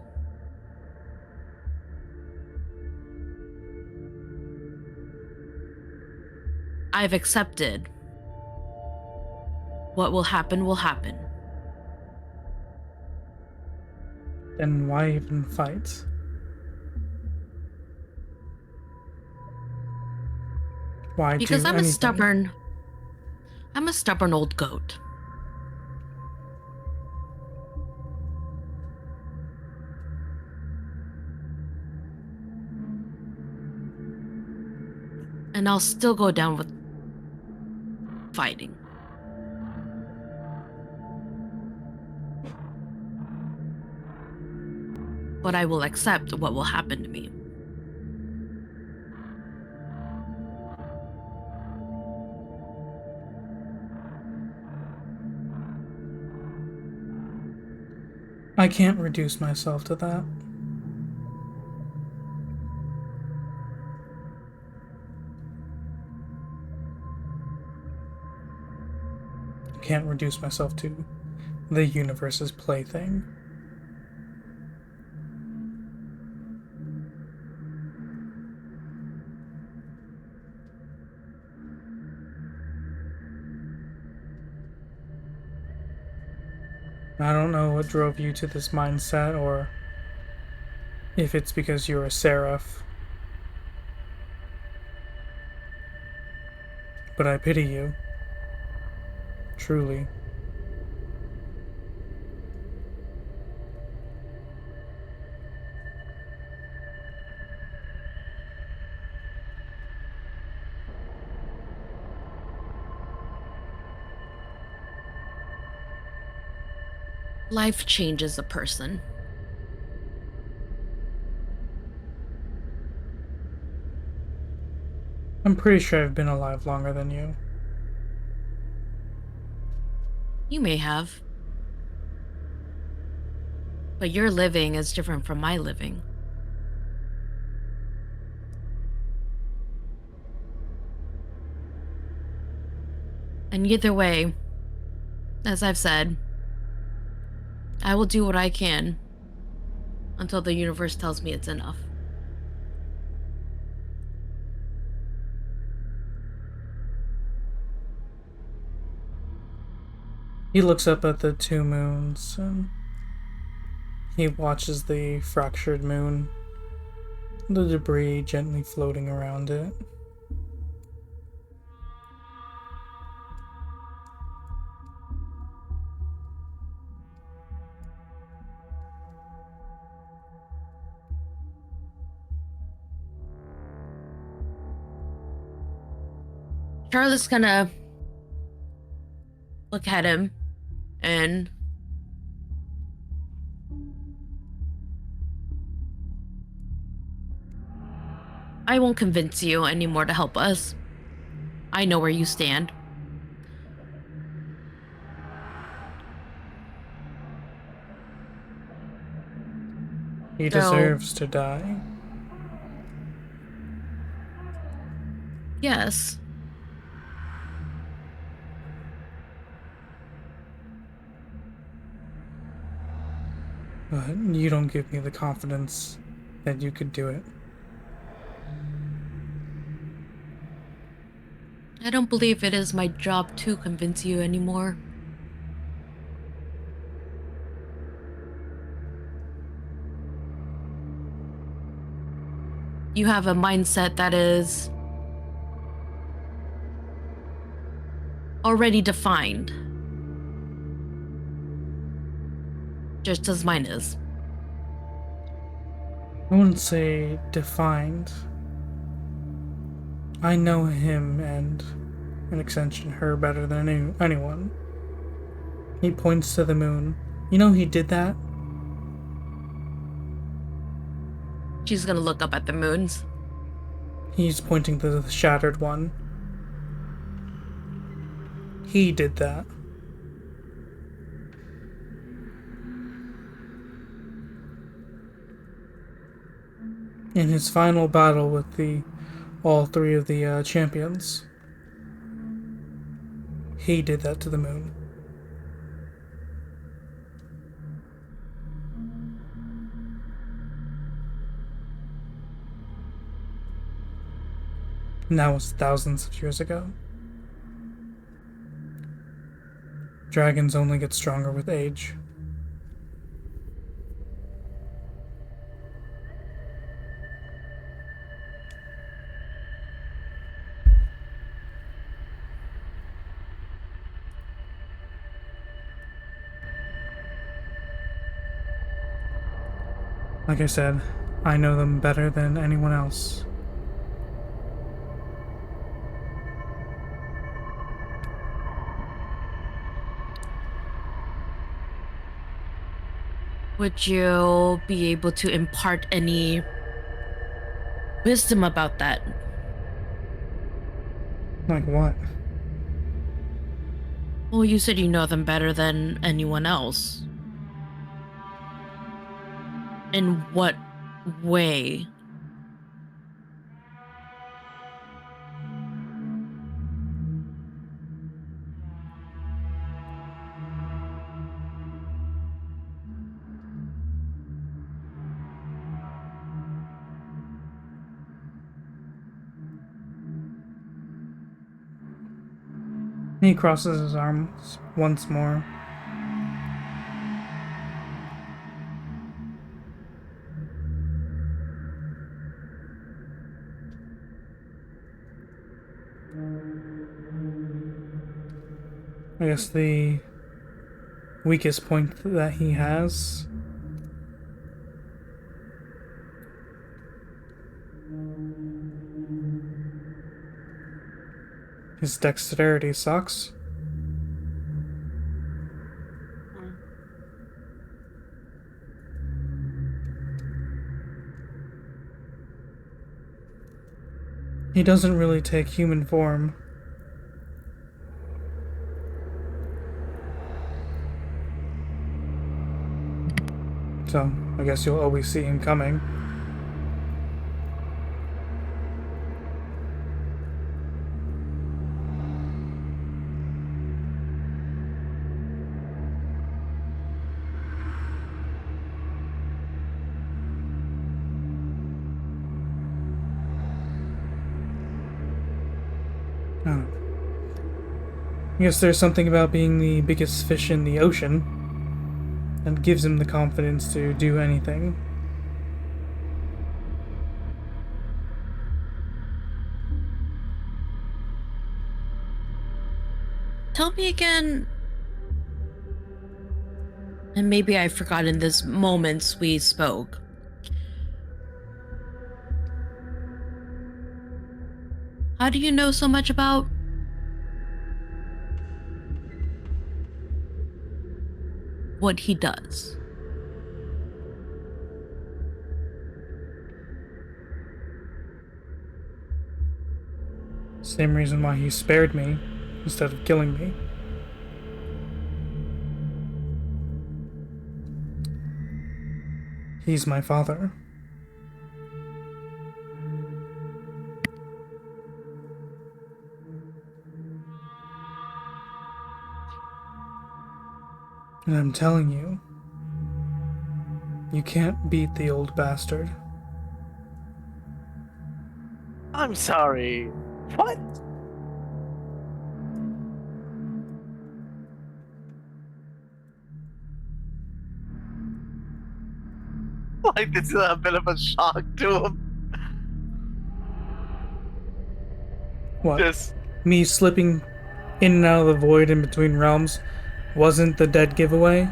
I've accepted what will happen will happen. Then why even fight? Why Because do anything? I'm a stubborn old goat. And I'll still go down with fighting. But I will accept what will happen to me. I can't reduce myself to that. I can't reduce myself to the universe's plaything. I don't know what drove you to this mindset, or if it's because you're a seraph. But I pity you. Truly. Life changes a person. I'm pretty sure I've been alive longer than you. You may have. But your living is different from my living. And either way, as I've said, I will do what I can until the universe tells me it's enough. He looks up at the two moons and he watches the fractured moon, the debris gently floating around it. Charlotte's gonna look at him and I won't convince you anymore to help us. I know where you stand. He So- deserves to die. Yes. But you don't give me the confidence that you could do it. I don't believe it is my job to convince you anymore. you have a mindset that is already defined. Just as mine is. I wouldn't say defined. I know him and, an extension, her better than anyone. He points to the moon. You know he did that? She's gonna look up at the moons. He's pointing to the shattered one. He did that. In his final battle with all three of the champions, he did that to the moon. And that was thousands of years ago. Dragons only get stronger with age. Like I said, I know them better than anyone else. Would you be able to impart any wisdom about that? Like what? Well, you said you know them better than anyone else. In what way? He crosses his arms once more. I guess the weakest point that he has his dexterity sucks. He doesn't really take human form. So, I guess you'll always see him coming. Oh. I guess there's something about being the biggest fish in the ocean that gives him the confidence to do anything. Tell me again. And maybe I've forgotten this moments we spoke. How do you know so much about what he does? Same reason why he spared me instead of killing me. He's my father. And I'm telling you, you can't beat the old bastard. I'm sorry. What? Like, this is a bit of a shock to him. What? Just Me slipping in and out of the void in between realms wasn't the dead giveaway?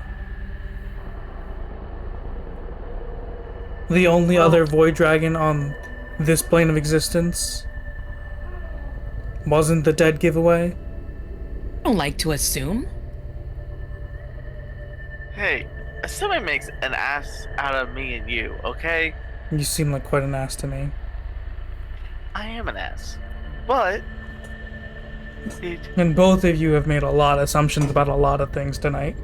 The only well, other void dragon on this plane of existence wasn't the dead giveaway? I don't like to assume. hey, assuming makes an ass out of me and you, okay? You seem like quite an ass to me. I am an ass. But it, And both of you have made a lot of assumptions about a lot of things tonight.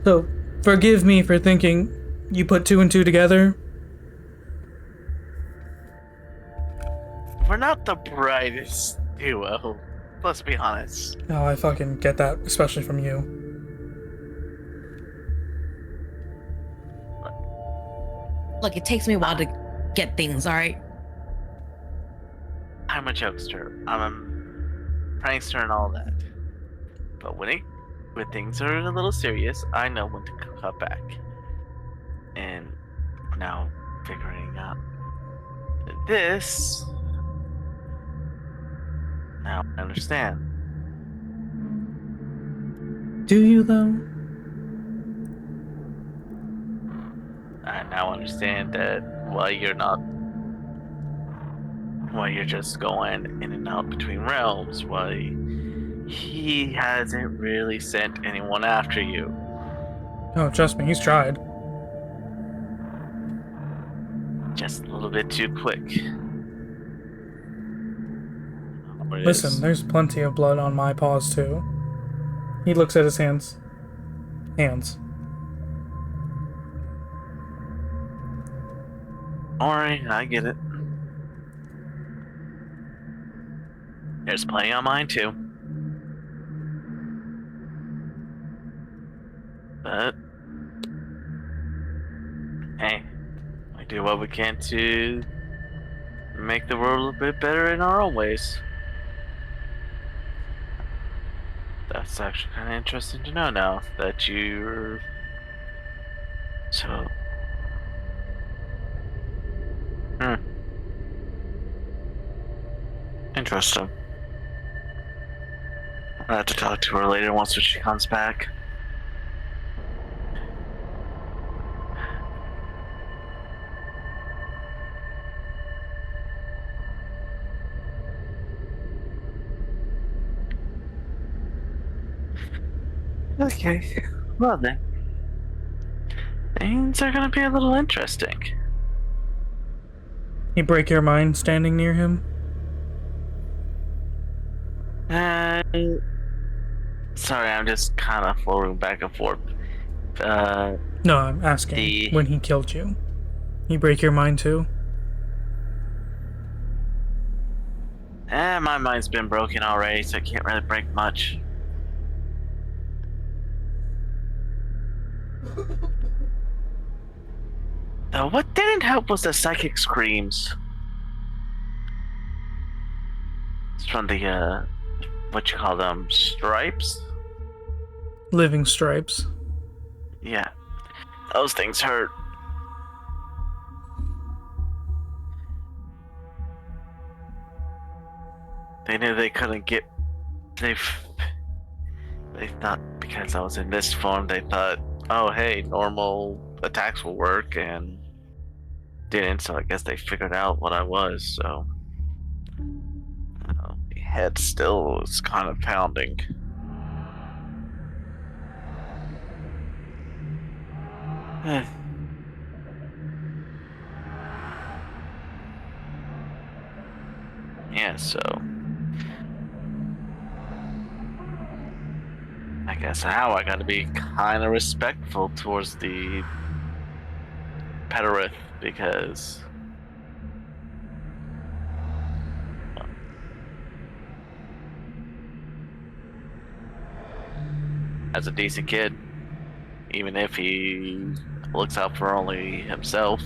So, forgive me for thinking you put two and two together. we're not the brightest duo. Let's be honest. Oh, I fucking get that, especially from you. Look, it takes me a while to get things, alright? I'm a jokester. I'm a prankster and all that. But when things are a little serious, I know when to cut back. And now figuring out this, now I understand. Do you, though? I now understand that why you're just going in and out between realms, why he hasn't really sent anyone after you. Oh, trust me, he's tried. Just a little bit too quick. Listen, there's plenty of blood on my paws, too. He looks at his hands. Hands. Alright, I get it. There's plenty on mine too. But hey, we do what we can to make the world a little bit better in our own ways. That's actually kind of interesting to know now that you're so. Interesting. I'll have to talk to her later once she comes back. Okay, well then. Things are gonna be a little interesting. You break your mind standing near him? Sorry, I'm just kind of floating back and forth. No, I'm asking when he killed you. You break your mind too? My mind's been broken already, so I can't really break much. What didn't help was the psychic screams. It's from the, what you call them, stripes? Living stripes. Yeah. Those things hurt. They knew they couldn't get... They thought because I was in this form, they thought, oh hey, normal attacks will work, and didn't, so I guess they figured out what I was, so... my head still is kind of pounding. Yeah, so... I guess now I gotta be kind of respectful towards the Pederith, because... as a decent kid, even if he looks out for only himself.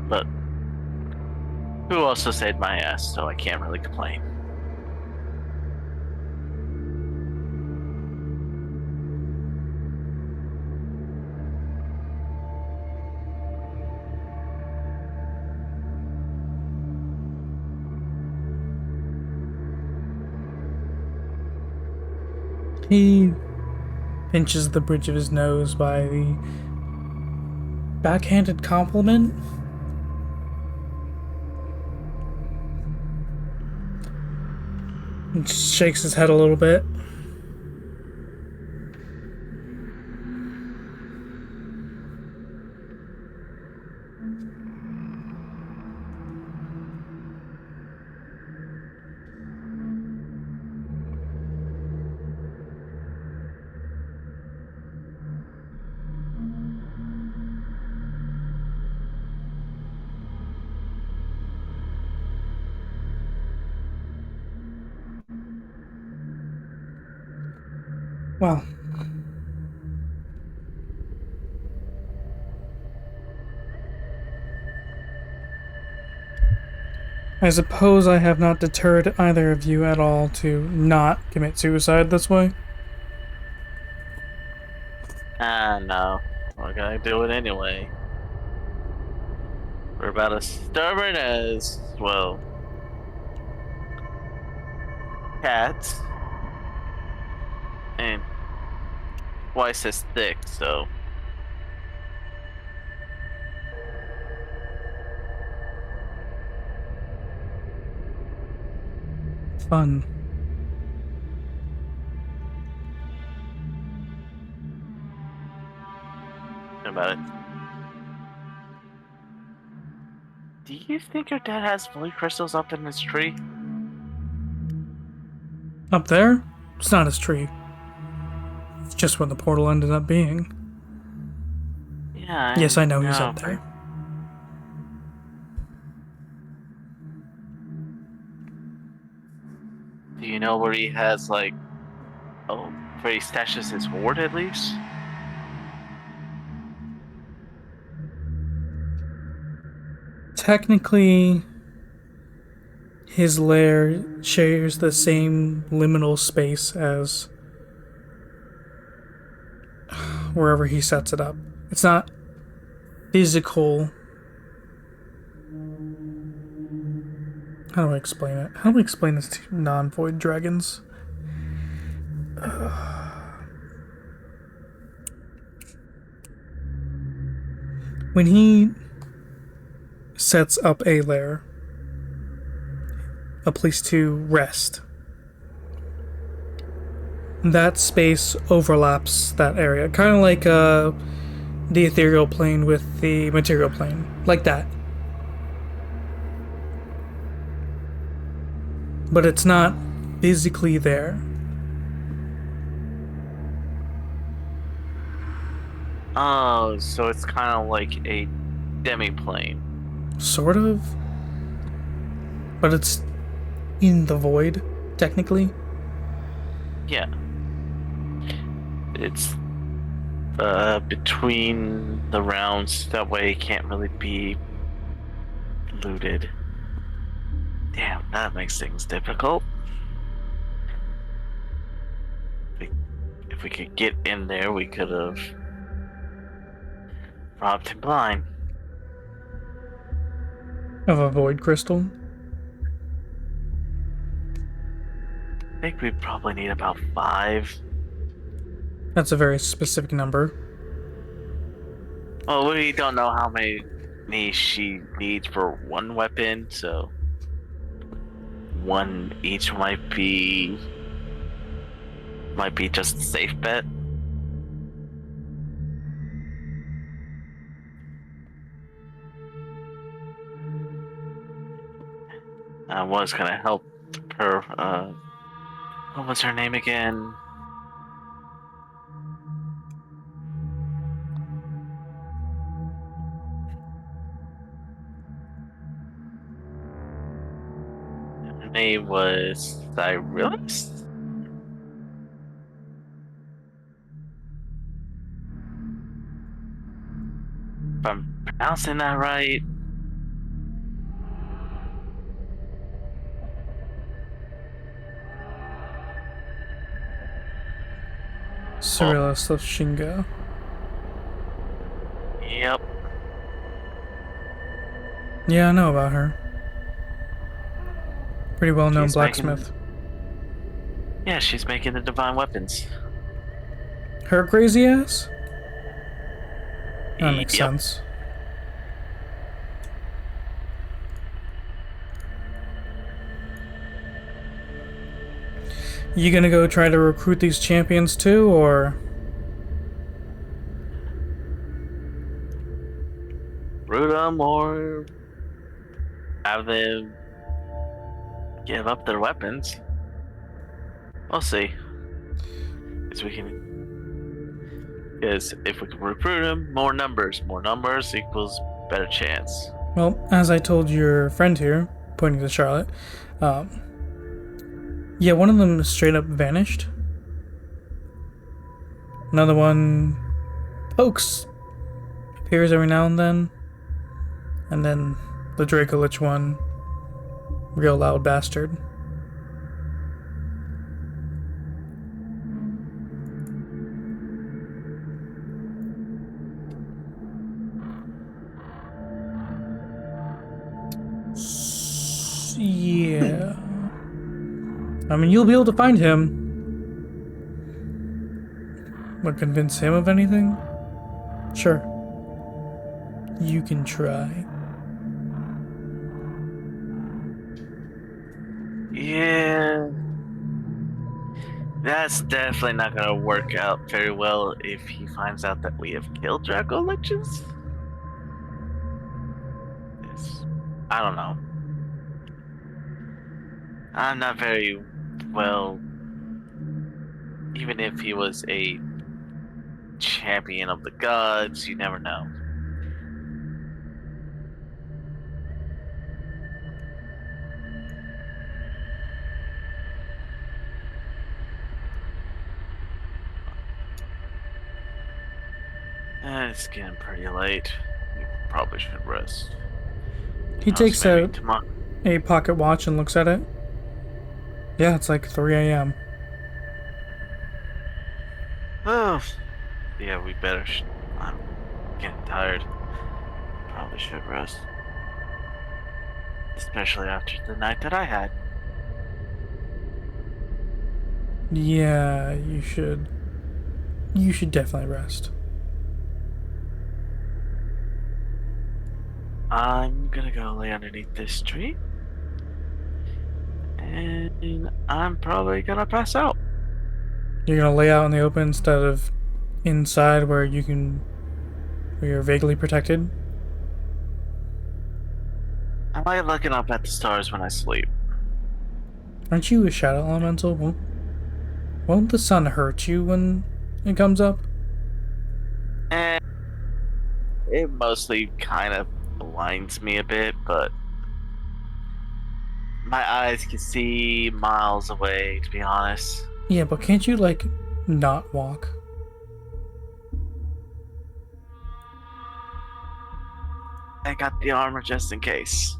But who also saved my ass, so I can't really complain. He pinches the bridge of his nose by the backhanded compliment. And shakes his head a little bit. Well, I suppose I have not deterred either of you at all to not commit suicide this way. No. We're gonna do it anyway. We're about as stubborn as, well, cats. And twice as thick, so. Fun. About it. Do you think your dad has void crystals up in his tree? Up there? It's not his tree. It's just where the portal ended up being. Yeah. Yes, I know he's up there. Do you know where he has, like, where he stashes his hoard at least? Technically, his lair shares the same liminal space as wherever he sets it up. It's not physical. How do I explain it? How do we explain this to non-void dragons? When he sets up a lair, a place to rest, that space overlaps that area. Kind of like the ethereal plane with the material plane. Like that. But it's not physically there. Oh, so it's kind of like a demi-plane. Sort of. But it's in the void, technically. Yeah. It's between the rounds, that way it can't really be looted. Damn, that makes things difficult. If we could get in there, we could have robbed him blind. Of a void crystal. I think we probably need about 5. That's a very specific number. Well, we don't know how many she needs for one weapon, so 1 each might be just a safe bet. I was gonna help her. What was her name again? Her name was Cyrillus? If I'm pronouncing that right. Cyrillus of Shingo. Yep. Yeah, I know about her. Pretty well known She's blacksmith. Yeah, she's making the divine weapons. Her crazy ass? That makes Yep. sense. You gonna go try to recruit these champions too, or? Root them or have them give up their weapons. We'll see. Because if we can recruit them, more numbers. More numbers equals better chance. Well, as I told your friend here, pointing to Charlotte, yeah, one of them straight up vanished. Another one pokes, appears every now and then. And then the Dracolich one, real loud bastard. Yeah. I mean, you'll be able to find him. But convince him of anything? Sure. You can try. Yeah. That's definitely not gonna work out very well if he finds out that we have killed Draco Liches. I don't know. I'm not very well. Even if he was a champion of the gods, you never know. It's getting pretty late. We probably should rest. He takes Maybe out tomorrow. a pocket watch and looks at it. Yeah, it's like 3 a.m. Oh, yeah, we better. I'm getting tired. Probably should rest. Especially after the night that I had. Yeah, you should. You should definitely rest. I'm gonna go lay underneath this tree. And I'm probably gonna pass out. You're gonna lay out in the open instead of inside where you're vaguely protected. I like looking up at the stars when I sleep. Aren't you a shadow elemental? Won't the sun hurt you when it comes up? And it mostly kind of blinds me a bit, but my eyes can see miles away, to be honest. Yeah, but can't you, like, not walk? I got the armor just in case.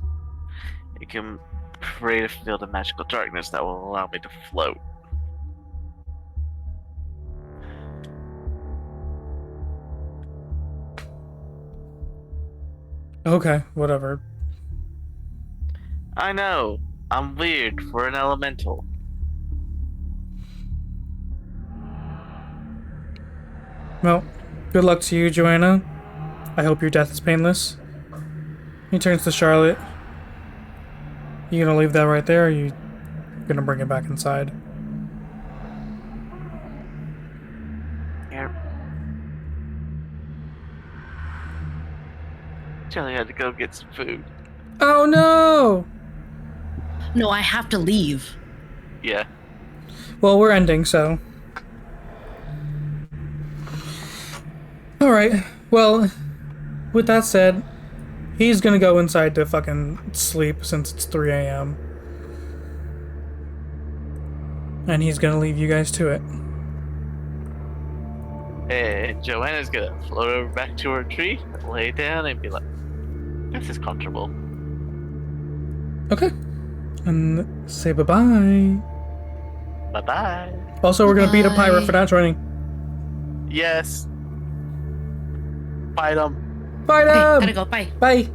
It can create a field of magical darkness that will allow me to float. Okay, whatever. I know, I'm weird for an elemental. Well, good luck to you, Joanna. I hope your death is painless. He turns to Charlotte. You gonna leave that right there, or are you gonna bring it back inside? Here. Jelly had to go get some food. Oh no! No, I have to leave. Yeah. Well, we're ending, so. Alright, well, with that said, he's gonna go inside to fucking sleep since it's 3 a.m. And he's gonna leave you guys to it. And Joanna's gonna float over back to her tree, lay down, and be like, "This is comfortable." Okay. And say bye-bye. Bye bye. Also, we're gonna beat a Bye. pirate for not joining. Yes. Fight 'em. Fight Okay, him! gotta go. Bye. Bye!